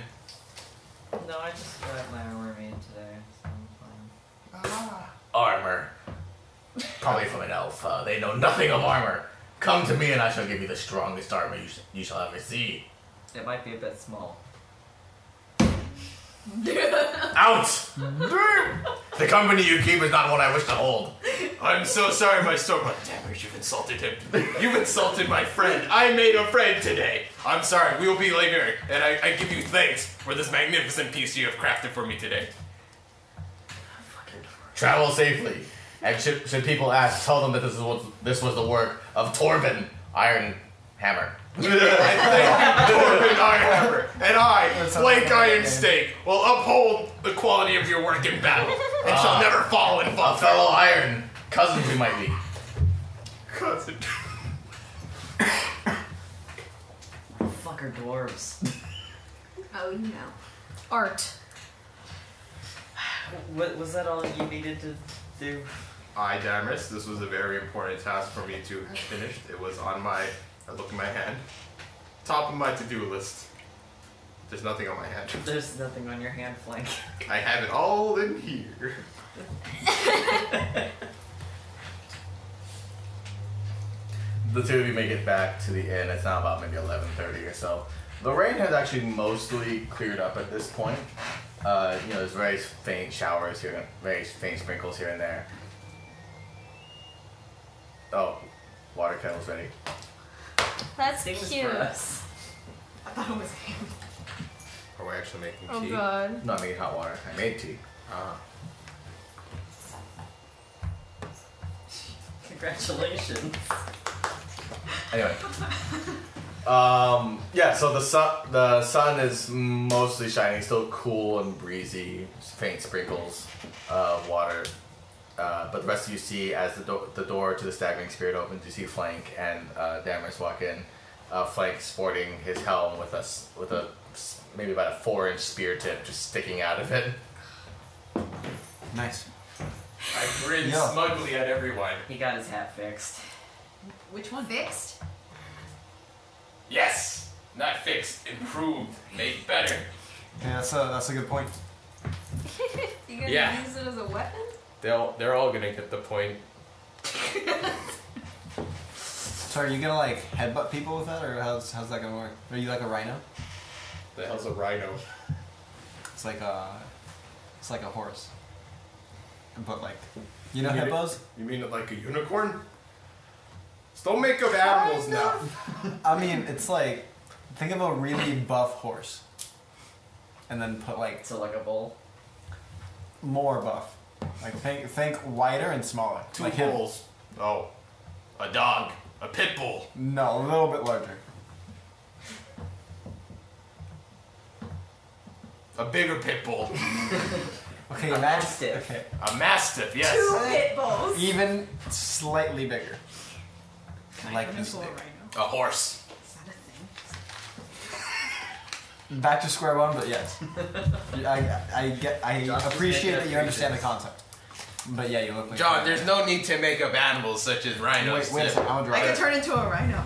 No, I just got my armor made today, so I'm fine. Armor. Probably from an elf. They know nothing of armor. Come to me and I shall give you the strongest armor you shall ever see. It might be a bit small. Out! The company you keep is not one I wish to hold. I'm so sorry, my store-bought. Damaris, you've insulted him. You've insulted my friend. I made a friend today. I'm sorry. We will be later, and I give you thanks for this magnificent piece you have crafted for me today. Travel safely. And should people ask, tell them that this was the work of Torben Iron Hammer. I thank Torben Ironhammer, and I, Flake Iron Steak, will uphold the quality of your work in battle, and shall never fall in A falter. fellow Iron. Cousins we might be. Cousin. Fucker dwarves. Oh no. Art. What was that all you needed to do? I, Damaris, this was a very important task for me to have finished. It was on my, I look at my hand, top of my to-do list. There's nothing on my hand. There's nothing on your hand flank. I have it all in here. The two of you make it back to the inn. It's now about maybe 11:30 or so. The rain has actually mostly cleared up at this point. There's very faint showers here, very faint sprinkles here and there. Oh, water kettle's ready. That's Things cute. for us. I thought it was him. Are we actually making Oh tea? god. Not making hot water. I made tea. Ah. Congratulations. Anyway. So the sun is mostly shining, still cool and breezy, faint sprinkles of water. But the rest of you see as the door to the staggering spirit opens, you see Flank and Damaris walk in. Flank sporting his helm with a maybe about a 4-inch spear tip just sticking out of it. Nice. I grin Yeah. smugly at everyone. He got his hat fixed. Which one? Fixed? Yes! Not fixed, improved, made better. Yeah, that's a good point. You gonna Yeah. use it as a weapon? They're all gonna get the point. So are you gonna like headbutt people with that, or how's that gonna work? Are you like a rhino? The hell's a rhino? It's like a horse. But like, you know You mean hippos? You mean it like a unicorn? Just don't make up animals now. I mean, it's like, think of a really buff horse, and then put like So like a bull. more buff. Like think wider and smaller. Two like him. bulls. Oh. A dog. A pit bull. No, a little bit larger. A bigger pit bull. Okay, A imagine. mastiff. Okay, A mastiff, yes. 2 pit bulls. even slightly bigger. Can I Like turn this into a big. rhino? A horse. Is that a thing? Back to square one, but yes. I Josh is appreciate making that you up understand the creatures. concept. But yeah, you look like John, there's no need to make up animals such as rhinos. Wait a second, I'm gonna draw I it. could turn into a rhino.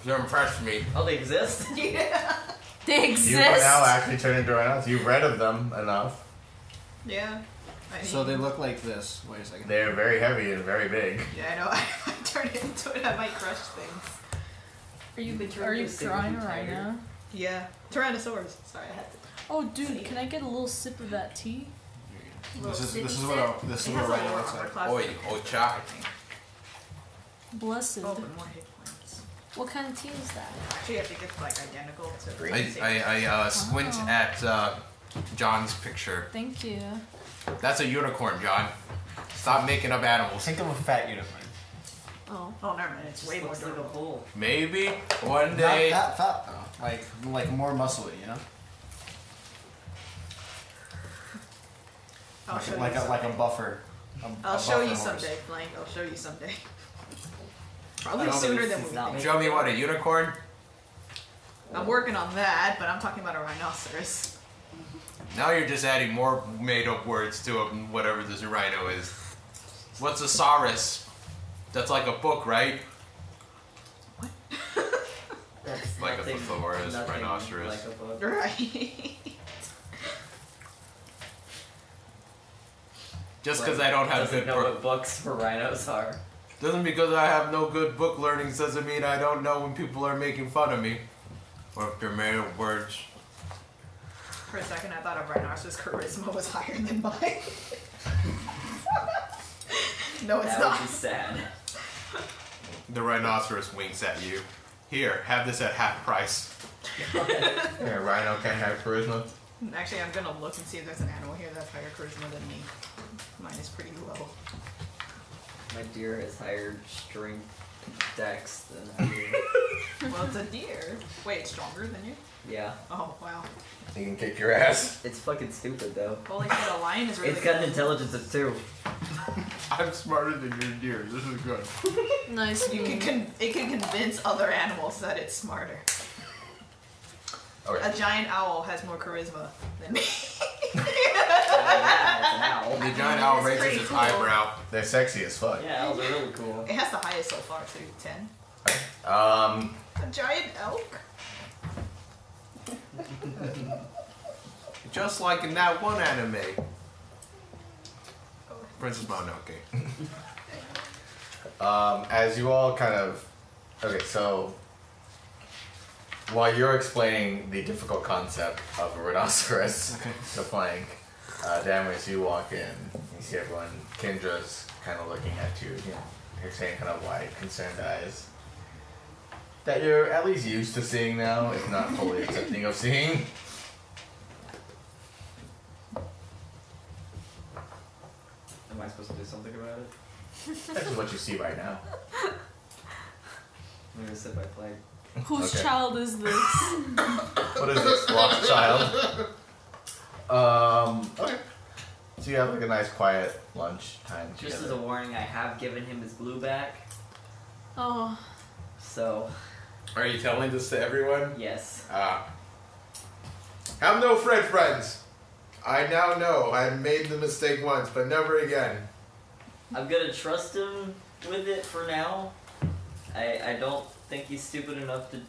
You're impressed with me. Oh, they exist? Yeah. They You exist. can now actually turn into rhinos. You've read of them enough. Yeah. I mean, So they look like this. Wait a second. They're very heavy and very big. Yeah, I know. If I turn into it, I might crush things. Are you Could turn are you into a saber drawing a tooth tiger. rhino? Yeah. Tyrannosaurus. Sorry, I had to. Oh, dude, can I get a little sip of that tea? This is sippy what sip. a rhino looks like. Oi, ocha. Blessed. Oh, but more hit points. What kind of tea is that? Actually, I think it's like identical to. Green. I squint Oh. at John's picture. Thank you. That's a unicorn, John. Stop making up animals. Think of a fat unicorn. Oh. Oh, never mind. It's way more Looks like a durable. bull. Maybe one Not day. that fat though. Like more muscly, you know? I'll show you like a someday. buffer. I'll show you buffer horse. someday, Blank. I'll show you someday. Probably I don't sooner believe than he's we not think. Show me what, a unicorn? I'm working on that, but I'm talking about a rhinoceros. Now you're just adding more made-up words to whatever this rhino is. What's a saurus? That's like a book, right? That's Like a nothing- thesaurus, nothing rhinoceros. Like a book. Right. Just because I don't have doesn't good know book. what books for rhinos are. Doesn't because I have no good book learnings doesn't mean I don't know when people are making fun of me. Or if they're made of words. For a second, I thought a rhinoceros charisma was higher than mine. No, it's That not. would be sad. The rhinoceros winks at you. Here, have this at half price. Yeah, Rhino can't have charisma. Actually, I'm gonna look and see if there's an animal here that's higher charisma than me. Mine is pretty low. My deer has higher strength dex than I do. Well, it's a deer. Wait, it's stronger than you? Yeah. Oh, wow. He can kick your ass. It's fucking stupid though. Holy shit, a lion is really It's got an good. intelligence of 2. I'm smarter than your deer. This is good. Nice. It can convince other animals that it's smarter. Okay. A giant owl has more charisma than me. Yeah, it's an owl. The giant owl It's raises pretty his cool. eyebrow. They're sexy as fuck. Yeah, owls are really cool. It has the highest so far, too. 10. Um, A giant elk? Just like in that one anime. Princess Mononoke. as you all kind of, okay, so while you're explaining the difficult concept of a rhinoceros to flank, Damaris, you walk in, you see everyone, Kendra's kind of looking at you, you're saying kind of wide, concerned eyes. That you're at least used to seeing now, if not fully accepting of seeing. Am I supposed to do something about it? This is what you see right now. I'm gonna sit by flag. Whose Okay. child is this? What is this, lost child? Okay. So you have like a nice quiet lunch time together. Just as a warning, I have given him his glue back. Oh, So, Are you telling this to everyone? yes. Have no friends. I now know I made the mistake once, but never again. I'm gonna trust him with it for now. I don't think he's stupid enough to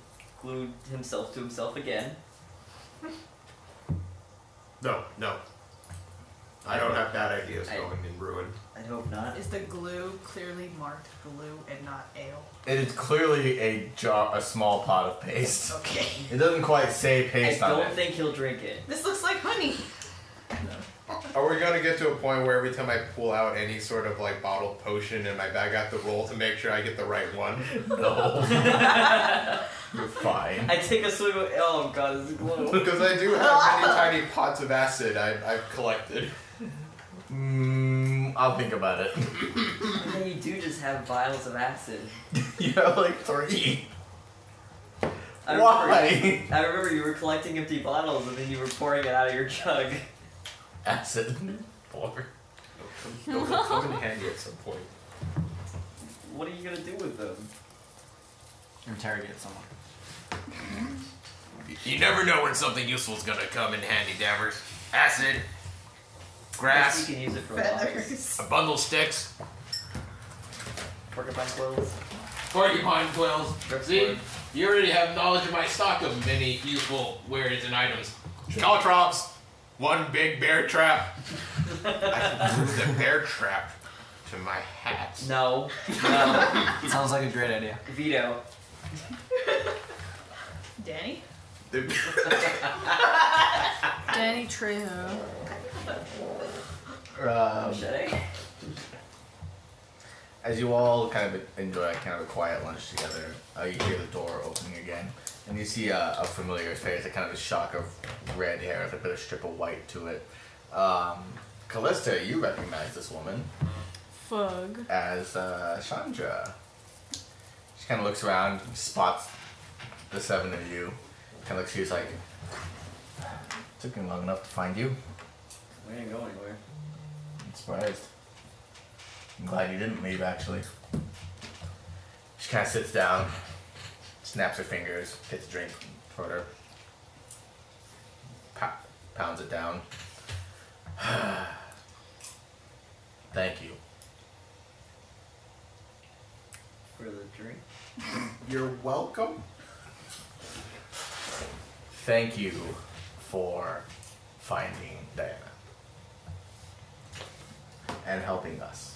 glue himself to himself again. No. I don't have bad ideas I- going in ruin. I hope not. Is the glue clearly marked glue and not ale? It is clearly a jar, a small pot of paste. Okay. It doesn't quite say I paste on don't it. think he'll drink it. This looks like honey. Are we gonna get to a point where every time I pull out any sort of like bottled potion in my bag, I have to roll to make sure I get the right one? No. You're fine. I take a swig of. Oh god, it's glue. Because I do have many tiny pots of acid I've collected. I'll think about it. And then you do just have vials of acid. You have like 3. I Why? I remember you were collecting empty bottles and then you were pouring it out of your jug. Acid. 4. They'll come in handy at some point. What are you gonna do with them? Interrogate someone. You never know when something useful is gonna come in handy, Damaris. Acid, grass, You can use it for bottles. Feathers. a bundle of sticks, Porcupine quills. porcupine quills. Ripcord. See, you already have knowledge of my stock of many useful wares and items. Caltrops, one big bear trap. I can glue the bear trap to my hat. No. Sounds like a great idea. Veto. Danny? Danny Trejo. Machete. As you all kind of enjoy kind of a quiet lunch together, you hear the door opening again, and you see a familiar face, a kind of a shock of red hair with a bit of strip of white to it. Callista, you recognize this woman Fug. as Chandra. She kind of looks around, spots the 7 of you, kind of looks at you, like, took me long enough to find you. We didn't go anywhere. I'm surprised. I'm glad you didn't leave, actually. She kind of sits down, snaps her fingers, gets a drink for her, pounds it down. Thank you. For the drink. You're welcome. Thank you for finding Diana and helping us.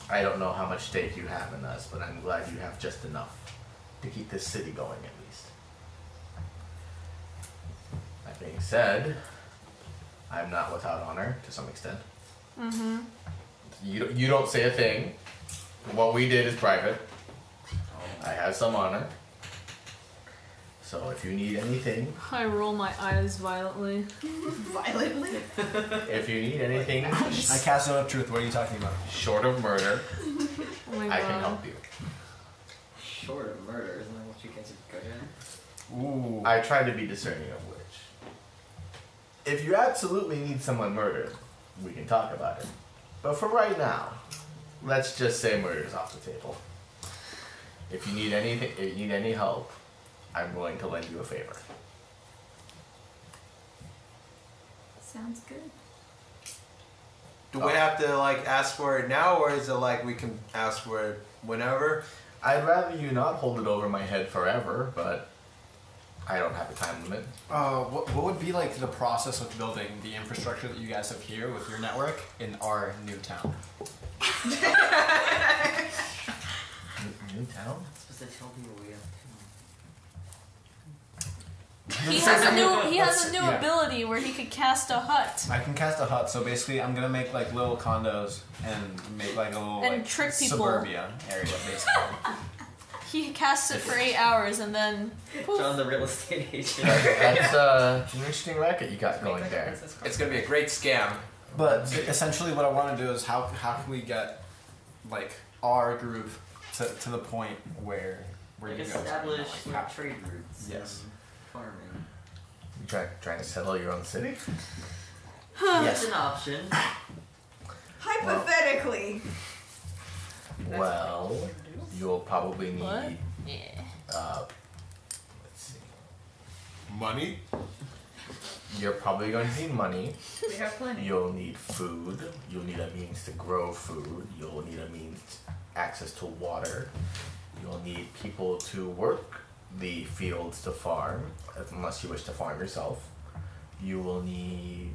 I don't know how much stake you have in us, but I'm glad you have just enough to keep this city going at least. That being said, I'm not without honor to some extent. Mm-hmm. You don't say a thing. What we did is private. I have some honor. So if you need anything, I roll my eyes violently. Violently? if you need anything I cast Zone of Truth. What are you talking about? short of murder, Oh my I can god. help you. Short of murder, isn't that what you guys are good at? Ooh. I try to be discerning of which. If you absolutely need someone murdered, we can talk about it. But for right now, let's just say murder's off the table. If you need anything, if you need any help, I'm willing to lend you a favor. Sounds good. Do we have to like ask for it now, or is it like we can ask for it whenever? I'd rather you not hold it over my head forever, but I don't have a time limit. What would be like the process of building the infrastructure that you guys have here with your network in our new town? New town? Supposed to tell people we have He has a new ability where he could cast a hut. I can cast a hut, so basically I'm gonna make like little condos and make like a little And like, trick people. suburbia area basically. He casts it for 8 hours and then poof. John the real estate agent. That's an interesting racket you got going there. It's gonna be a great scam. But essentially what I want to do is how can we get like our group to the point where Like you guys establish like, like, trade routes. Yes. and Farming. You trying to settle your own city? That's an option. Hypothetically. Well, you'll probably need. What? Yeah. Let's see. Money? You're probably going to need money. We have plenty. You'll need food. You'll need a means to grow food. You'll need a means access to water. You'll need people to work the fields to farm, unless you wish to farm yourself. You will need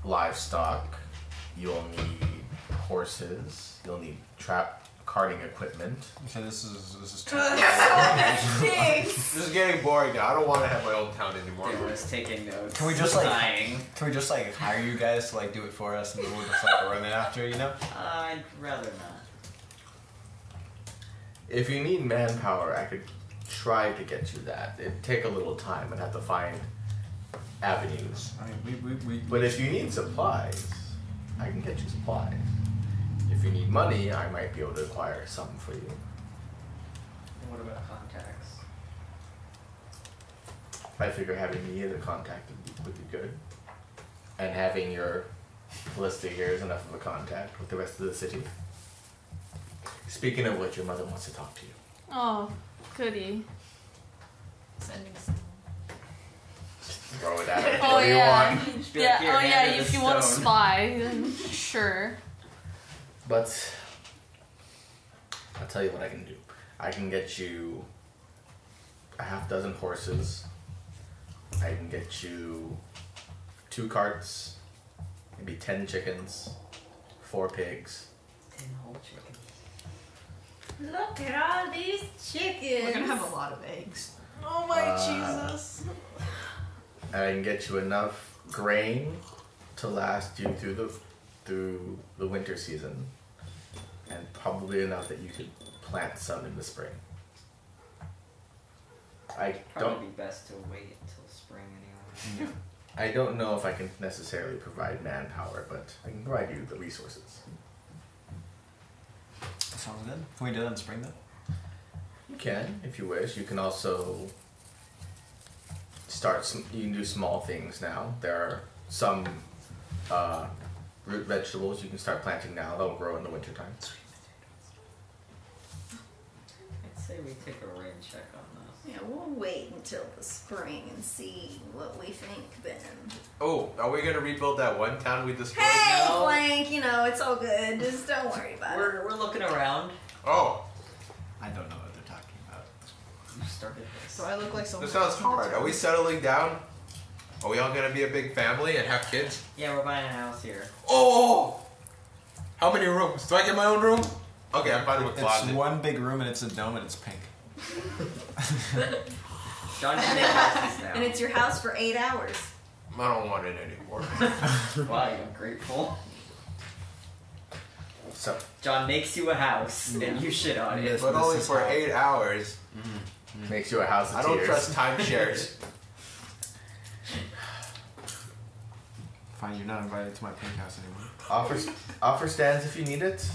livestock. You'll need horses. You'll need carting equipment. Okay, this is So many things. This is getting boring now. I don't want to have my own town anymore. Dude was taking notes. Can we just, like- dying? Can we just like hire you guys to like do it for us and we'll just like run it after, you know? I'd rather not. If you need manpower, I could try to get you that. It'd take a little time. I'd have to find avenues. I mean we But if you need supplies, I can get you supplies. If you need money, I might be able to acquire some for you. And what about contacts? I figure having me as a contact would be good. And having your Callista here is enough of a contact with the rest of the city. Speaking of which, your mother wants to talk to you. Oh, goody. Sending Throw it at her. Oh What do you yeah. want? Just be Yeah. like, "Here, Oh hand yeah. her If the you want to stone." spy, then sure. But I'll tell you what I can do. I can get you a half dozen horses. I can get you 2 carts, maybe 10 chickens, 4 pigs. 10 whole chickens. Look at all these chickens. We're gonna have a lot of eggs. Oh my Jesus. And I can get you enough grain to last you through the winter season, and probably enough that you could plant some in the spring. I Probably don't. be best to wait until spring anyway. I don't know if I can necessarily provide manpower, but I can provide you the resources. sounds good. Can we do that in spring though? You can, if you wish. You can also you can do small things now. There are some root vegetables you can start planting now. They'll grow in the wintertime. me take a rain check on this. Yeah, we'll wait until the spring and see what we think then. Oh, are we gonna rebuild that one town we destroyed? Hey, now? Flank, you know, it's all good. Just don't worry about it. We're looking around. Oh, I don't know what they're talking about. You started this. Do I look like someone? this sounds hard. Are we settling down? Are we all gonna be a big family and have kids? Yeah, we're buying a house here. Oh! How many rooms? Do I get my own room? Okay, I'm fine with It's closet. one big room and it's a dome and it's pink. John can get houses now. And it's your house for 8 hours. I don't want it anymore. Wow, you're ungrateful. So, John makes you a house, and you shit on it. Yes. But This only is for how- 8 hours. makes you a house of I don't tears. trust timeshares. Fine, you're not invited to my pink house anymore. Offer stands if you need it.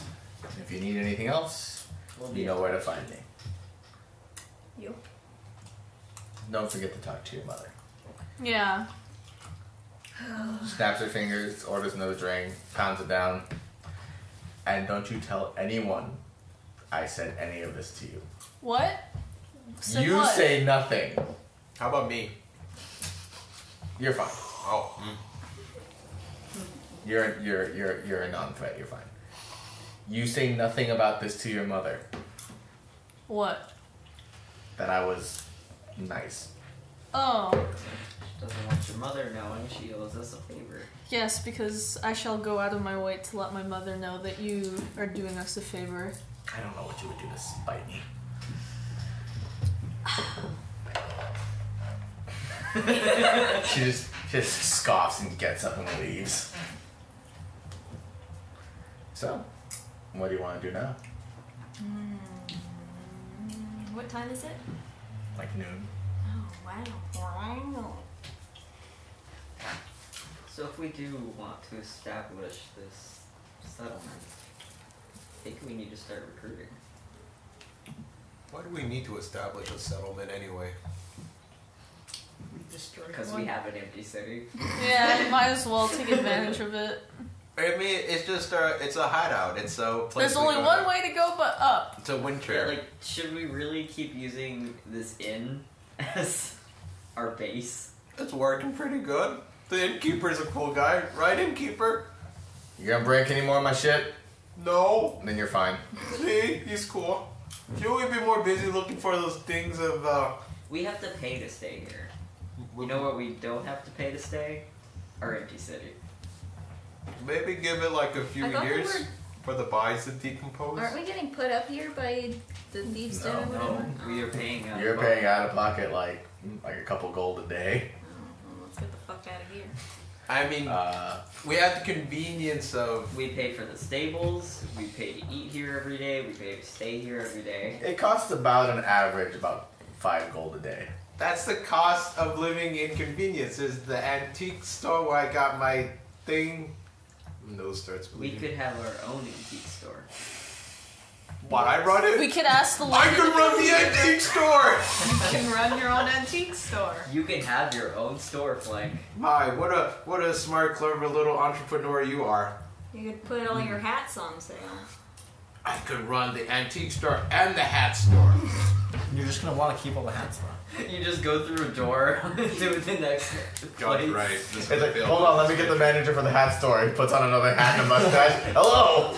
If you need anything else, We'll you be know where to find me. You. Don't forget to talk to your mother. Yeah. Snaps her fingers, orders another drink, pounds it down. And don't you tell anyone I said any of this to you. What? Said You what? say nothing. How about me? You're fine. Oh, You're a non-threat. You're fine. You say nothing about this to your mother. What? That I was nice. Oh. Doesn't want your mother knowing. She owes us a favor. Yes, because I shall go out of my way to let my mother know that you are doing us a favor. I don't know what you would do to spite me. She just scoffs and gets up and leaves. So, what do you want to do now? What time is it? Like noon? Oh, wow. So if we do want to establish this settlement, I think we need to start recruiting. why do we need to establish a settlement anyway? Because we have an empty city. Yeah, you might as well take advantage of it. I mean, it's just it's a hideout. It's a place. There's only one way to go but up. It's a winter. Yeah, like, should we really keep using this inn as our base? It's working pretty good. The innkeeper's a cool guy, right, innkeeper? You gonna break any more of my shit? No. Then you're fine. See, he's cool. Should we be more busy looking for those things of We have to pay to stay here. You know what we don't have to pay to stay? Our empty city. maybe give it like a few I thought they years were- for the buys to decompose? Aren't we getting put up here by the thieves' den or whatever? No, we are paying out. You're paying out of pocket like a couple gold a day. Oh, let's get the fuck out of here. I mean, we have the convenience of. We pay for the stables, we pay to eat here every day, we pay to stay here every day. It costs about an average about 5 gold a day. That's the cost of living in convenience. Is the antique store where I got my thing. Nose starts We bleeding. could have our own antique store. What, I run it? We could ask the I lady. could run the antique store! You can run your own antique store. You can have your own store, Flank. My, what a smart, clever little entrepreneur you are. You could put all your hats on sale. I could run the antique store and the hat store. You're just gonna want to keep all the hats on. You just go through a door to the next John's place. right. This is It's like, a hold on, let me get the manager for the hat store. He puts on another hat and a mustache. Hello!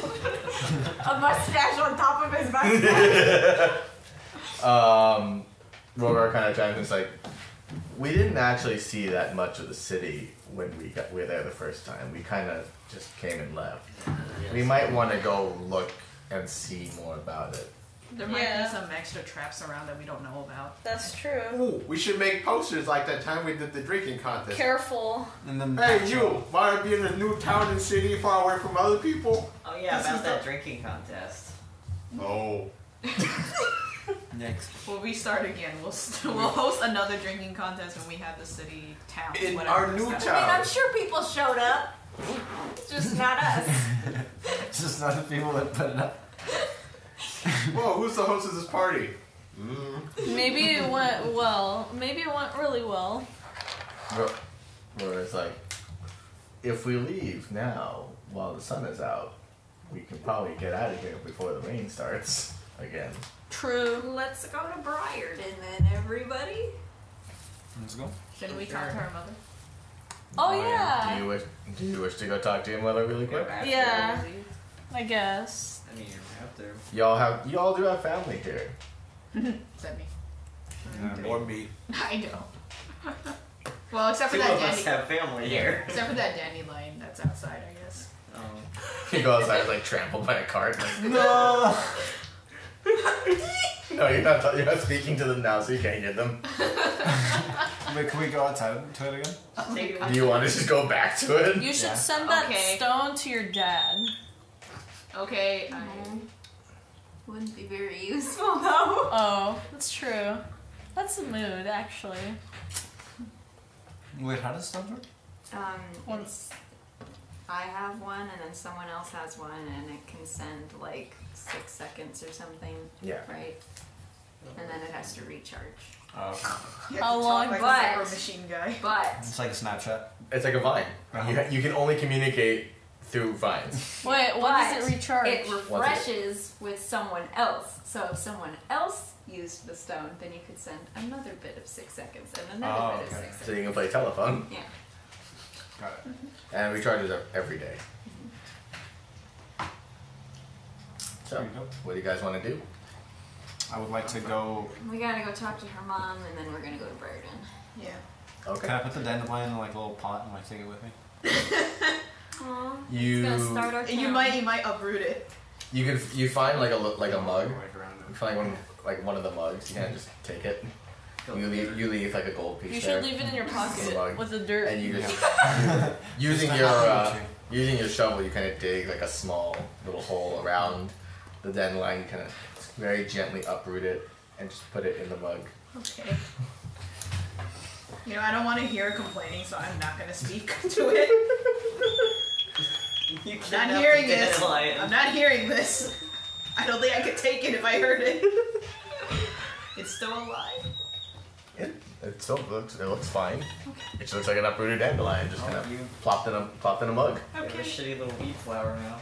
A mustache on top of his mustache. Rogar kind of chimes in, it's like, we didn't actually see that much of the city when we were there the first time. We kind of just came and left. We might want to go look and see more about it. There might Yeah. be some extra traps around that we don't know about. That's true. Ooh, we should make posters like that time we did the drinking contest. Careful. And then Hey, you! Want to be in a new town and city far away from other people? Oh yeah, This about is that drinking contest. No. next. When we start again, we'll host another drinking contest when we have the city town. In whatever our it's new called. town. I mean, I'm sure people showed up. Just not us. It's just not the people that put it up. Whoa, who's the host of this party? Maybe it went well. Maybe it went really well. Rogar's like, if we leave now while the sun is out, we can probably get out of here before the rain starts again. True. Let's go to Bryarden then, everybody. Let's go. Shouldn't we talk to her mother? Oh, Do yeah. you wish to go talk to your mother really quick? Yeah. I guess. I mean, you have to. You all do have family here. Except me. Or me. I know. Well, except for Two that of us dandy. have family here. Except for that dandelion that's outside, I guess. You go outside like trampled by a cart. Like, No. no, you're not speaking to them now, so you can't hear them. Wait, can we go outside to it again? Take it. Do you want to just go back to it? You should Yeah. send that Okay. stone to your dad. Okay, Wouldn't be very useful though. Oh, that's true. That's the mood, actually. Wait, how does stuff work? It's, I have one, and then someone else has one, and it can send like 6 seconds or something. Yeah. Right. And then it has to recharge. Oh, you How have to long- talk like but- a micro machine guy. But it's like a Snapchat. It's like a vine. Uh-huh. You can only communicate through vines. Wait, what does But it recharge? it refreshes with someone else. So if someone else used the stone, then you could send another bit of 6 seconds and another bit of okay. 6 So seconds. you can play telephone. Yeah. Got it. And it recharges every day. So, There you go. what do you guys want to do? I would like to go. We gotta go talk to her mom, and then we're gonna go to Bryarden. Yeah. Okay. Can I put the dandelion in like a little pot and like take it with me? Aw, You- it's gonna start our You town. might uproot it. You find like a mug. Like around You find one of the mugs. You kind of just take it. You leave like a gold piece You there. should leave it in your Mug. pocket with the dirt. And you just it. using It's your not happening using your shovel, you kind of dig like a small little hole around the dandelion. You kind of very gently uproot it and just put it in the mug. Okay. You know, I don't want to hear her complaining, so I'm not gonna speak to it. You I'm not hearing this. I'm not hearing this. I don't think I could take it if I heard it. It's still alive. It still looks fine. It just looks like an uprooted dandelion, just kind of you plopped in a mug. have a Okay. shitty little wheat flower now.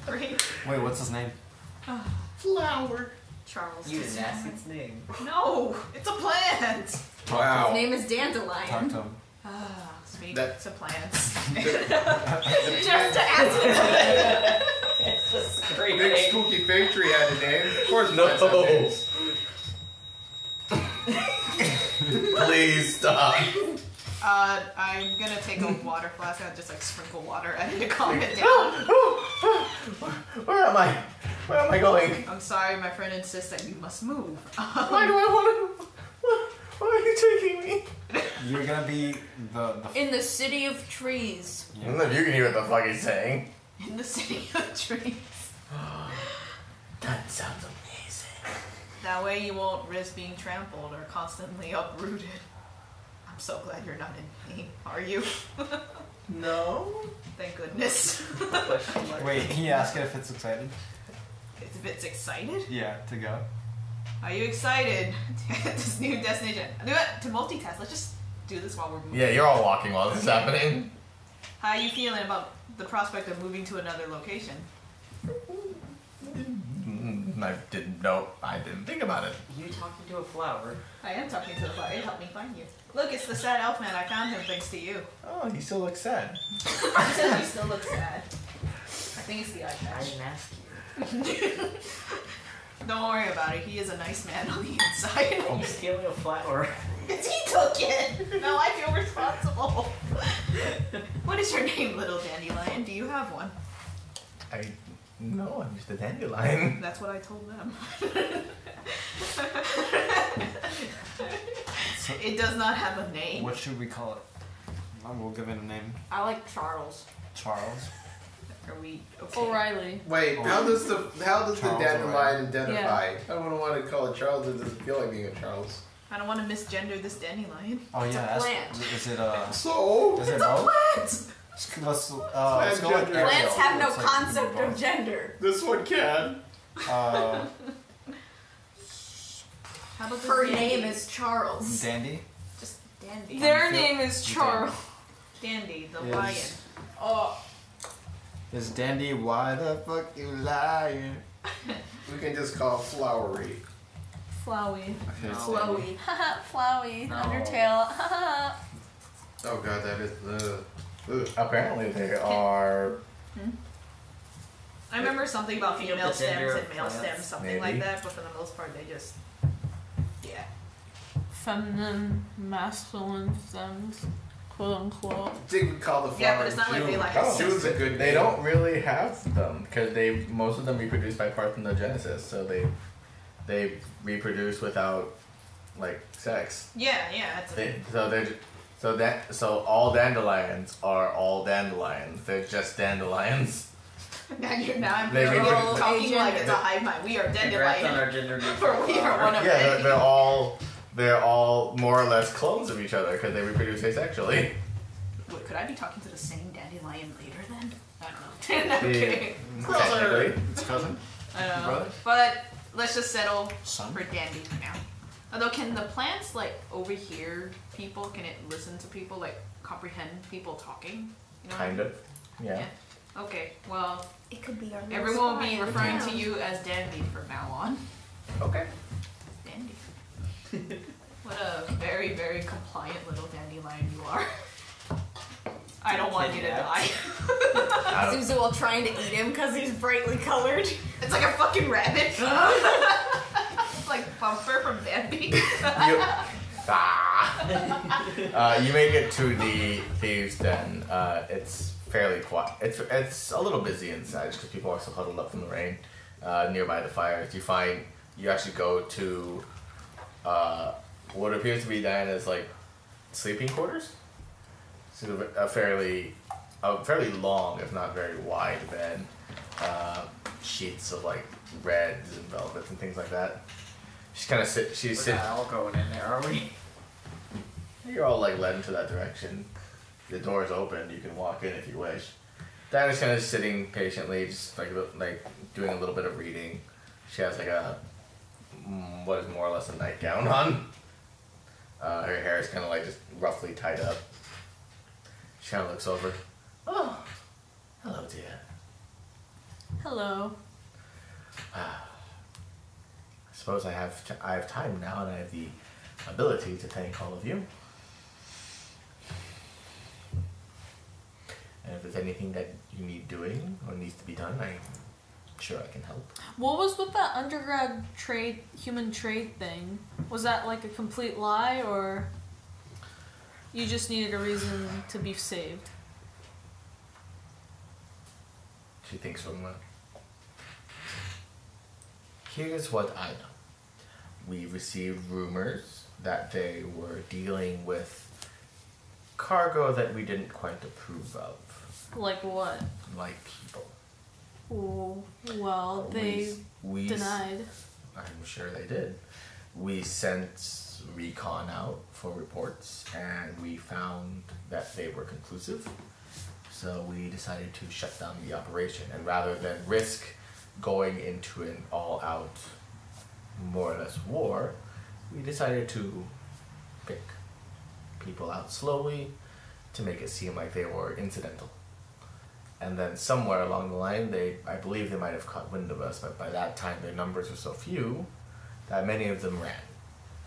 Great. Wait, what's his name? Flower. Charles. You didn't ask its name. No, it's a plant. His Wow. name is Talk Dandelion. to him. Speak That- to plants. Just to ask him. It's just great. Big spooky fig tree had a name. Of course, No. plants have names. Please stop. I'm gonna take a water flask and just like sprinkle water at it to calm it down. Where am I? Where am I going? I'm sorry, my friend insists that you must move. Why do I want to? Why are you taking me? You're gonna be the In the city of trees. I don't know if you can hear what the fuck he's saying. In the city of trees. That sounds amazing. That way you won't risk being trampled or constantly uprooted. I'm so glad you're not in pain, are you? No. Thank goodness. Question mark. Wait, can you ask it if it's excited? If it's excited? Yeah, to go. Are you excited to hit this new destination? Do it to multitask. Let's just do this while we're moving. Yeah, you're all walking while this is happening. How are you feeling about the prospect of moving to another location? I didn't know. I didn't think about it. You talking to a flower? I am talking to the flower. It helped me find you. Look, it's the sad elf man. I found him thanks to you. Oh, he still looks sad. I said you still look sad. I think it's the eye I patch. didn't ask you. Don't worry about it. He is a nice man on the inside. I'm stealing a flower. He took it. No, I feel responsible. What is your name, little dandelion? Do you have one? No, I'm just a dandelion. That's what I told them. It does not have a name. What should we call it? We'll give it a name. I like Charles. Charles. Are we okay? O'Reilly. Wait, how does the Charles dandelion identify? I don't want to call it Charles. It doesn't feel like being a Charles. I don't want to misgender this dandelion. Oh It's a yeah. plant. Is it So Is it It's a both? plant. Let's go with gender. Ariel. Plants have no It's like concept both. of gender. this one can. How about this Her dandy? name is Charles. Dandy. Just Dandy. Their name is Charles. Dandy, the Yes. lion. Oh, Is Dandy? Why the fuck you lying? We can just call it flowery. Flowy. No. Flowy. Flowy. No. Undertale. Oh god, that is the. Apparently they are. I remember something about Looking up female the gender stems of and male plants. stems, something Maybe. like that, but for the most part, they just. Yeah. Feminine, masculine stems, quote unquote. I think we call the flower Yeah, but it's not like they June. like. Oh, June's a good They name. don't really have them because most of them reproduce by parthenogenesis, so they reproduce without like sex. Yeah, that's So all dandelions are all dandelions. They're just dandelions. now I'm They really reproduce- talking like it's a hive mind. We are Congrats on dandelion. our gender neutral For we are flower. one of Yeah, many. they're all more or less clones of each other because they reproduce asexually. Wait, could I be talking to the same dandelion later then? I don't know. I'm kidding. Technically. It's cousin. I don't know. Brother? But let's just settle Son? for dandy for now. Although, can the plants like overhear people? Can it listen to people, like comprehend people talking? You know what I Kind mean? of. Yeah. Yeah. Okay. Well, It could be our little everyone will spy be in the referring town. to you as Dandy from now on. Okay. Dandy. What a very, very compliant little dandelion you are. I don't want you to die. I don't- Zuzu will trying to eat him because he's brightly colored. It's like a fucking rabbit. Like Bumper from Bambi. You make it to the thieves' den. It's fairly quiet. It's a little busy inside just because people are still huddled up from the rain. Nearby the fires, you actually go to what appears to be Diana's like sleeping quarters. So a fairly long, if not very wide bed. Sheets of like reds and velvets and things like that. She's kind of We're not all going in there, are we? You're all like led into that direction. The door's open. You can walk in if you wish. Diana's kind of sitting patiently, just like doing a little bit of reading. She has like a what is more or less a nightgown on. Her hair is kind of like just roughly tied up. She kind of looks over. Oh, hello, dear. Hello. I suppose I have time now, and I have the ability to thank all of you. And if there's anything that you need doing or needs to be done, I'm sure I can help. What was with that undergrad human trade thing? Was that like a complete lie, or you just needed a reason to be saved? She thinks for a moment. Here's what I know. We received rumors that they were dealing with cargo that we didn't quite approve of. Like what? Like people. Oh, well, they we denied. I'm sure they did. We sent recon out for reports, and we found that they were conclusive. So we decided to shut down the operation, and rather than risk going into an all-out, more or less war, we decided to pick people out slowly to make it seem like they were incidental. And then somewhere along the line, I believe they might have caught wind of us, but by that time their numbers were so few that many of them ran.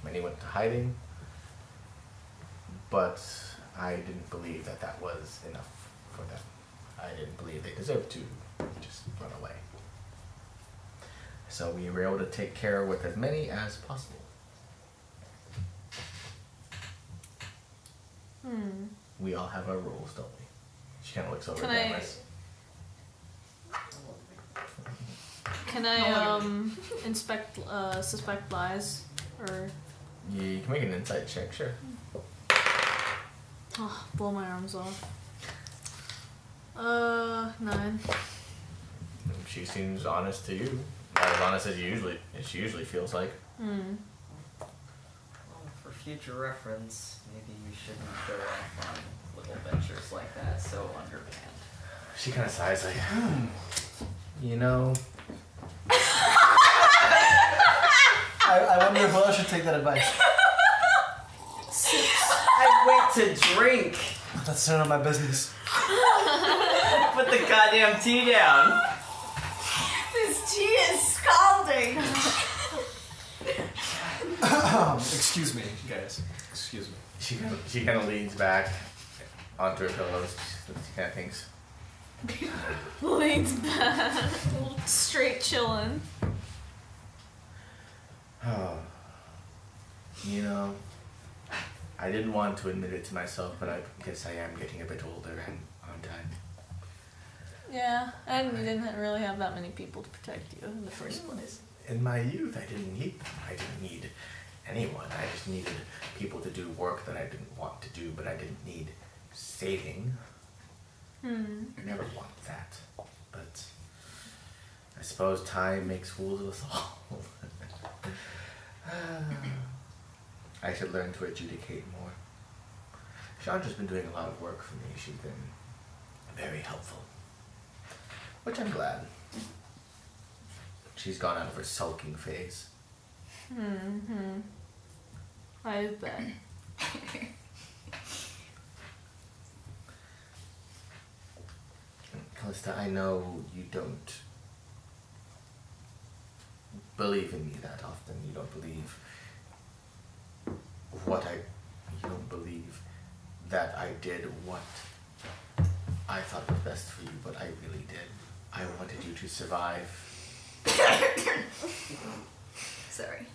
Many went to hiding, but I didn't believe that that was enough for them. I didn't believe they deserved to just run away. So we were able to take care with as many as possible. We all have our rules, don't we? She kind of looks over Can at I- Damaris. Can I suspect lies, or You can make an insight check, sure. blow my arms off? 9. She seems honest to you, as honest as she usually feels like. Well, for future reference, maybe we shouldn't go off on little ventures like that so underhand. She kind of sighs like, you know. I wonder if I should take that advice. I went to drink! That's none of my business. Put the goddamn tea down! This tea is scalding! insulting. Excuse me, guys. Excuse me. She kind of leans back onto her pillows. She kind of thinks. Leans back. Straight chillin'. Oh, you know, I didn't want to admit it to myself, but I guess I am getting a bit older and on time. Yeah, and you didn't really have that many people to protect you in the first place. In my youth, I didn't need anyone. I just needed people to do work that I didn't want to do, but I didn't need saving. I never wanted that, but I suppose time makes fools of us all. I should learn to adjudicate more. Chandra's been doing a lot of work for me. She's been very helpful, which I'm glad. She's gone out of her sulking phase. I bet. Callista, I know you don't believe in me that often. You don't believe you don't believe that I did what I thought was best for you, but I really did. I wanted you to survive. Sorry.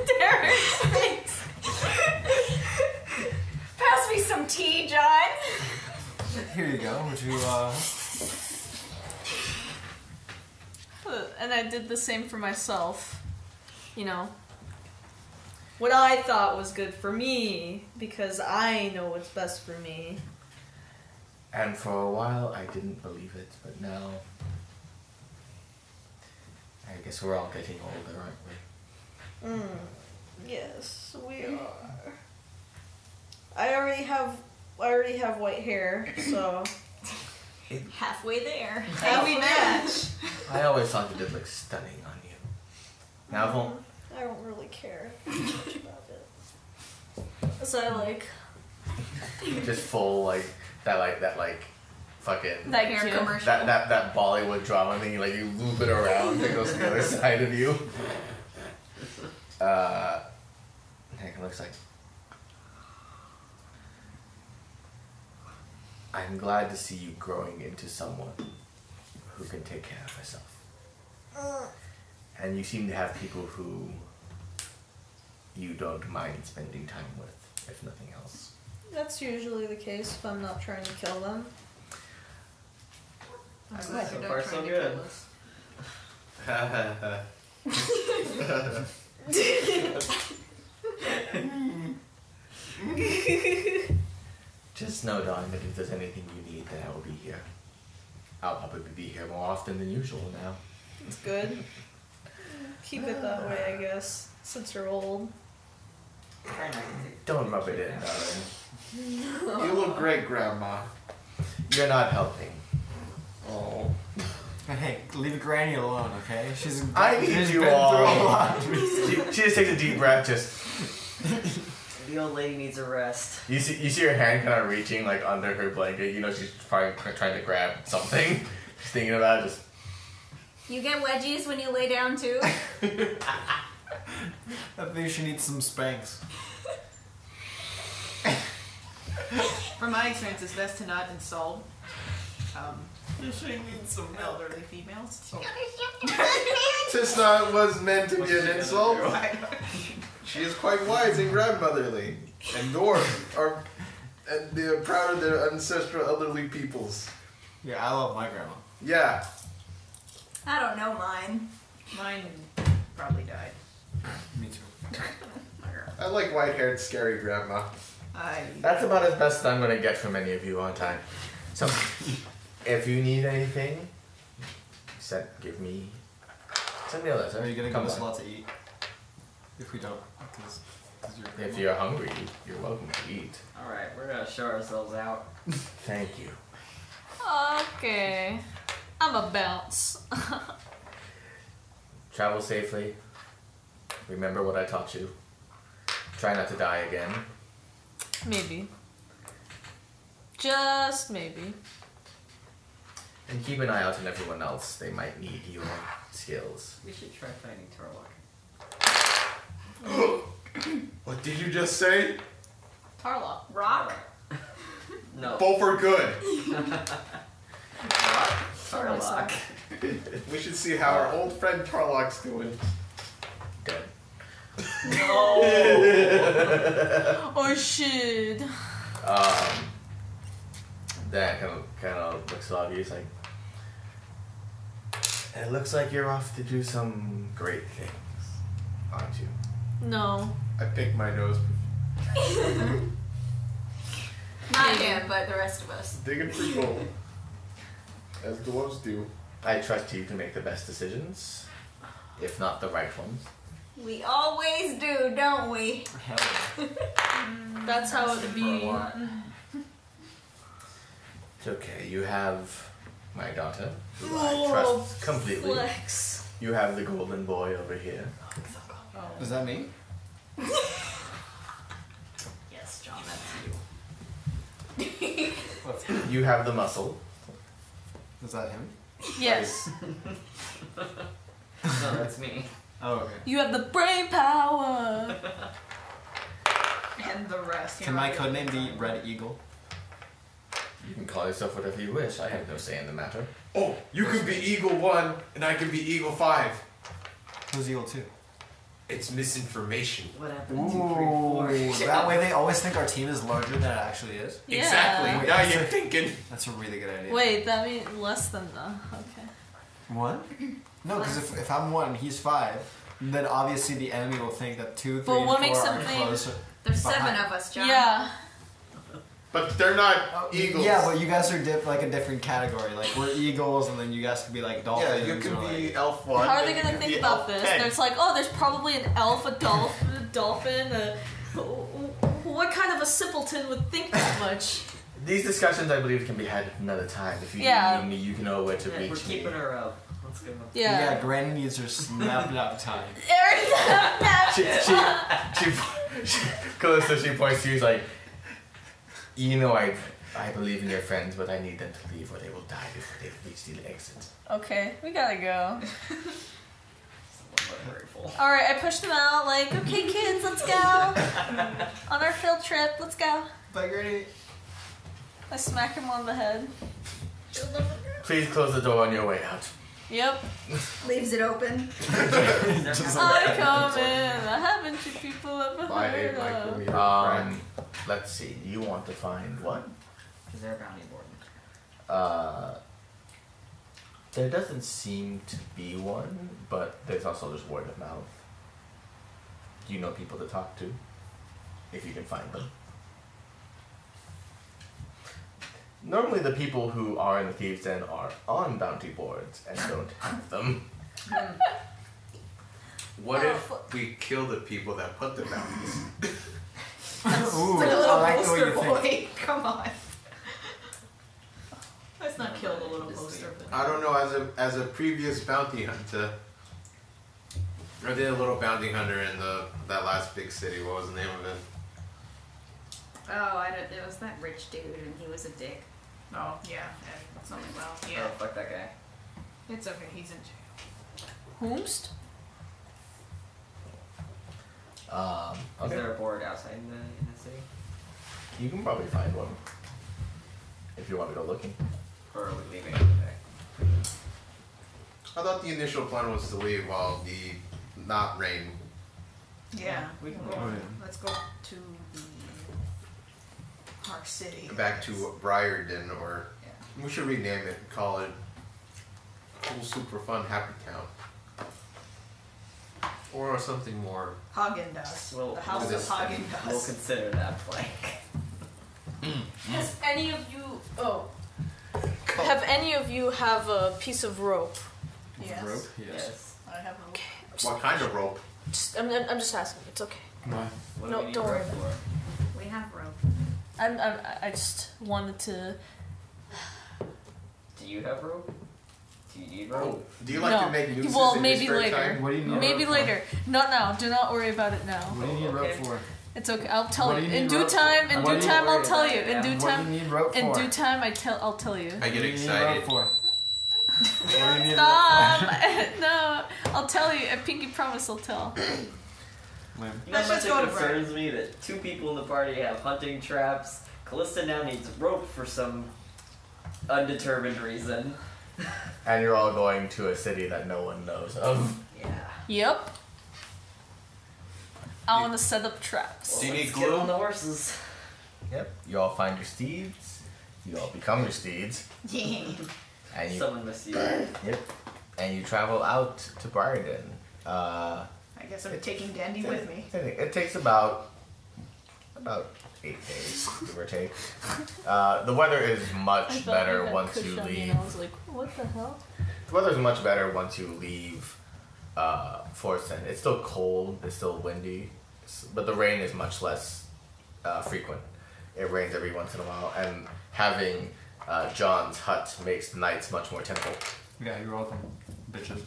Derek's face. Pass me some tea, John. Here you go. Would you, And I did the same for myself. You know, what I thought was good for me, because I know what's best for me. And for a while, I didn't believe it, but now, I guess we're all getting older, aren't we? Yes, we are. I already have white hair, so Halfway there. and we match. I always thought you did look stunning on you. Now, I don't really care much about it. So I like just full that fucking that Hair cute. commercial. that Bollywood drama thing. Like you loop it around, it goes to the other side of you. Heck, it looks like. I'm glad to see you growing into someone who can take care of herself. And you seem to have people who you don't mind spending time with, if nothing else. That's usually the case if I'm not trying to kill them. I'm glad So you're far, not so trying to good. kill us. Just know, Dawn, that if there's anything you need, then I will be here. I'll probably be here more often than usual now. It's good. Keep it that way, I guess, since you're old. Try not to. Don't rub it in, darling. You look great, Grandma. You're not helping. Oh. hey, leave Granny alone, okay? She's I need she's you been all. through a lot. She just takes a deep breath, just... The old lady needs a rest. You see her hand kind of reaching like under her blanket. You know she's probably trying to grab something. She's thinking about it, just... You get wedgies when you lay down too? I think she needs some spanks. From my experience, it's best to not insult She needs some elderly females. Tis not was meant to be an insult. She is quite wise and grandmotherly, and dwarves are and they are proud of their ancestral elderly peoples. Yeah, I love my grandma. Yeah. I don't know mine. Mine probably died. Me too. I like white-haired, scary grandma. That's about as best as I'm gonna get from any of you on time. So, if you need anything, send me a letter. Are you gonna give Come us a by. lot to eat? If we don't, because you're If you're hungry, you're welcome to eat. Alright, we're gonna show ourselves out. Thank you. Okay. I'm a bounce. Travel safely. Remember what I taught you. Try not to die again. Maybe. Just maybe. And keep an eye out on everyone else. They might need your skills. We should try finding Tarlock. What did you just say? Tarlock. Rock? No. Both are good. Tarlock. We should see how our old friend Tarlock's doing. Dead. No. Oh shit. Dan kind of looks at all of you. He's like, it looks like you're off to do some great things, aren't you? No. I picked my nose. Not him, but the rest of us. Digging for gold. As dwarves do. I trust you to make the best decisions, if not the right ones. We always do, don't we? Hell yeah. That's how it would be. It's okay. You have my daughter, who I Whoa, trust completely. Flex. You have the golden boy over here. Is that me? Yes, John, that's you. You have the muscle. Is that him? Yes. No, that's me. Oh, okay. You have the brain power. And the rest. Can my codename be Red Eagle? You can call yourself whatever you wish. I have no say in the matter. Oh, you can be Eagle 1 and I can be Eagle 5. Who's Eagle 2? It's misinformation. What happened to 2, 3, 4? That way they always think our team is larger than it actually is. Yeah. Exactly. Now you're thinking. That's a really good idea. Wait, that means less than the. Okay. What? No, because if I'm 1 and he's 5, then obviously the enemy will think that 2, 3, But and what 4 makes are them think- closer. There's 7 Behind. of us, John. Yeah. But they're not eagles. Yeah, but you guys are like a different category. Like we're eagles, and then you guys could be like dolphins. Yeah, you can or, be like, elf 1. How are they and you gonna can think be about elf this? 10. There's like, oh, there's probably an elf, a dolphin, what kind of a simpleton would think that much? These discussions, I believe, can be had another time. If you Yeah. need me, you know where to Yeah, reach we're me. keeping her up. Let's go. Yeah. Granny needs her snapped up time. Calista, she points to you. She's like, you know, I believe in your friends, but I need them to leave, or they will die before they reach the exit. Okay, we gotta go. Grateful. Alright, I pushed them out, like, okay, kids, let's go. On our field trip, let's go. Bye, Granny. I smack him on the head. Please close the door on your way out. Yep. Leaves it open. I come in. Haven't you people ever I hate heard Mike of? when we have a friend. Let's see. You want to find what? Is there a bounty board? There doesn't seem to be one, but there's also just word of mouth. You know people to talk to, if you can find them. Normally the people who are in the Thieves' Den are on bounty boards and don't have them. What if we kill the people that put the bounties? Ooh, Like a I little like the way poster you think. boy. Come on. Let's not kill the little poster boy. I don't know. As a previous bounty hunter, I did a little bounty hunter in that last big city. What was the name of it? Oh, I don't. It was that rich dude, and he was a dick. Oh, yeah. And something well. Oh, Yeah. fuck that guy. It's okay. He's in jail. Whomst? Is Okay. there a board outside in the city? You can probably find one. If you want to go looking. Or are we leaving today? I thought the initial plan was to leave while the not rain. Yeah. We can go. Oh, yeah. Let's go to the our city. Back to Bryarden, or Yeah. we should rename it and call it Cool Super Fun Happy Town. Or something more. Haagen-Dazs. Well, The house of this- We'll Haagen-Dazs. consider that flank. Has any of you... Oh. Have any of you have a piece of rope? Yes. Rope? Yes. I have a Okay. What kind of rope? I'm just asking. It's okay. Why? What No, do we need don't worry rope about for? We have rope. I just wanted to... Do you have rope? Do you need Oh, rope? do you like No. to make nooses Well, in maybe your spare later. time? What do you need Maybe rope for? later. Not now. Do not worry about it now. What do you need rope Okay. for? It's okay. I'll tell What you. do you In need due rope for? time. In What due do you time, I'll worry tell about you. it? In due What do you time. need rope In for? due time, I'll tell you. I get What do you need excited. rope for? Stop! No, I'll tell you. A pinky promise I'll tell. You know Let's how just much go it to concerns me that 2 people in the party have hunting traps. Callista now needs rope for some undetermined reason. And you're all going to a city that no one knows of. Yeah. Yep. I want to set up traps. Do you need Let's get glue? on the horses. Yep. You all find your steeds. You all become your steeds. Yeah. And you, Someone must use yep. And you travel out to Bryarden. I guess I'm taking Dandy with me. It takes about 8 days, give or take. The weather is much better once you leave. I was like, what the hell? The weather is much better once you leave Forsen. It's still cold, it's still windy, but the rain is much less frequent. It rains every once in a while, and having John's hut makes the nights much more temple. Yeah, you're welcome, bitches.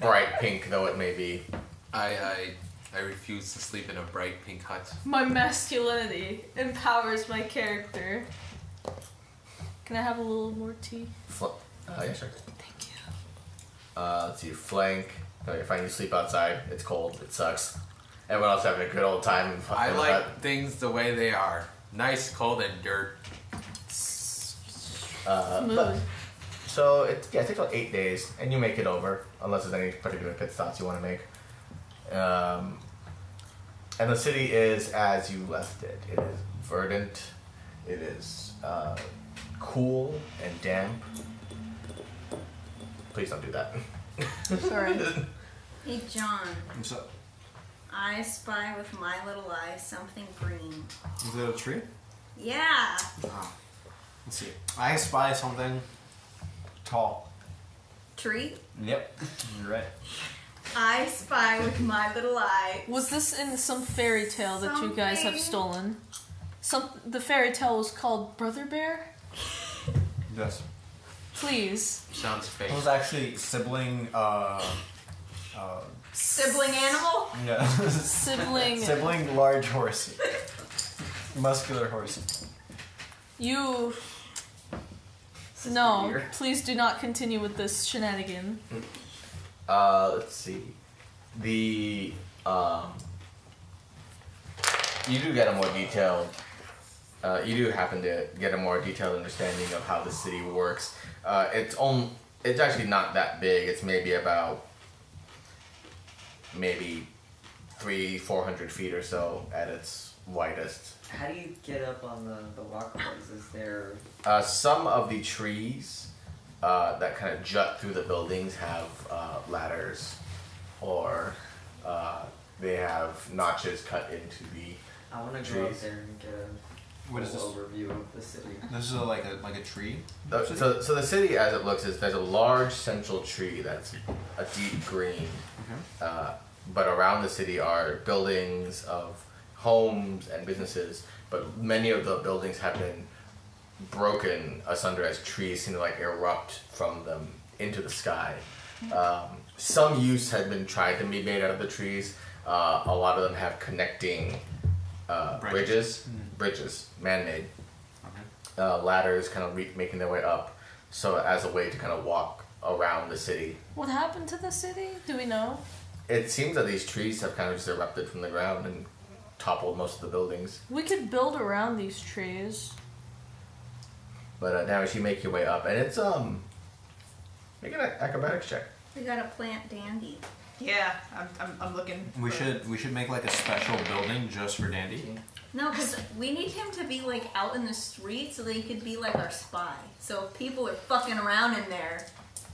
Bright pink though it may be. I refuse to sleep in a bright pink hut. My masculinity empowers my character. Can I have a little more tea? Yeah, sure. Thank you. Let's see, flank. I find you sleep outside. It's cold. It sucks. Everyone else having a good old time. In I the like hut. things the way they are. Nice, cold, and dirt. But, so it takes about 8 days, and you make it over, unless there's any particular pit stops you want to make. And the city is as you left it. It is verdant. It is cool and damp. Please don't do that. Sorry. Hey, John. What's up? I spy with my little eye something green. Is it a tree? Yeah. Let's see. I spy something tall. Tree? Yep. You're right. I spy with my little eye. Was this in some fairy tale that you guys have stolen? The fairy tale was called Brother Bear? Yes. Please. Sounds fake. It was actually sibling, Sibling animal? yeah. Sibling. Sibling large horse. Muscular horse. You. Sister No, deer. please do not continue with this shenanigan. Let's see. The you do get a more detailed. You do happen to get a more detailed understanding of how the city works. It's actually not that big. It's maybe about 300-400 feet or so at its widest. How do you get up on the walkways? Is there... Some of the trees that kind of jut through the buildings have ladders, or they have notches cut into the. I want to go up trees. there and get a What is this? overview of the city. This is like a tree. So the city, as it looks, is there's a large central tree that's a deep green, but around the city are buildings of homes and businesses. But many of the buildings have been broken asunder as trees seem to like erupt from them into the sky. Some use had been tried to be made out of the trees. A lot of them have connecting bridges, man-made. Ladders kind of making their way up, so as a way to kind of walk around the city. What happened to the city? Do we know? It seems that these trees have kind of just erupted from the ground and toppled most of the buildings. We could build around these trees. But now as you make your way up, and it's make an acrobatics check. We gotta plant Dandy. Yeah, I'm looking. We should make like a special building just for Dandy. No, because we need him to be like out in the street so that he could be like our spy. So if people are fucking around in there,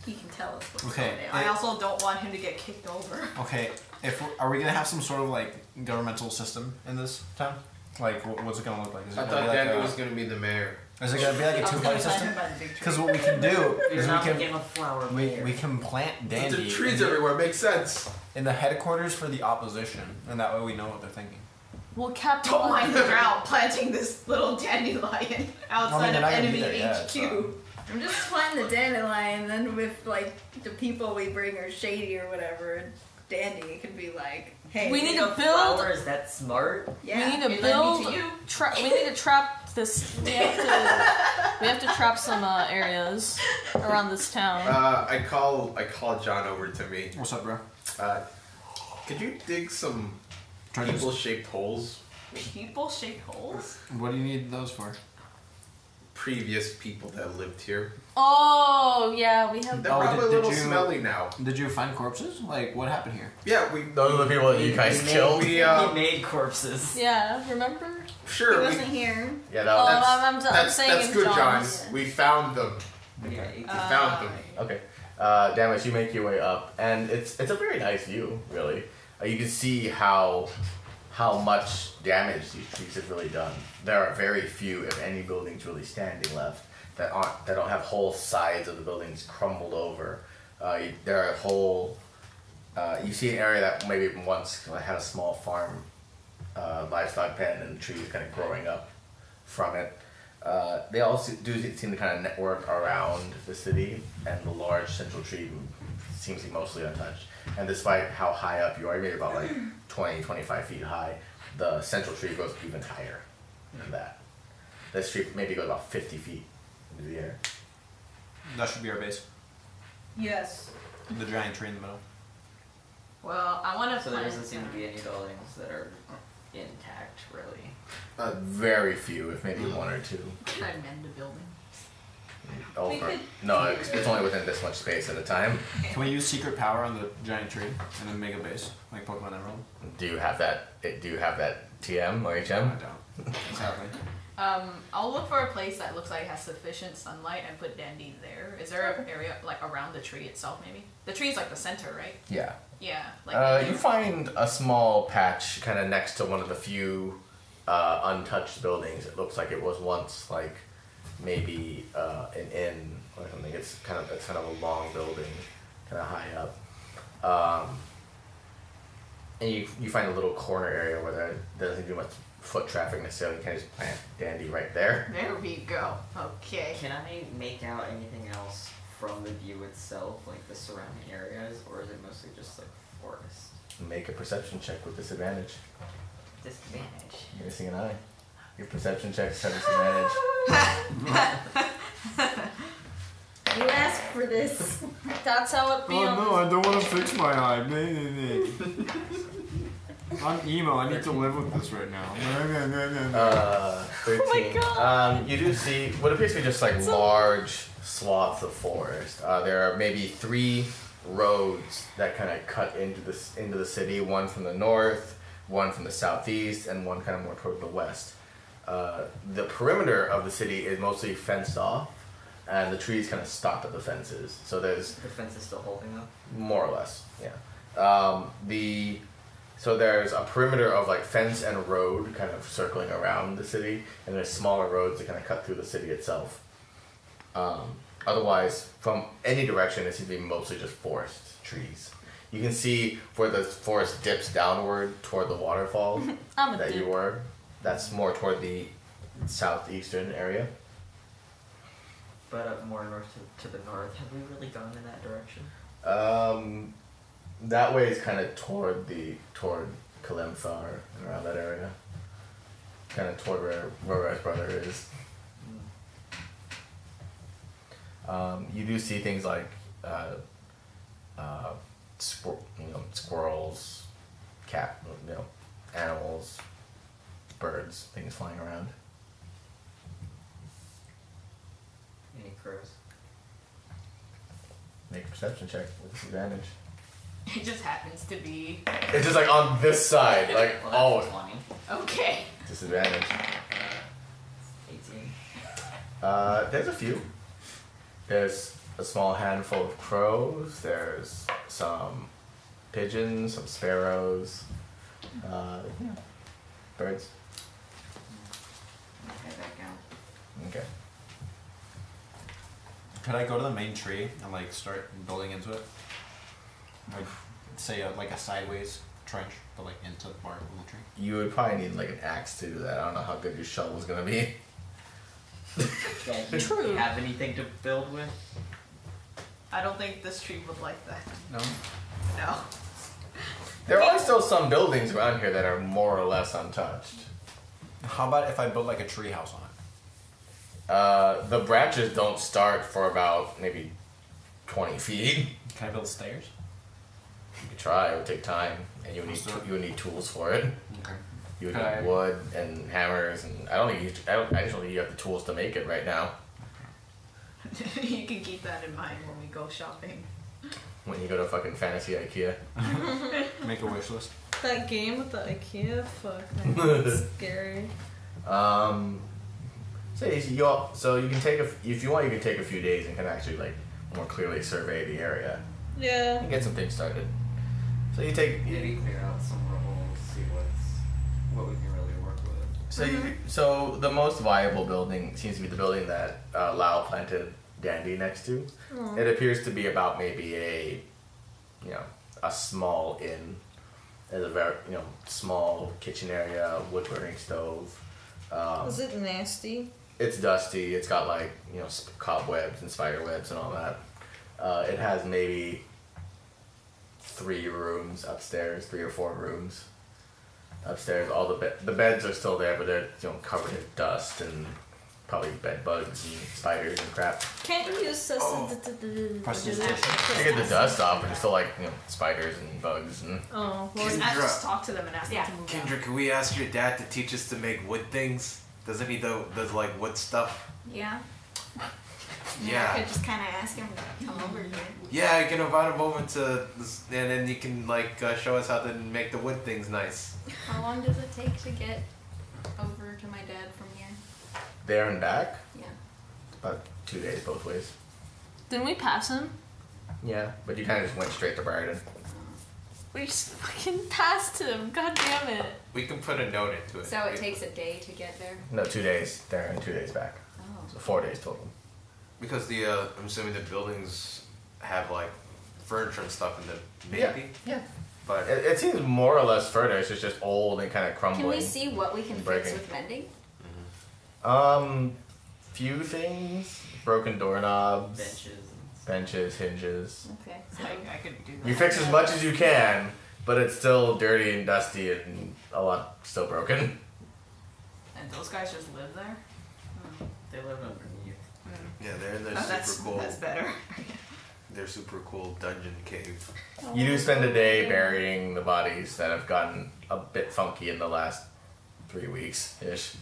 he can tell us what's Okay. going I on. also don't want him to get kicked over. Okay. Are we gonna have some sort of like governmental system in this town? Like, what's it gonna look like? Is it I gonna thought be like Danny a- was gonna be the mayor. Is it gonna be like a two-party system? Because what we can do You're is not making a flower mayor. we can plant But Dandy the trees everywhere makes sense. in the headquarters for the opposition, and that way we know what they're thinking. We'll Don't capitalize. mind the ground planting this little dandelion outside they're not of gonna be enemy there yet, HQ. so- I'm just planting the dandelion, and then with like the people we bring are shady or whatever, Dandy can be like, hey, We need go to build. Flower, is that smart? Yeah. We need to Give build. them to you. We need to trap This we have to trap some areas around this town. I call John over to me. What's up, bro? Could you dig some Trenches. people-shaped holes? People-shaped holes? What do you need those for? Previous people that lived here. Oh yeah, we have. They're Oh, probably did a little you- smelly now. Did you find corpses? Like, what happened here? Yeah, we. Those are the people that you guys killed. We, He made corpses. Yeah, remember? He sure. We, wasn't here. Yeah, that Oh, was. I'm saying that's in good, John. John's. We found them. Yeah, We found them. Okay. Damaris, you make your way up, and it's a very nice view, really. You can see how much damage these trees have really done. There are very few, if any, buildings really standing left that don't have whole sides of the buildings crumbled over. There are whole. You see an area that maybe once had a small farm, livestock pen, and trees kind of growing up from it. They also do seem to kind of network around the city, and the large central tree seems to be mostly untouched. And despite how high up you are, maybe about like 20, 25 feet high, the central tree goes even higher than that. This tree maybe goes about 50 feet into the air. That should be our base. Yes. The giant tree in the middle. Well, I want to So there plant doesn't seem to be any buildings that are intact, really. Very few, if maybe one or two. Can I mend a building? Over. No, it's only within this much space at a time. Can we use secret power on the giant tree and then make a base like Pokemon Emerald? Do you have that? Do you have that TM or I HM? don't. Exactly. I'll look for a place that looks like it has sufficient sunlight and put Dandy there. Is there an area like around the tree itself, maybe? The tree is like the center, right? Yeah. Yeah. Like You find a small patch kind of next to one of the few untouched buildings. It looks like it was once like maybe an inn or something. It's kind of a long building, kind of high up. And you find a little corner area where there doesn't do much foot traffic necessarily. You can just plant Dandy right there. There we go. Okay. Can I make out anything else from the view itself, like the surrounding areas, or is it mostly just like forest? Make a perception check with disadvantage. Disadvantage. You're missing an eye. Your perception checks have disadvantage. You asked for this. That's how it feels. I don't want to fix my eye. I'm emo. I need to live with this right now. 13. Oh my God. You do see what appears to be just like large swaths of forest. There are maybe 3 roads that kind of cut into the city. One from the north, one from the southeast, and one kind of more toward the west. The perimeter of the city is mostly fenced off, and the trees kind of stop at the fences. So there's The fence is still holding up. more or less, yeah. So there's a perimeter of like fence and road kind of circling around the city, and there's smaller roads that kind of cut through the city itself. Otherwise, from any direction, it seems to be mostly just forest trees. You can see where the forest dips downward toward the waterfall I'm a that you dip. were. That's more toward the southeastern area. But up more north to the north, have we really gone in that direction? That way is kind of toward Kalimthar and around that area. Kind of toward where Rorai's brother is. You do see things like squirrels, animals, birds, things flying around. Any crows? Make a perception check with disadvantage. It just happens to be. It's just like on this side, like Well, that's 20. Okay. disadvantage. 18. There's a few. There's a small handful of crows. There's some pigeons, some sparrows, birds. Okay, that count. Okay. Could I go to the main tree and like start building into it? Like, say like a sideways trench, but like into the bark of the tree. You would probably need like an axe to do that. I don't know how good your shovel's gonna be. Okay, do True. you have anything to build with? I don't think this tree would like that. No. No. There are still some buildings around here that are more or less untouched. How about if I built like a tree house on it? The branches don't start for about maybe 20 feet. Can I build stairs? You could try. It would take time, and you would need tools for it. Okay. You would need wood and hammers, and I just don't think you have the tools to make it right now. You can keep that in mind when we go shopping. When you go to fucking fantasy IKEA. Make a wish list. That game with the IKEA, fuck, man, that's scary. So you can take if you want, you can take a few days and can actually like more clearly survey the area Yeah. and get some things started. So you take. Maybe clear out some rubble, see what we can really work with. So the most viable building seems to be the building that Lau planted Dandy next to. Aw. It appears to be about maybe a small inn. There's a very small kitchen area, wood burning stove. Is it nasty? It's dusty. It's got like cobwebs and spider webs and all that. It has maybe 3 rooms upstairs, 3 or 4 rooms upstairs. All the beds are still there, but they're covered in dust and probably bed bugs and spiders and crap. Can't you use To get the dust off, but there's still like spiders and bugs and. Oh, Well, well, I just talk to them and ask them to move Kendra, can we ask your dad to teach us to make wood things? Doesn't he does like wood stuff? Yeah. Yeah. I could just kind of ask him to come over here. Yeah, you can invite him over to this, and then you can like show us how to make the wood things nice. How long does it take to get over to my dad from here? There and back? Yeah. About 2 days both ways. didn't we pass him? Yeah, but you kind of just went straight to Bryarden. We just fucking passed him. God damn it. We can put a note into it. So it takes a day to get there? No, 2 days there and 2 days back. Oh. So 4 days total. Because I'm assuming the buildings have like furniture and stuff in them, maybe. Yeah. But It seems more or less furnished. It's just old and kind of crumbling. Can we see what we can fix breaking. with mending? Few things. Broken doorknobs. Benches. Hinges. Okay. So I could do that. You fix as much as you can, but it's still dirty and dusty and a lot still broken. And those guys just live there? They live underneath. yeah, they're in their That's super cool. That's better. Their super cool dungeon cave. You do spend a day burying the bodies that have gotten a bit funky in the last 3 weeks ish.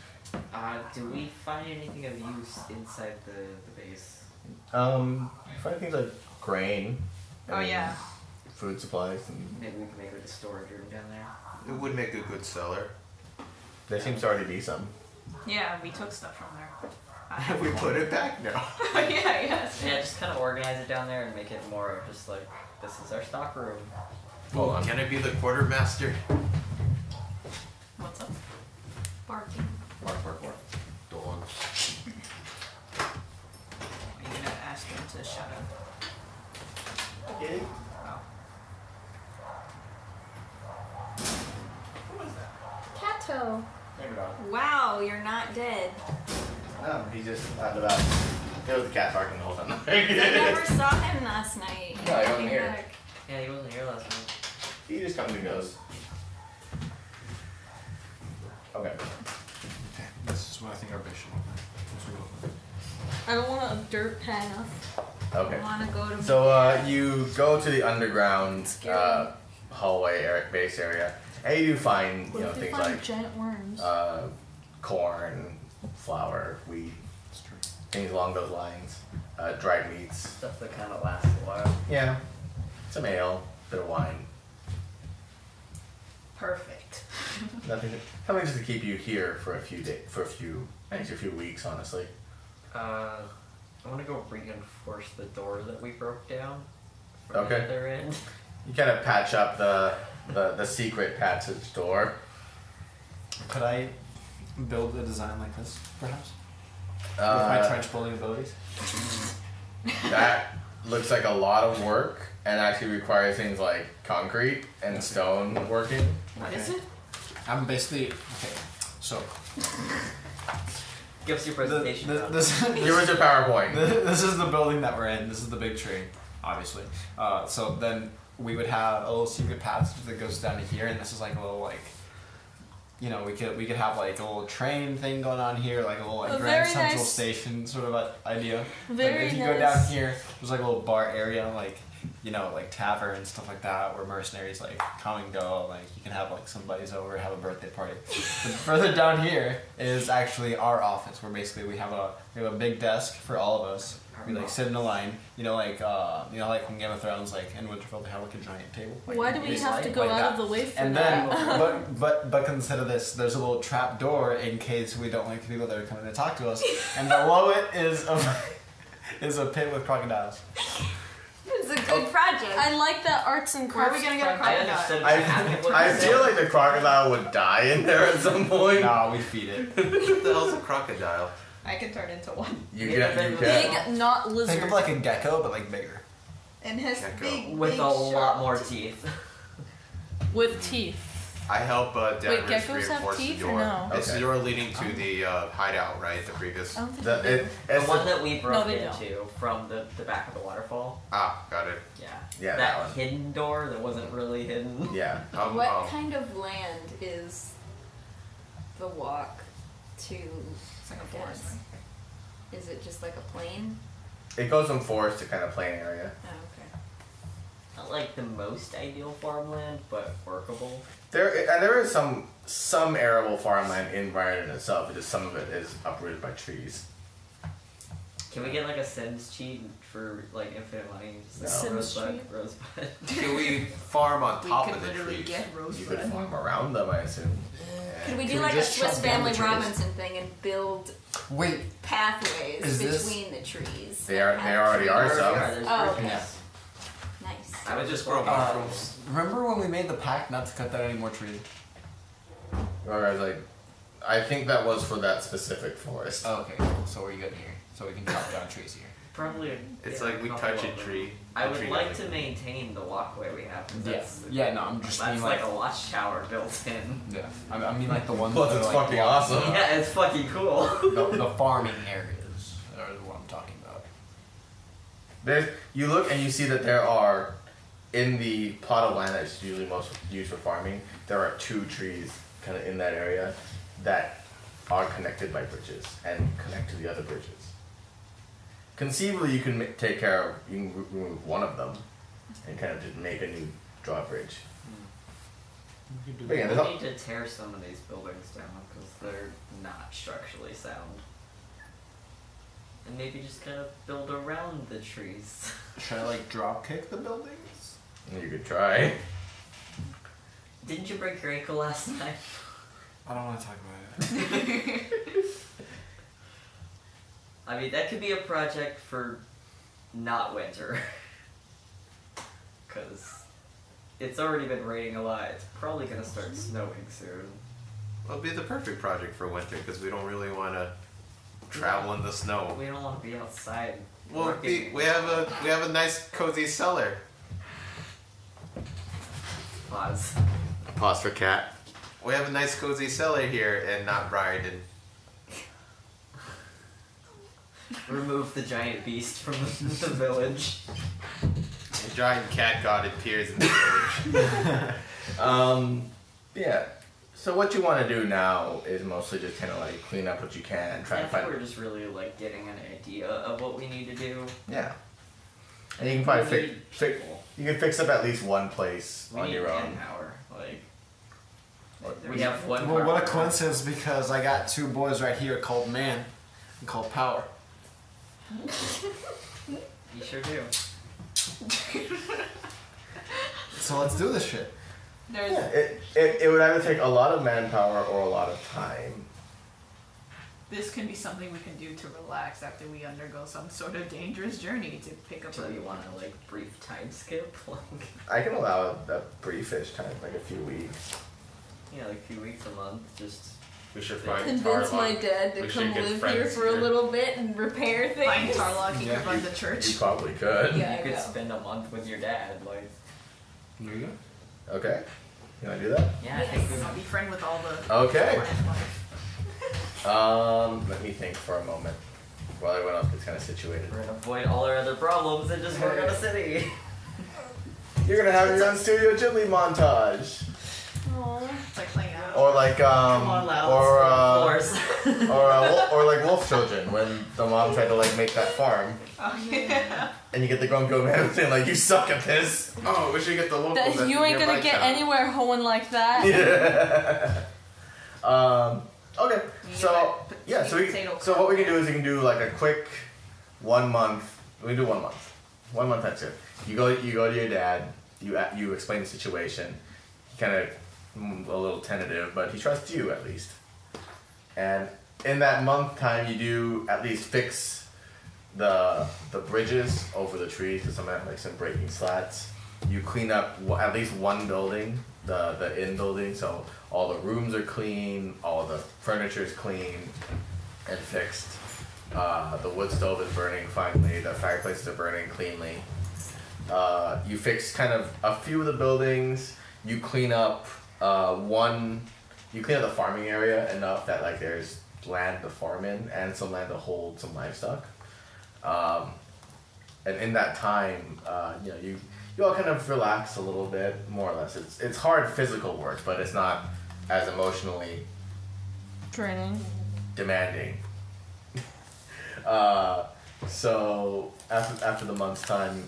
Do we find anything of use inside the base? You find things like grain. Oh, and yeah. Food supplies. And Maybe we can make like a storage room down there. It would make a good cellar. there seems to already be some. Yeah, we took stuff from there. We put it back now. Yeah. Yeah, just kind of organize it down there and make it more of just like, this is our stock room. Hold on. Can I be the quartermaster? What's up? Barking. Bark. Dawn. Are you gonna ask him to shut up? Okay. Oh. Cato. Turn it on. Wow, you're not dead. No, he's just out and about. There was the cat barking the whole time. I never saw him last night. No, he wasn't Came here. back. Yeah, he wasn't here last night. He just comes and goes. Okay. This is what I think our base should look like. I don't want a dirt path. Okay. I want to go to So you go to the underground Scary. hallway base area, and you do find What if they things find like giant worms? corn, flour, wheat, things along those lines, dried meats. Stuff that kind of lasts a while. Yeah, some ale, bit of wine. Perfect. Nothing just to keep you here for a few days, actually a few weeks, honestly. I want to go reinforce the door that we broke down from Okay. the other end. You kind of patch up the secret passage door. Could I build a design like this, perhaps? With my Uh, trench building abilities? that looks like a lot of work and actually requires things like concrete and stone working. What is it? I'm basically okay. So Give us your presentation. John. Here was your PowerPoint. This is the building that we're in. This is the big tree, obviously. So then we would have a little secret path that goes down to here, and this is like a little like we could have like a little train thing going on here, like a little like A Grand very Central nice- Station sort of idea. Very Like, if you nice. go down here, there's like a little bar area, like like tavern and stuff like that, where mercenaries like come and go. Like you can have like some buddies over, have a birthday party. But further down here is actually our office, where basically we have a big desk for all of us. We like sit in a line, like in Game of Thrones, like in Winterfell, they have like a giant table. Like, Why do we basically have to go like out that. of the way for And that? then, but consider this: there's a little trap door in case we don't like the people that are coming to talk to us, and below it is a pit with crocodiles. It's a good project. I like that arts and Where are crafts. we gonna get a project. I understood crocodile? what I you feel said. like the crocodile would die in there at some point. Nah, we feed it. What the hell's a crocodile? I can turn into one. You Yeah, get, you but- get. Big, not lizard. Think of like a gecko, but like bigger. And has Gecko. big, With big a lot sharp more teeth. teeth. with teeth. I help Damaris Wait, geckos have reinforce the teeth or door. no? It's the Okay. door leading to the hideout, right? The previous. I don't think The, they do. The it's one that we broke they don't. into from the back of the waterfall. Ah, got it. Yeah. Yeah, That, that one. hidden door that wasn't really hidden. yeah. What kind of land is the walk to? It's like a Yes. forest. Is it just like a plain? It goes from forest to kind of plain area. Oh, okay. Not like the most ideal farmland, but workable. There is some arable farmland in Bryarden itself. Just some of it is uprooted by trees. Can we get like a Sims cheat for like infinite money? Just like Sims rosebud, cheat? rosebud. Can we farm on We top could of the literally trees? get You could rosebud. farm around them, I assume. Could we Can do we like a just Swiss chop down Family the trees? Robinson thing and build Wait, pathways Is this- between the trees? They are- that they have already are trees? some. There's Oh, bridges. okay. Nice. I would just grow Uh, mushrooms. remember when we made the pact not to cut down any more trees? Or I was like, I think that was for that specific forest. Oh, okay, cool. So we're good here. So we can chop down trees here. Probably. It's yeah, like we couple touch a of them. tree. I a would tree like doesn't- to maintain the walkway we have. 'cause Yeah. that's- Yeah, no, I'm just That's mean like like a watchtower built in. yeah. I mean like the ones Plus, that it's are, like, fucking block- awesome. Yeah, it's fucking cool. the farming areas are what I'm talking about. You look and you see that there are, in the plot of land that's usually most used for farming, there are 2 trees kind of in that area that are connected by bridges and connect to the other bridges. Conceivably, you can you can remove one of them and kind of just make a new drawbridge. But yeah, We there's need to tear some of these buildings down because they're not structurally sound. And maybe just kind of build around the trees. Should I like drop kick the buildings? you could try. Didn't you break your ankle last night? I don't want to talk about it. I mean, that could be a project for not winter. Because it's already been raining a lot. It's probably going to start snowing soon. It'll be the perfect project for winter because we don't really want to travel in the snow. We don't want to be outside. Well, working. we have a nice cozy cellar. Pause. Pause for cat. We have a nice cozy cellar here and not Bryarden. Remove the giant beast from the village. A giant cat god appears in the village. Yeah. So what you want to do now is mostly just kind of like clean up what you can and try I and think find. we're just really like getting an idea of what we need to do. Yeah. And you can probably We need fix. people. You can fix up at least one place We on need your own. manpower. Like, we have one. Well, what a farmer. coincidence because I got 2 boys right here called Man and called Power. You sure do. So let's do this shit. There's Yeah, it would either take a lot of manpower or a lot of time. this can be something we can do to relax after we undergo some sort of dangerous journey to pick up Do a you want to like brief time skip? Like, I can allow a briefish time, like a few weeks. yeah, like a few weeks, a month, just. We should find Convince my Tarlock. dad to We come should get live here friends for a here. little bit and repair things. find Tarlock, he Yeah. could run the You church. probably could. Yeah, You I could know. spend a month with your dad, like. There you go. Okay. You want to do that? Yeah, I think I'll be friend with all the Okay. plant life. Let me think for a moment while everyone else gets kind of situated. we're gonna avoid all our other problems and just work on a city. You're gonna have your own Studio Ghibli montage. Aw. It's like playing Or like Come on, Lau, let's go to or like wolf children when the mom tried to like make that farm. Oh yeah. And you get the grown man saying like, you suck at this. Oh, we should get the locals. That at you the ain't gonna nearby get town. anywhere hoeing like that. Yeah. Okay. So yeah. So what we can do is we can do like a quick 1 month. We can do 1 month. 1 month. That's it. You go to your dad. You explain the situation. He kind of a little tentative, but he trusts you at least. And in that month time, you do at least fix the bridges over the trees because some have like some breaking slats. You clean up at least one building, the inn building, so all the rooms are clean, all the furniture is clean and fixed. The wood stove is burning finally. The fireplaces are burning cleanly. You fix kind of a few of the buildings. You clean up You clean up the farming area enough that like there's land to farm in and some land to hold some livestock. And in that time, you all kind of relax a little bit, more or less. It's hard physical work, but it's not as emotionally Draining. demanding. So after the month's time,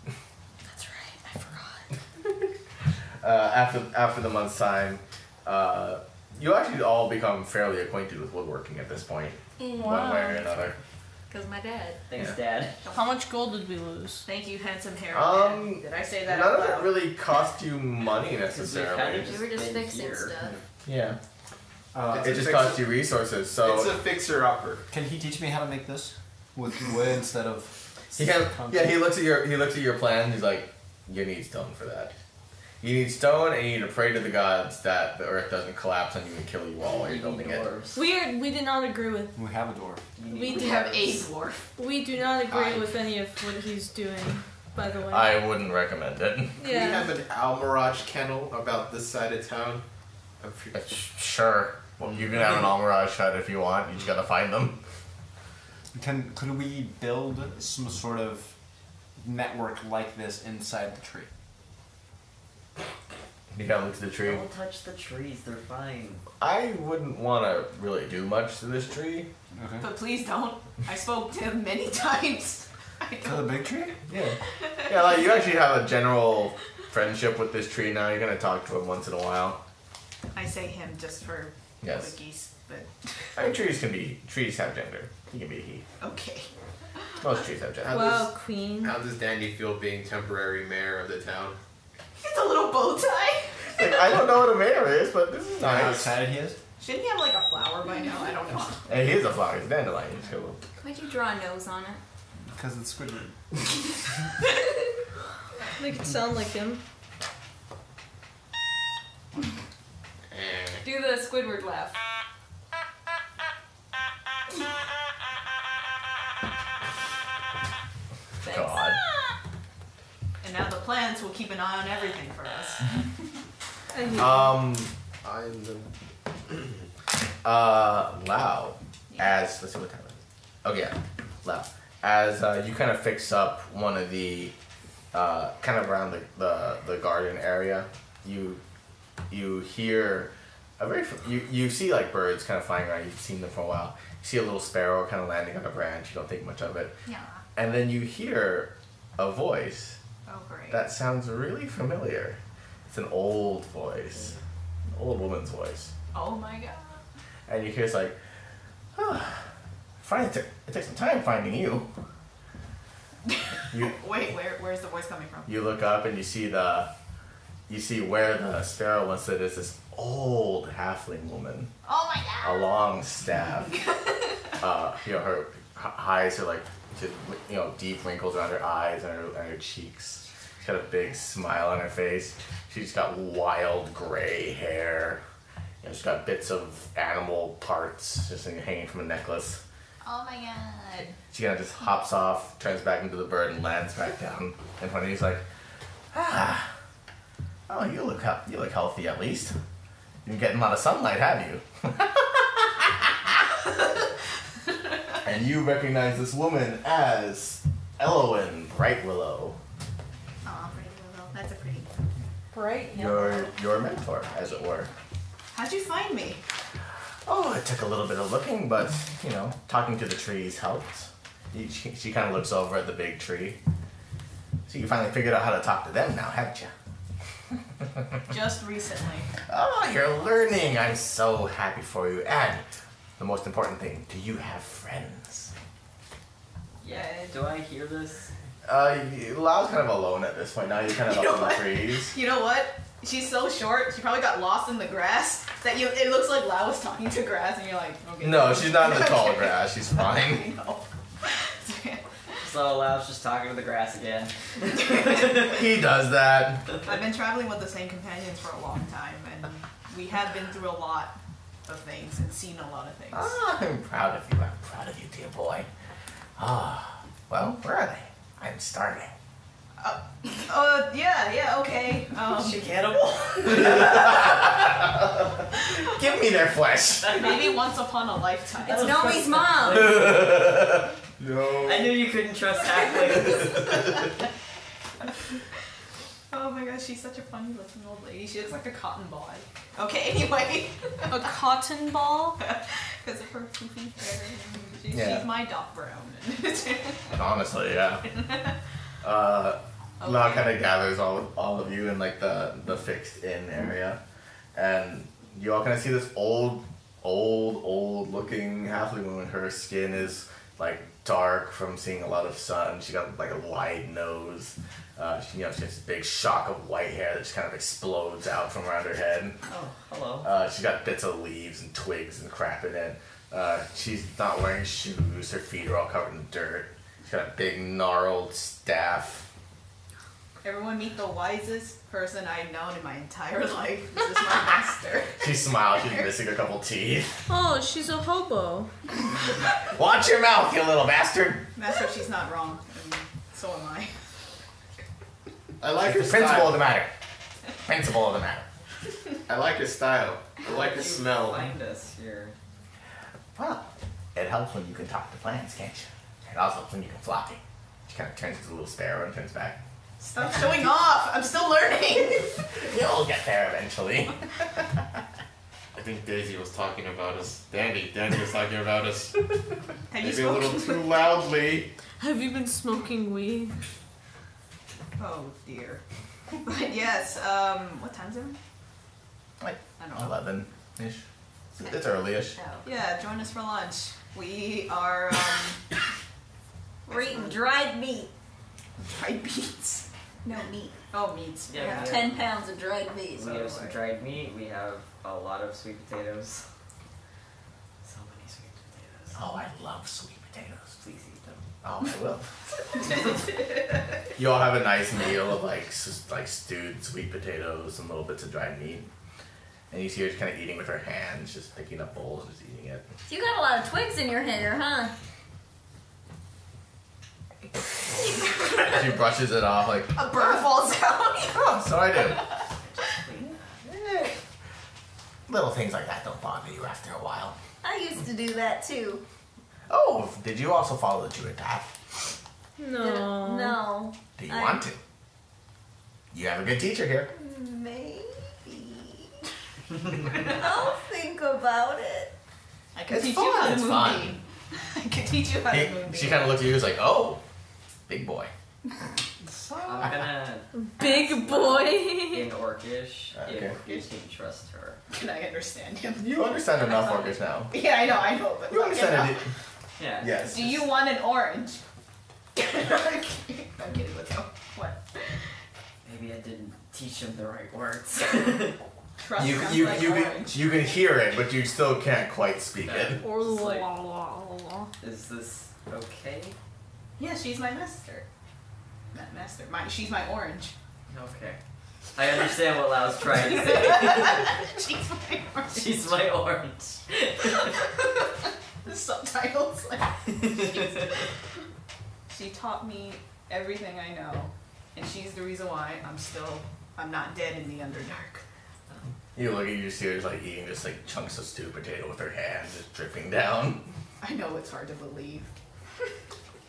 That's right, I forgot. after the month's time, you actually all become fairly acquainted with woodworking at this point, one way or another. Because my dad. Thanks, Yeah. Dad. How much gold did we lose? Thank you, handsome hair. Did I say that None out of it loud? really cost you money Because we've necessarily. kind of We were just been fixing here. stuff. Yeah, It's it a just fix- costs you resources. So It's a fixer-upper. Can he teach me how to make this with wood instead of? he looks at your plan. He's like, you need stone for that. You need stone, and you need to pray to the gods that the earth doesn't collapse on you and kill you all while you're building it. Dwarves. We did not agree with. We have a door. You We need We have a dwarves. dwarf. We do not agree I- with any of what he's doing. By the way. I wouldn't recommend it. We Yeah. have an Almirage kennel about this side of town. Sure. Well, you can have an Almirage hut if you want. You just gotta find them. Could we build some sort of network like this inside the tree? You gotta look to the tree. Don't touch the trees, they're fine. I wouldn't want to really do much to this tree. Okay. But please don't. I spoke to him many times. I To don't. the big tree? Yeah. Yeah, like you actually have a general friendship with this tree now. You're gonna talk to him once in a while. I say him just for Yes. the geese, but I mean, trees have gender. He can be a he. okay. Most trees have gender. How Wow, does- Queen. How does Dandy feel being temporary mayor of the town? It's a little bow tie. Like, I don't know what a mayor is, but this is Know how nice. excited he is? Shouldn't he have like a flower by now? I don't know. Hey, he is a flower. He's a dandelion. He's cool. Why'd you draw a nose on it? Because it's Squidward. Make it sound like him. Do the Squidward laugh. Thanks. God. And now the plants will keep an eye on everything for us. I hate Um, I'm the. Lau, as, let's see what time it is. Oh yeah, Lau. As you kind of fix up one of the, kind of around the garden area, you hear a very, you see like birds kind of flying around, you've seen them for a while. You see a little sparrow kind of landing on a branch, you don't think much of it. Yeah. And then you hear a voice Oh great. that sounds really familiar. It's an old voice, an old woman's voice. Oh my god. And you hear it's like, it takes some time finding you. Wait, where's the voice coming from? You look up and you see where the sparrow once stood is this old halfling woman, Oh my god. a long staff. Her eyes are like, just, deep wrinkles around her eyes and her cheeks. She's got a big smile on her face. She's got wild gray hair. She's got bits of animal parts just hanging from a necklace. Oh my god. She kind of just hops off, turns back into the bird, and lands back down in front of you. He's like, oh, you look healthy at least. You've been getting a lot of sunlight, have you? And you recognize this woman as Elowyn Brightwillow, Oh, pretty little. That's a pretty. Bright. your mentor, as it were. How'd you find me? Oh, it took a little bit of looking, but, you know, talking to the trees helped. She kind of looks over at the big tree. So you finally figured out how to talk to them now, haven't you? Just recently. Oh, you're learning. I'm so happy for you. And the most important thing, do you have friends? Yeah, do I hear this? Lau's kind of alone at this point. Now you're kind of up in the trees. You know what? She's so short, she probably got lost in the grass that it looks like Lau was talking to grass and you're like, okay. No, she's not in the tall grass. She's fine. I know. So Lau's just talking to the grass again. He does that. I've been traveling with the same companions for a long time, and we have been through a lot of things and seen a lot of things. Oh, I'm proud of you. I'm proud of you, dear boy. Ah, well, where are they? I'm starving. Yeah, okay. Is she cannibal? Give me their flesh. Maybe once upon a lifetime. It's Nomi's mom. No. I knew you couldn't trust halflings. Oh my gosh, she's such a funny looking old lady. She looks like a cotton ball. Okay, anyway. A cotton ball? Because of her poofy hair. Yeah. She's my Doc Brown. Honestly, yeah. Lau kind of gathers all of you in like the fixed in area, and you all kind of see this old looking halfling woman. Her skin is like dark from seeing a lot of sun. She got like a wide nose. She has this big shock of white hair that just kind of explodes out from around her head. Oh, hello. She's got bits of leaves and twigs and crap in it. She's not wearing shoes. Her feet are all covered in dirt. She's got a big gnarled staff. Everyone meet the wisest person I've known in my entire life. This is my master. She smiles. She's missing a couple teeth. Oh, she's a hobo. Watch your mouth, you little bastard. Master, she's not wrong. And so am I. I like The her principle of style. the matter. Principle of the matter. I like his style. I like his smell. Find us here. Well, it helps when you can talk to plants, can't you? It also helps when you can fly. She kind of turns into a little sparrow and turns back. Stop showing off! I'm still learning! You'll get there eventually. I think Daisy was talking about us. Dandy was talking about us. Have you Maybe a spoken? little too loudly. Have you been smoking weed? Oh dear. But yes, what time is it? Like I don't know. 11-ish. It's early-ish. Yeah, join us for lunch. We are, We're eating dried meat. dried beets. No meat. Oh, meats. Yeah, We have yeah. 10 pounds of dried meat. We have some dried meat. We have a lot of sweet potatoes. So many sweet potatoes. Oh, I love sweet potatoes. Please eat them. Oh, I will. You all have a nice meal of like stewed sweet potatoes and little bits of dried meat. And you see her just kind of eating with her hands, just picking up bowls and just eating it. You got a lot of twigs in your hair, huh? She brushes it off like, A bird falls out. oh, so I do. Eh, little things like that don't bother you after a while. I used to do that too. Oh, did you also follow the Druid path? No. No. Do you want to? You have a good teacher here. Maybe. I'll think about it. I can It's teach fun, you how to it's moonbeam. fun. I can teach you how to moonbeam. She kind of looked at you and was like, oh, big boy. I'm gonna Big boy. in Orcish Okay. if you can trust her. Can I understand him? You understand enough Orcish now. Yeah, I know, but You like, understand it. Yeah. Yes. Do you want an orange? I'm kidding with you. What? Maybe I didn't teach him the right words. Trust You, sounds you, like you, orange. can, you can hear it, but you still can't quite speak it. Or It's like- la, la, la. Is this okay? Yeah, she's my master. Not master. She's my orange. Okay. I understand what Lau's trying to say. She's my orange. She's my orange. The subtitles. She taught me everything I know, and she's the reason why I'm not dead in the Underdark. You look at you see her like eating just like chunks of stewed potato with her hand just dripping down. I know it's hard to believe.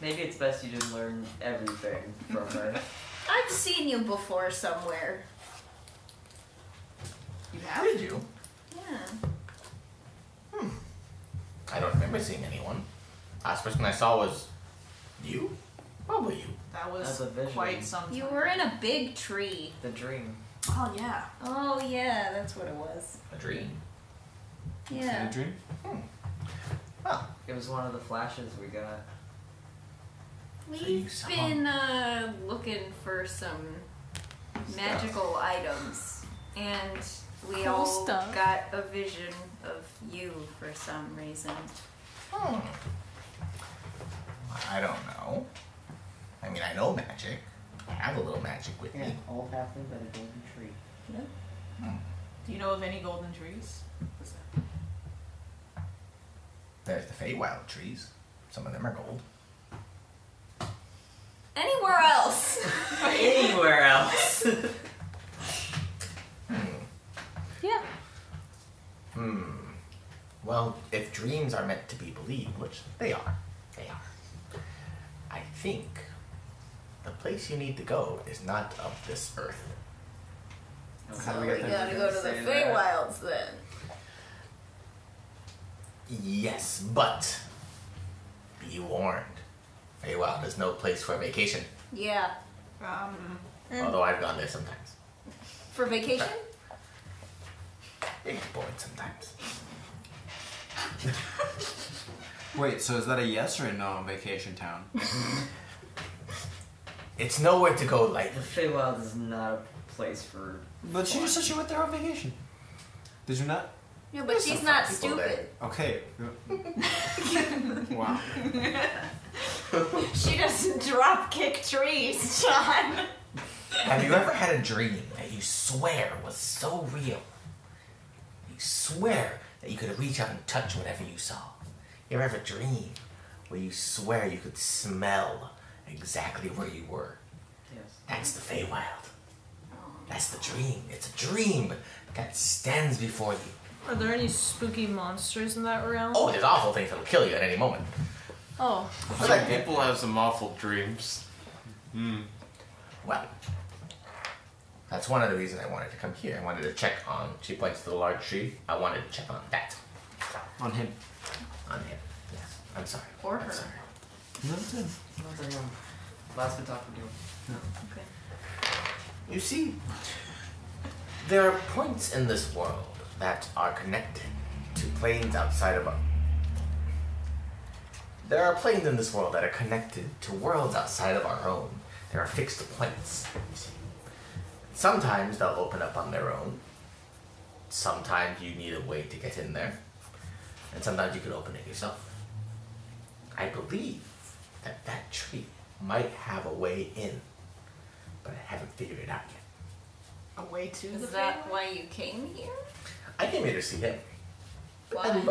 Maybe it's best you didn't learn everything from her. I've seen you before somewhere. You have? Did you? Yeah. Last person I saw was you? Probably you. That That's was a vision. quite some time. You were in a big tree. The dream. Oh yeah. Oh yeah, that's what it was. A dream. Yeah. A dream? Well, It was one of the flashes we got. We've been looking for some magical items, and we Cool all stuff. got a vision of you for some reason. I don't know. I mean, I know magic. I have a little magic with me. all happened by the golden tree. Do you know of any golden trees? There's the Feywild trees. Some of them are gold. Anywhere else? Anywhere else. Yeah. Well, if dreams are meant to be believed, which they are, I think the place you need to go is not of this earth. How do we We get there? gotta go to the Say that. Feywilds then. Yes, but be warned. Feywild is no place for vacation, Yeah. although I've gone there sometimes. For vacation? It gets bored sometimes. Wait, so is that a yes or a no on Vacation Town? It's nowhere to go The lightly. Feywild is not a place for. But she just said she went there on vacation. Did you not? Yeah, but There's she's some not fun people stupid. Okay. Wow. She doesn't drop kick trees, John. Have you ever had a dream that you swear was so real? You swear that you could reach out and touch whatever you saw. You ever have a dream where you swear you could smell exactly where you were? Yes. That's the Feywild. That's the dream. It's a dream that stands before you. Are there any spooky monsters in that realm? Oh, there's awful things that'll kill you at any moment. Oh. Some people have some awful dreams. Well, that's one of the reasons I wanted to come here. I wanted to check on, she points to the large tree, I wanted to check on that. On him. On him. Yes. I'm sorry. Or I'm her. sorry. No, it's him. Not the room. Last we talked to you. You see, there are points in this world that are connected to planes outside of our... There are planes in this world that are connected to worlds outside of our own. There are fixed points. Sometimes they'll open up on their own. Sometimes you need a way to get in there. And sometimes you can open it yourself. I believe that that tree might have a way in, but I haven't figured it out yet. A way to the Is that why you came here? I came here to see him. Why? And,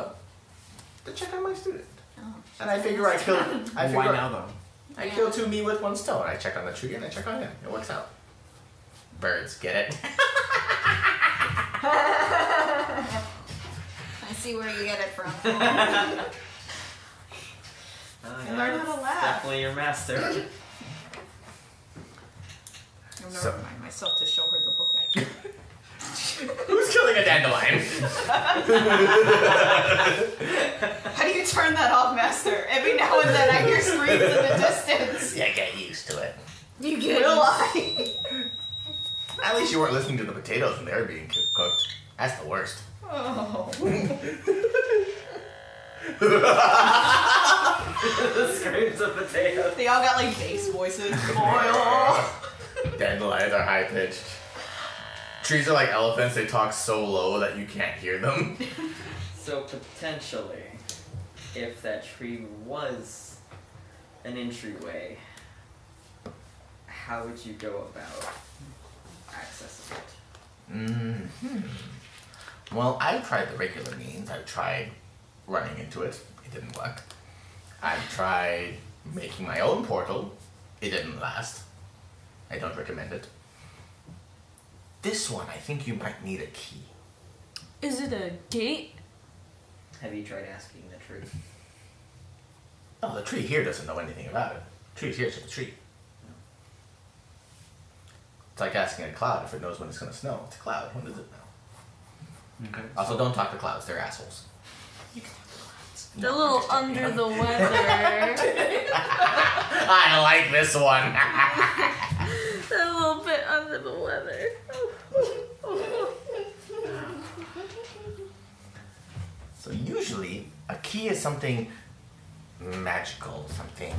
to check on my student. Oh. And I figure I killed... Why now, though? I killed two me with one stone. I check on the tree and I check on him. It works out. Birds, get it? I see where you get it from. Yeah, learn how to that's laugh. Definitely your master. I'll never So- remind myself to show her the book I gave. Who's killing a dandelion? How do you turn that off, Master? Every now and then I hear screams in the distance. Yeah, get used to it. You get Will I? At least you weren't listening to the potatoes when they were being cooked. That's the worst. Oh. The screams of potatoes. They all got like bass voices. Oil. Dandelions are high pitched. Trees are like elephants. They talk so low that you can't hear them. So potentially, if that tree was an entryway, how would you go about accessing it? Well, I've tried the regular means. I've tried running into it. It didn't work. I've tried making my own portal. It didn't last. I don't recommend it. This one, I think you might need a key. Is it a gate? Have you tried asking the tree? Oh, the tree here doesn't know anything about it. The tree's here to the tree. It's like asking a cloud if it knows when it's going to snow. It's a cloud. When does it know? Okay. Also, don't talk to clouds. They're assholes. You can have the clouds. They're a little under the weather. I like this one. They're a little bit under the weather. So usually, a key is something magical, something.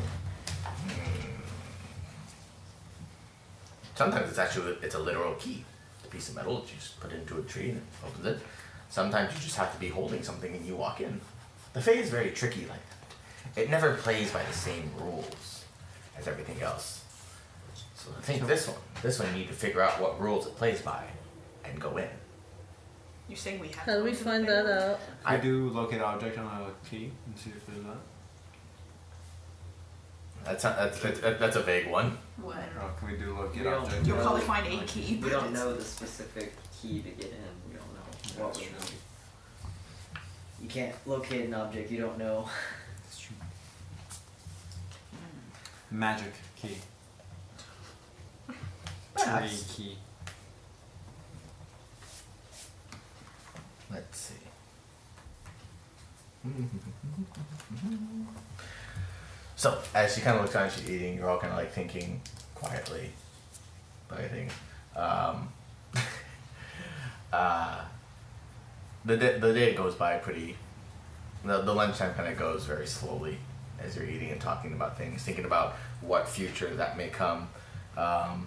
Sometimes it's a literal key. It's a piece of metal that you just put into a tree and it opens it. Sometimes you just have to be holding something and you walk in. The Fae is very tricky like that. It never plays by the same rules as everything else. So I think this one you need to figure out what rules it plays by and go in. You saying we have How to do we look in find the that paper? out? I do locate object on a key and see if there's that. That's a vague one. What? Or can we do locate We don't object? You'll know- probably find a key. We but don't it's- know the specific key to get in. We don't know what we That's need. You can't locate an object you don't know. It's true. Magic key. Perhaps. Tree key. Let's see. So, as she kind of looks around, she's eating, you're all kind of like thinking quietly. But I think, the day goes by pretty, the lunchtime kind of goes very slowly as you're eating and talking about things, thinking about what future that may come. But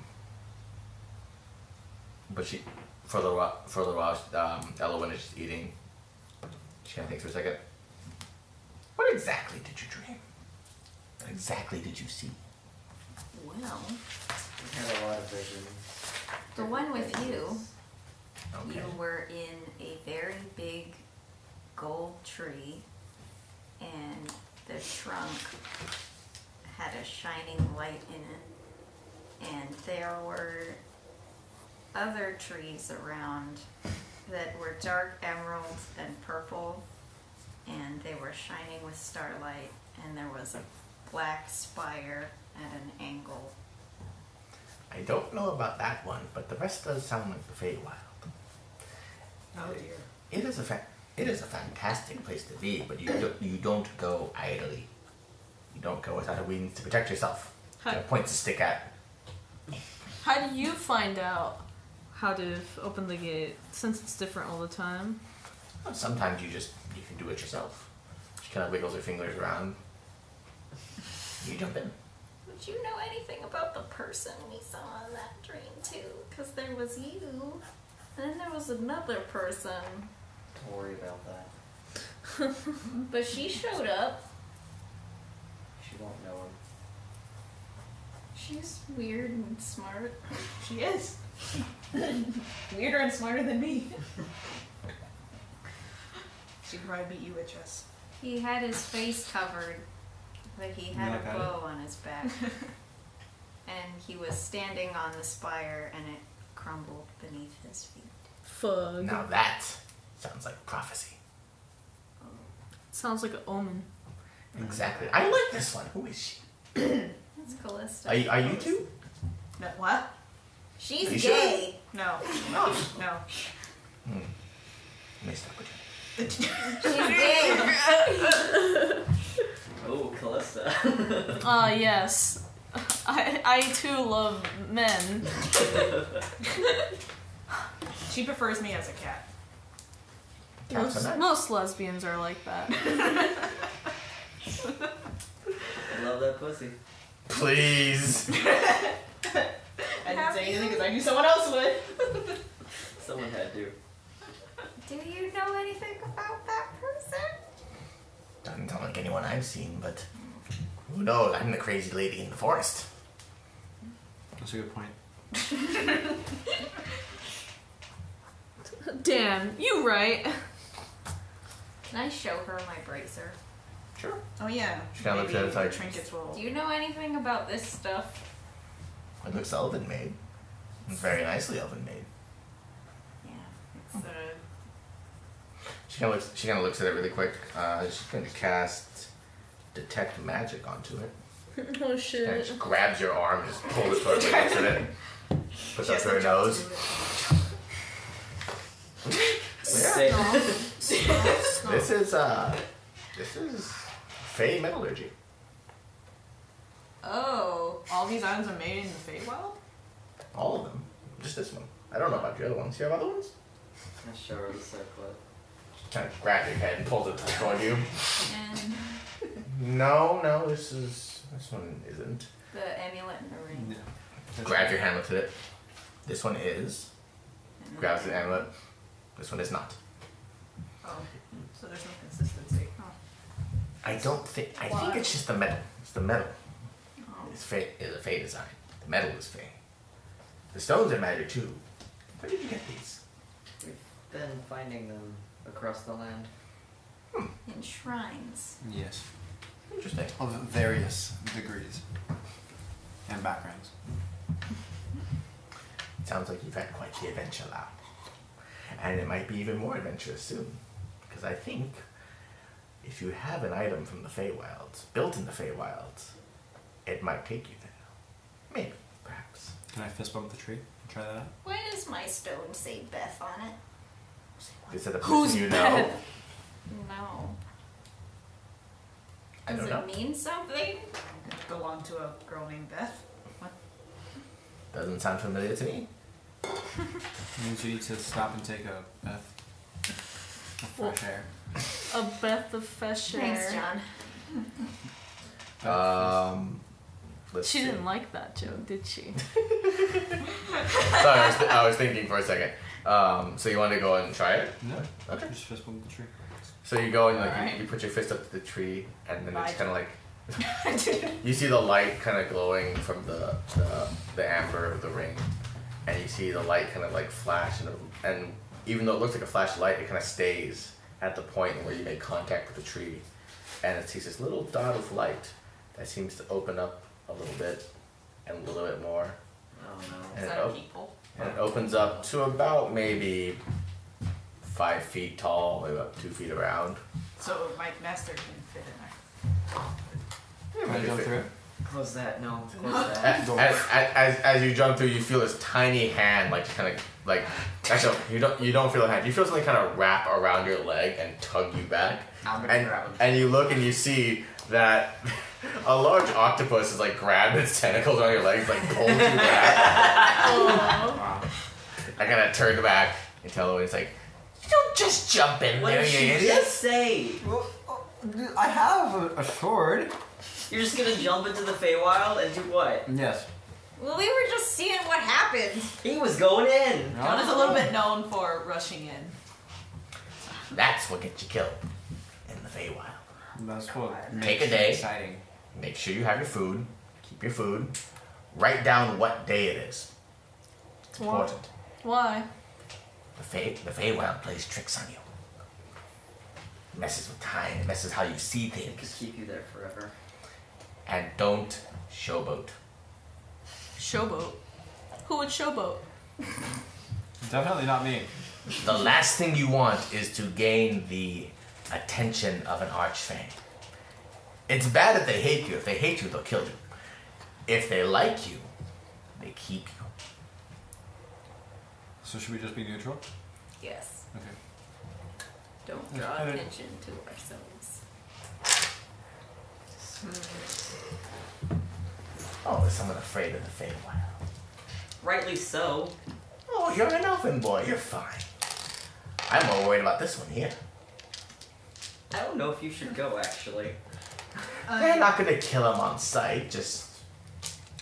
she, for a while, Elowen is just eating. She kind of thinks for a second. What exactly did you dream? What exactly did you see? Well, We had a lot of visions. the one with you, Okay. you were in a very big gold tree, and the trunk had a shining light in it, and there were other trees around that were dark emerald and purple, and they were shining with starlight, and there was a black spire at an angle. I don't know about that one, but the rest does sound like the Feywild. Oh dear. It is a fantastic place to be, but you don't go idly. You don't go without a means to protect yourself. You have points to stick at. How do you find out how to open the gate, since it's different all the time? Sometimes you can do it yourself. She kind of wiggles her fingers around. You jump in. Would you know anything about the person we saw in that dream too? Because there was you, and then there was another person. Don't worry about that. But she showed up. She won't know him. She's weird and smart. She is. Weirder and smarter than me. She could probably beat you at chess. He had his face covered, but he had like a that? bow on his back. And he was standing on the spire, and it crumbled beneath his feet. Fug. Now that sounds like prophecy. Sounds like an omen. Exactly. I like this one. Who is she? That's Callista. Are you two? No, what? She's Are you gay. No. No. Let me stop with you. She's gay. Oh, Callista. Yes. I too love men. She prefers me as a cat. Cats are nice. Most lesbians are like that. I love that pussy. Please. I didn't say anything because I knew someone else would. Someone had to. Do you know anything about that person? Doesn't sound like anyone I've seen, but who knows? I'm the crazy lady in the forest. That's a good point. Damn, you right. Can I show her my bracer? Sure. Oh yeah. She kinda looks at it Maybe like- the trinkets will. Do you know anything about this stuff? It looks elven made. It's very nicely elven made. Yeah, it's She kind of looks at it really quick. She's going to cast detect magic onto it. Oh And shit. just grabs your arm and just pulls it towards her, looks at it, puts up to her nose. Say- Stop. This is This is Fey metallurgy. Oh. All these items are made in the Feywild? All of them. Just this one. I don't know about the other ones. You have other ones? I show her the circlet. Kind of grab your head and pulls it toward you. And No, this one isn't. the amulet and the ring. Yeah. Grab your hand with it. This one is. Grabs the amulet. This one is not. Oh. So there's no consistency. Oh. I think it's just the metal. It's the metal. It's a Fey design. The metal is Fey. The stones are magic too. Where did you get these? We've been finding them across the land. In shrines. Yes. Interesting. Of various degrees and backgrounds. Sounds like you've had quite the adventure, Lau. And it might be even more adventurous soon. Because I think if you have an item from the Feywilds, built in the Feywilds, it might take you there. Maybe, perhaps. Can I fist bump the tree and try that out? Why does my stone say Beth on it? Is it a Who's person you Beth? know? No. I Does don't it know. mean something? Belong to a girl named Beth? What? Doesn't sound familiar to me. Means you need to stop and take a bath of fresh air. A breath of fresh air. Thanks, John. Let's She see. didn't like that joke, did she? Sorry, I was thinking for a second. So you want to go and try it? No. Okay. Just fist bump the tree. So you go and like Alright. you put your fist up to the tree, and then it's Bye. kind of like you see the light kind of glowing from the amber of the ring, and you see the light kind of like flash, and even though it looks like a flash of light, it kind of stays at the point where you make contact with the tree, and it sees this little dot of light that seems to open up a little bit and a little bit more, Oh no. and Is it, that a people? and it opens up to about maybe 5 feet tall, maybe about 2 feet around. So my master can fit in there. Can I jump through it? Close that. No. Close that. As you jump through, you feel this tiny hand, like kind of like. Actually, you don't feel a hand. You feel something kind of wrap around your leg and tug you back. I'm gonna grab him. And you look and you see that a large octopus is like grabbed its tentacles on your legs, like pulls you back. I kind of turned back and tell him, it's like, you don't just jump in What there, did you she idiot. just say? I have a sword. You're just gonna jump into the Feywild and do what? Yes. Well, we were just seeing what happened. He was going in. John is a little bit known for rushing in. That's what gets you killed in the Feywild. That's what Take makes a day. it exciting. Make sure you have your food. Keep your food. Write down what day it is. It's Why? important. Why? The Feywild plays tricks on you. It messes with time. It messes how you see It could things. keep you there forever. And don't showboat. Showboat. Who would showboat? Definitely not me. The last thing you want is to gain the attention of an archfey. It's bad if they hate you. If they hate you, they'll kill you. If they like you, they keep you. So should we just be neutral? Yes. Okay. Don't Yes, draw put it- attention to ourselves. Oh, is someone afraid of the Feywild? Rightly so. Oh, you're an elfin boy. You're fine. I'm more worried about this one here. I don't know if you should go, actually. They're not going to kill him on sight. Just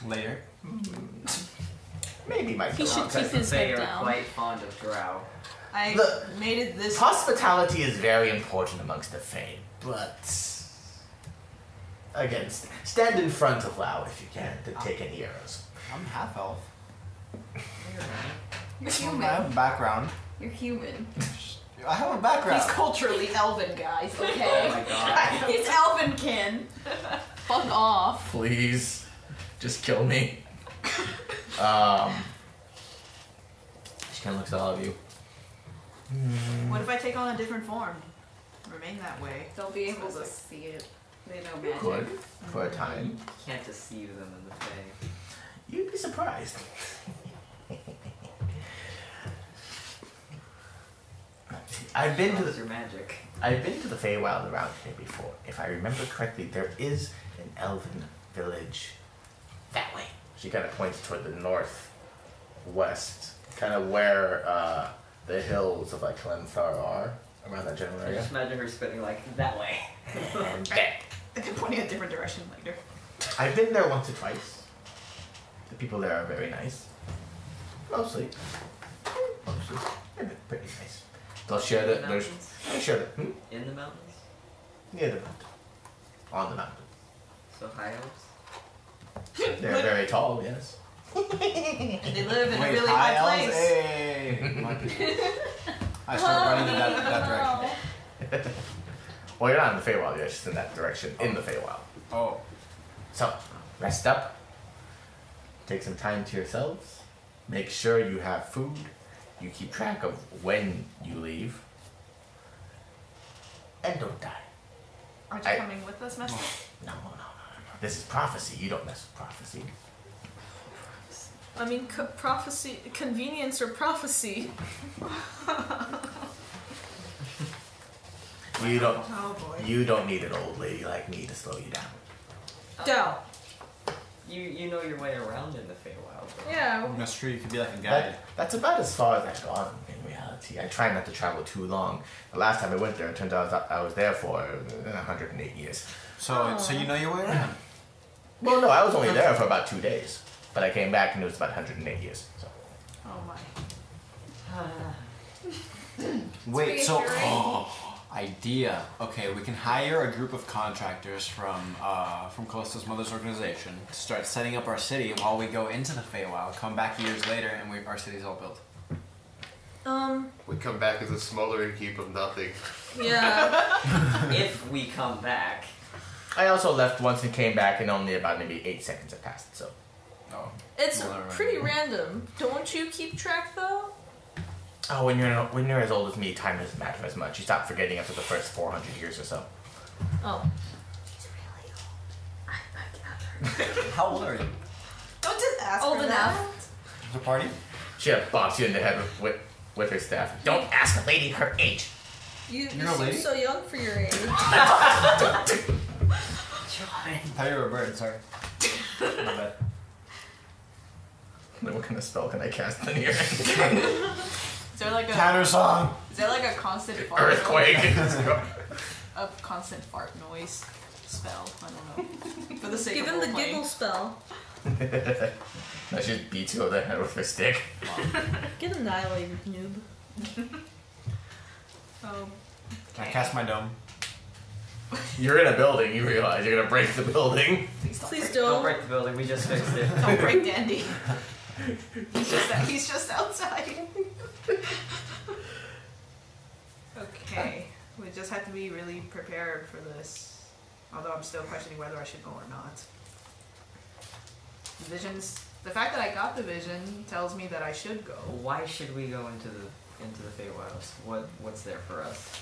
Later. maybe might He kill him on should keep sight. his They head are down. quite fond of Drow. I The- made it this. Hospitality is very important amongst the Fae, but again, stand in front of Lau if you can to take any arrows. I'm half elf. You're I human. have a background. You're human. I have a background. He's culturally elven, guys. Oh Okay. my god. He's elvenkin. Fuck off. Please, just kill me. She kind of looks at all of you. What if I take on a different form? Remain that way. They'll be able to see it. They know You magic. could, for a time. You can't deceive them in the Fae. You'd be surprised. I've been to How's the your magic? I've been to the Feywild around here before. If I remember correctly, there is an elven village that way. She kind of points toward the northwest, kind of where the hills of like Kalenthar are, around that general I area. just imagine her spinning like that way. And back. And then pointing a different direction later. I've been there once or twice. The people there are very nice. Mostly. They're pretty nice. They'll share In the. the mountains? They share the. In the mountains? Near the mountain. On the mountain. So high elves? They're very tall, yes. And they live in a Wait, really high high elves? place. Hey! I start running in that direction. Well, you're not in the Feywild, you're just in that direction, in the Feywild. Oh. So, rest up. Take some time to yourselves. Make sure you have food. You keep track of when you leave. And don't die. Aren't you coming with us, Master? No. This is prophecy. You don't mess with prophecy. I mean, prophecy, convenience or prophecy. You don't. Oh boy. You don't need an old lady like me to slow you down. Down. You know your way around in the Feywild. Though. Yeah. That's true, you could be like a guide. That's about as far as I've gone in reality. I try not to travel too long. The last time I went there, it turned out I was there for 108 years. So you know your way around. Well, no, I was only there for about 2 days. But I came back and it was about 108 years. So. Oh my. Wait, so reassuring. idea. Okay, we can hire a group of contractors from Callisto's mother's organization to start setting up our city while we go into the Feywild. Come back years later and our city's all built. We come back as a smoldering heap of nothing. Yeah. If we come back. I also left once and came back and only about maybe 8 seconds had passed, so. Oh. It's Well, never mind. pretty random. Don't you keep track though? Oh, when you're as old as me, time doesn't matter as much. You stop forgetting after the first 400 years or so. Oh. How old are you? Don't just ask Old her enough. The party? She bops you in the head with her staff. Don't ask a lady her age. You You're a seem lady? so young for your age. I thought you were a bird, sorry. My bad. What kind of spell can I cast in here? Is there like a Counter song! Is there like a constant fart Earthquake. a constant fart noise spell? I don't know. For the sake Give of him the role-playing. giggle spell. No, she just beats you over the head with her stick. Get annihilated, noob. I cast my dome. You're in a building, you realize you're gonna break the building. Please Don't don't. break the building, we just fixed it. Don't break Dandy. He's just outside. Okay. We just have to be really prepared for this. Although I'm still questioning whether I should go or not. Visions. The fact that I got the vision tells me that I should go. Why should we go into the Feywilds? What's there for us?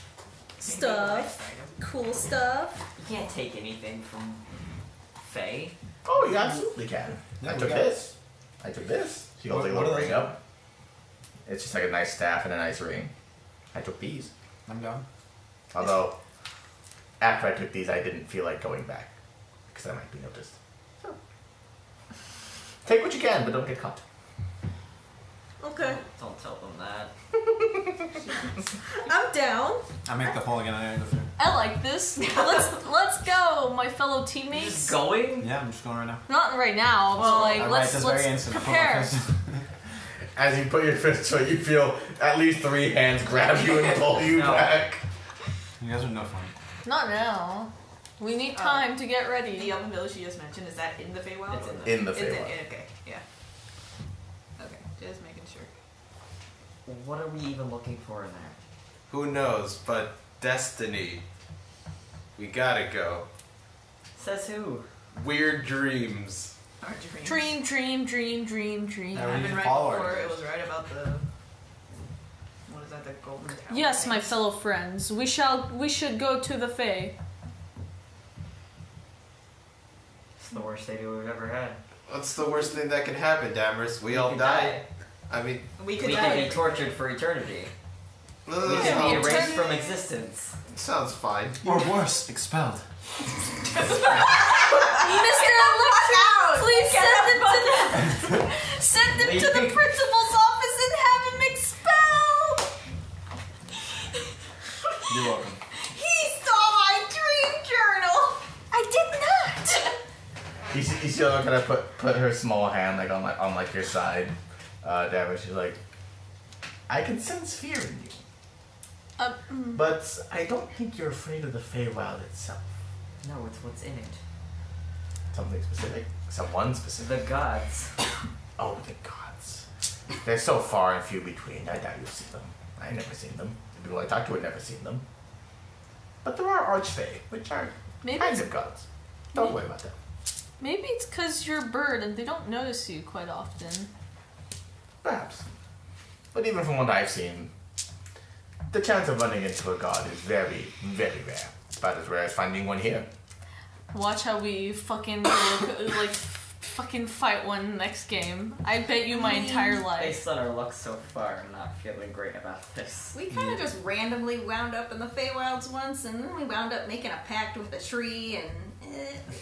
Maybe a life Stuff. item. Cool stuff. You can't take anything from Fey. Oh, you absolutely can. Yeah, I we took got this. I took this. She holds like a What little are ring those? up. It's just like a nice staff and a nice ring. I took these. I'm down. Although, after I took these, I didn't feel like going back. Because I might be noticed. So, take what you can, but don't get caught. Okay. Don't tell them that. I'm down. I make the hole again. I go through. I like this. Let's go, my fellow teammates. Just going? Yeah, I'm just going right now. Not right now, but like Alright, let's this very instant. prepare. As you put your fist to it, you feel at least 3 hands grab you and pull you No. back. You guys are no fun. Not now. We need time to get ready. The elven village you just mentioned, is that in the Feywild? It's or- in In the It's in, Feywild. okay, yeah. Okay, just making sure. What are we even looking for in there? Who knows? But destiny. We gotta go. Says who? Weird dreams. Our dreams. Dream. Yeah, I've we been need to right follow our before. It dreams. was right about the. What is that? The golden tower. Yes, my things. fellow friends. We should go to the Fae. It's the worst idea we've ever had. What's the worst thing that can happen, Damaris? We all could die. I mean, We could We die. could be tortured for eternity. We can be erased from existence. Sounds fine. Or worse, expelled. Mr. Please send him to the principal's office and have him expelled. You're welcome. He stole my dream journal. I did not. He's still gonna put her small hand like on your side, Damaris. She's like, I can sense fear in you, but I don't think you're afraid of the Feywild itself. No, it's what's in it. Something specific, someone specific. The gods. Oh, the gods. They're so far and few between. I doubt you've seen them. I've never seen them. The people I talk to have never seen them. But there are archfey, which are kinds of gods. Don't worry about them. Maybe it's because you're a bird and they don't notice you quite often. Perhaps. But even from what I've seen, the chance of running into a god is very, very rare. About as rare as finding one here. Watch how we fucking fucking fight one next game. I bet you my entire life. Based on our luck so far, I'm not feeling great about this. We kind of just randomly wound up in the Feywilds once, and then we wound up making a pact with a tree, and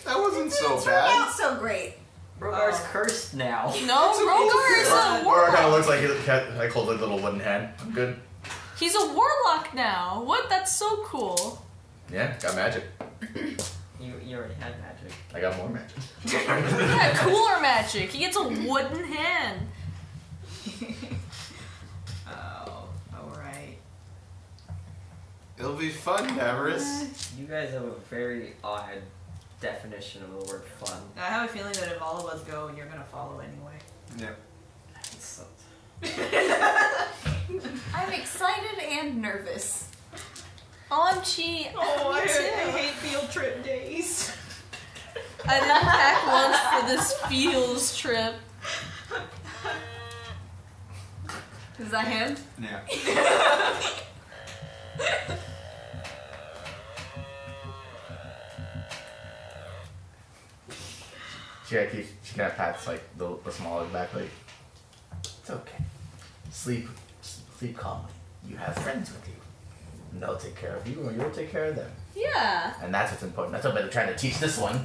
That wasn't so it turned bad. out so great. Rogar's cursed now. No, Rogar is a Or it kind of warlock. looks like he holds a little wooden hand. I'm good. He's a warlock now. What? That's so cool. Yeah, got magic. You already had magic. I got more magic. Yeah, cooler magic. He gets a wooden hand. Oh, alright. It'll be fun, Damaris. You guys have a very odd definition of the word fun. I have a feeling that if all of us go, you're gonna follow anyway. Yeah. So, I'm excited and nervous. OMG. Oh, me too. hate field trip days. I didn't pack lunch for this feels trip. Is that him? Yeah. She kind of pats like the smaller back, like, it's okay. Sleep calmly. You have friends with you. And they'll take care of you, or you'll take care of them. Yeah. And that's what's important. That's what they're trying to teach this one.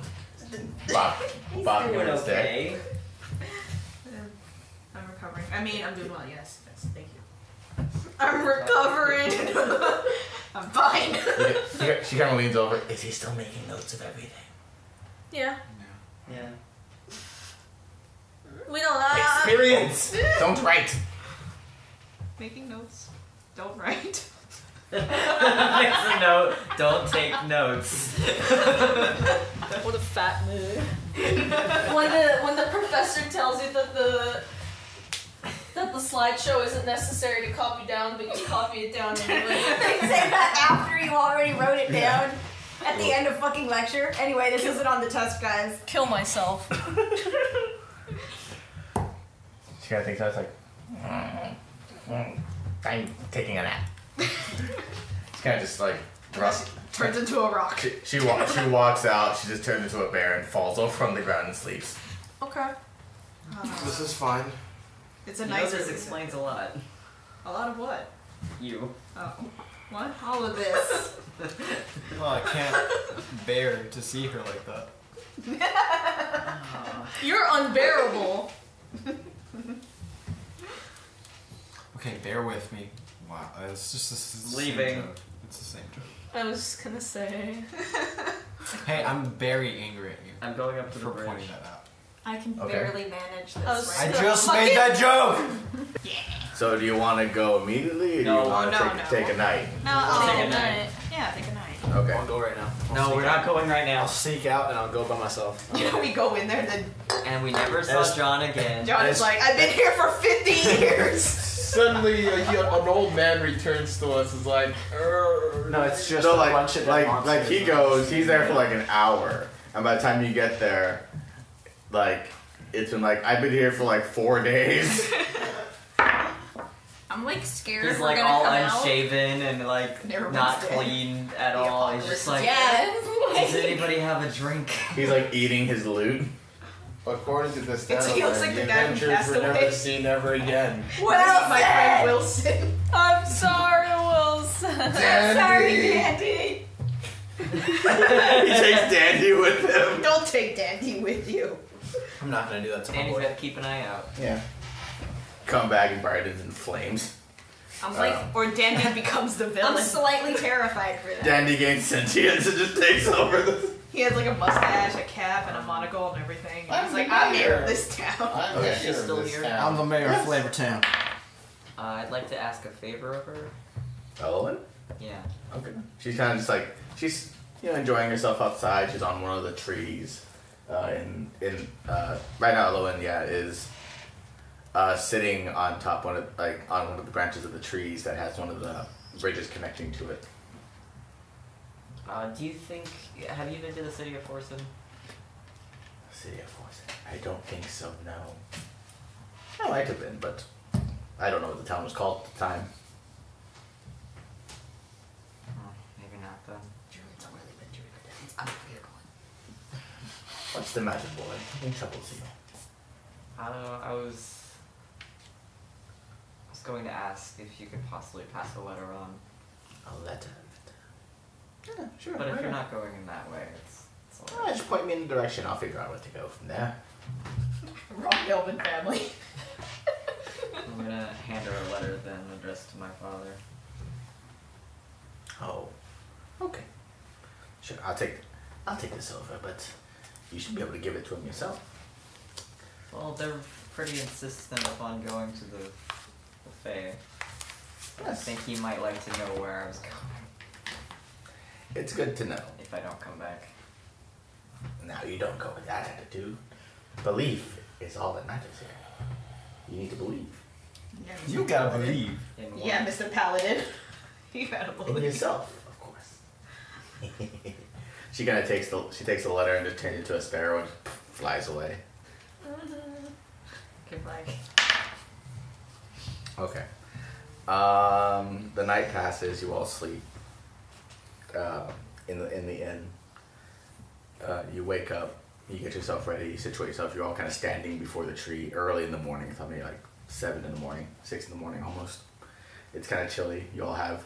Bob doing you instead. okay. I'm recovering. I mean, I'm doing well, yes. Thank you. I'm recovering. I'm fine. She kind of leans over. Is he still making notes of everything? Yeah. Yeah. We don't Experience! Don't write. Making notes. Don't write. Next note, don't take notes. What a fat mood. when the professor tells you that the slideshow isn't necessary to copy down, but you copy it down anyway. They say that after you already wrote it down at the end of fucking lecture. Anyway, this isn't on the test, guys. Kill myself. She kind of thinks I was like, I'm taking a nap. She kind of just like Turns into a rock. She walks out. She just turns into a bear and falls over on the ground and sleeps. Okay. This is fine. It's a You nice know this reason. explains a lot. A lot of what? You. Oh. What? All of this. Well, I can't bear to see her like that. You're unbearable. Okay, bear with me. Wow, it's just this is the Leaving. Same joke. It's the same joke. I was gonna say. Hey, I'm very angry at you I'm going up to the for bridge. pointing that out. I can Okay. barely manage this. I was- right I now. just made that joke. So do you want to go immediately, or do No, you want to no, take a night? No, I'll take a All night. night. Yeah, take a night. Okay. I'll go right now. No, we're not going right now. I'll sneak out and I'll go by myself. We go in there and then And we never saw As- John again. John is like, I've been here for 50 years. Suddenly, an old man returns to us. Is like, No, it's just So a like, bunch of dead monsters. he goes. He's there for like an hour, and by the time you get there, like it's been like I've been here for like 4 days. I'm like scared He's we're like gonna all come out. unshaven and like Everyone's not dead. clean at all. He's just like, Yeah. does anybody have a drink? He's like eating his loot. According to this He looks like the guy who passed were away. never seen ever again. Well My said. friend Wilson. I'm sorry, Wilson. Sorry, Dandy. He takes Dandy with him. Don't take Dandy with you. I'm not gonna do that to my Danny's boy. gotta keep an eye out. Yeah. Come back and Bryarden's in flames. I'm like, Or Dandy becomes the I'm villain. slightly terrified for that. Dandy gains sentience and just takes over the. He has like a mustache, a cap, and a monocle and everything. And he's like, I'm mayor of this town. I'm Okay. the She's mayor of still this here. town. I'm the mayor of Flavor Town. I'd like to ask a favor of her. Elowen? Yeah. Okay. She's kind of just like she's enjoying herself outside. She's on one of the trees. Right now, Elowen is sitting on top on one of the branches of the trees that has one of the bridges connecting to it. Do you think? Have you been to the city of Forsen? City of Force. I don't think so. No. I might have been, but I don't know what the town was called at the time. Maybe not then. What's the matter, boy? Nothing troubles you. I don't know. I was going to ask if you could possibly pass a letter on. A letter. Yeah, sure. But if why you're not? not going in that way, it's Oh, just point me in the direction. I'll figure out where to go from there. Wrong Elven family. I'm gonna hand her a letter then addressed to my father. Oh, okay. Sure, I'll take this over, but you should be able to give it to him yourself. Well, they're pretty insistent upon going to the Fae. I Yes. think he might like to know where I was going It's good to know. if I don't come back. Now you don't go with that attitude. Belief is all that matters here. You need to believe Yeah, You gotta believe. In what? Yeah, Mr. Paladin. You gotta in believe. yourself, of course. She takes the letter and just turns it into a sparrow and flies away. Goodbye. Okay. The night passes. You all sleep. In the inn. You wake up. You get yourself ready. You situate yourself. You're all kind of standing before the tree early in the morning. It's maybe like 7 in the morning, 6 in the morning almost. It's kind of chilly. You all have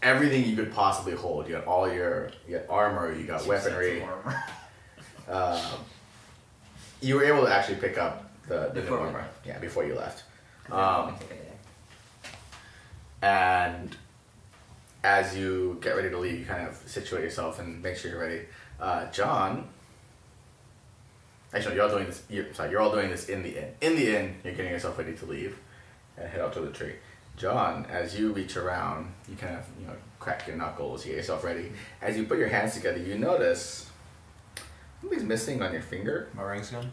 everything you could possibly hold. You got you got armor. You got weaponry. You were able to actually pick up the new Before we armor. left. Yeah, before you left. Um, And as you get ready to leave, you kind of situate yourself and make sure you're ready. John, actually, you're all doing this. You're all doing this in the inn. In the inn, you're getting yourself ready to leave and head out to the tree. John, as you reach around, you kind of crack your knuckles, you get yourself ready. As you put your hands together, you notice something's missing on your finger. My ring's gone.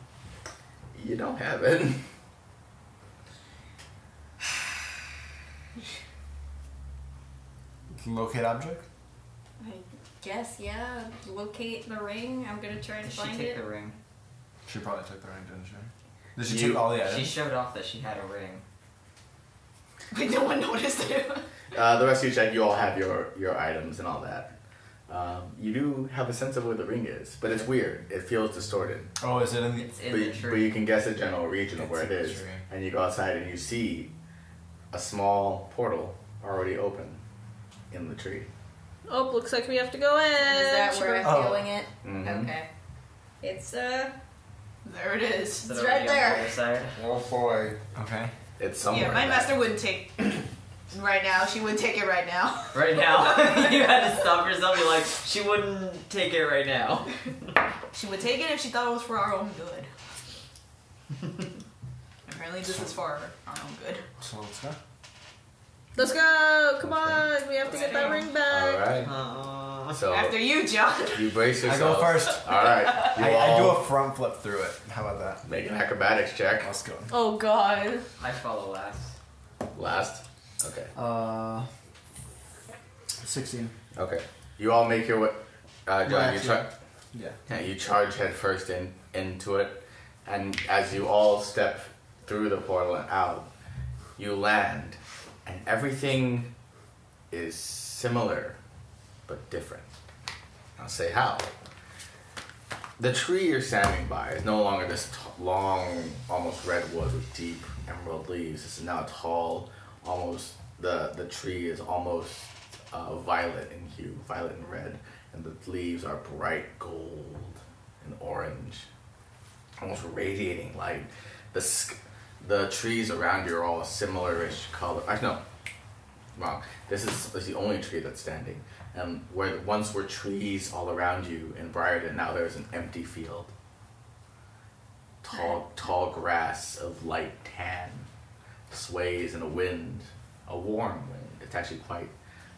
You don't have it. Locate object? I guess, yeah. Locate the ring. I'm gonna try to Did she find take it. the ring? She probably took the ring, didn't she? Did she You- take all the She items? showed off that she had a ring. But no one noticed it. The rest of you check. You all have your items and all that. You do have a sense of where the ring is, but it's weird. It feels distorted. Oh, is it in the... It's in But, the but tree. you can guess a general region of It's where it in the is. tree. And you go outside and you see a small portal already open in the tree. Oh, looks like we have to go in. Is that where I'm Oh. feeling it? Mhm. Okay. It's There it is. Is it It's already right on there. the other side? Oh boy. Okay. It's somewhere. Yeah, my in that. master wouldn't take right now. She wouldn't take it right now. Right now. You had to stop yourself. You're like, she wouldn't take it right now. She would take it if she thought it was for our own good. Apparently this is for our own good. So let's go. Let's go! Come on! We have to get that ring back. All right. So After you, John. you brace I yourself. go first. All right. You I do all a front flip through it. How about that? make an acrobatics check. Let's go. Oh god. I follow last. Last. Okay. 16. Okay. You all make your way. John, you Left, try. Yeah. Yeah, you charge headfirst into it, and as you all step through the portal and out, you land, and everything is similar but different. I'll say how. The tree you're standing by is no longer this long, almost redwood with deep emerald leaves. This is now tall, almost the tree is almost violet in hue, violet and red, and the leaves are bright gold and orange, almost radiating light. The trees around you are all similar-ish color. Actually, no, wrong. This is the only tree that's standing. And where once were trees all around you in Bryarden, now there's an empty field. Tall grass of light tan sways in a wind, a warm wind. It's actually quite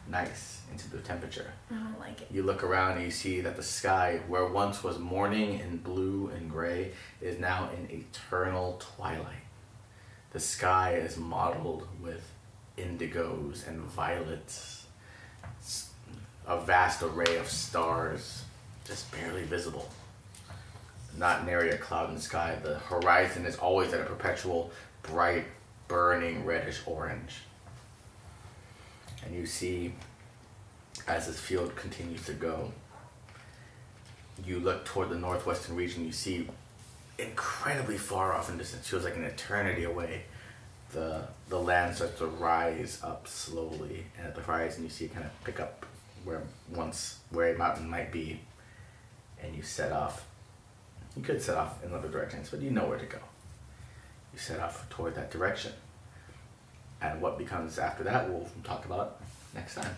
nice into the temperature. I don't like it. You look around and you see that the sky, where once was morning in blue and gray, is now in eternal twilight. The sky is mottled with indigos and violets, a vast array of stars, just barely visible. Not nary a cloud in the sky. The horizon is always at a perpetual, bright, burning reddish orange. And you see, as this field continues to go, you look toward the northwestern region, you see incredibly far off in distance, feels like an eternity away. The land starts to rise up slowly, and at the horizon you see it kind of pick up where a mountain might be, and you set off. You could set off in other directions, but you know where to go. You set off toward that direction. And what becomes after that, we'll talk about next time.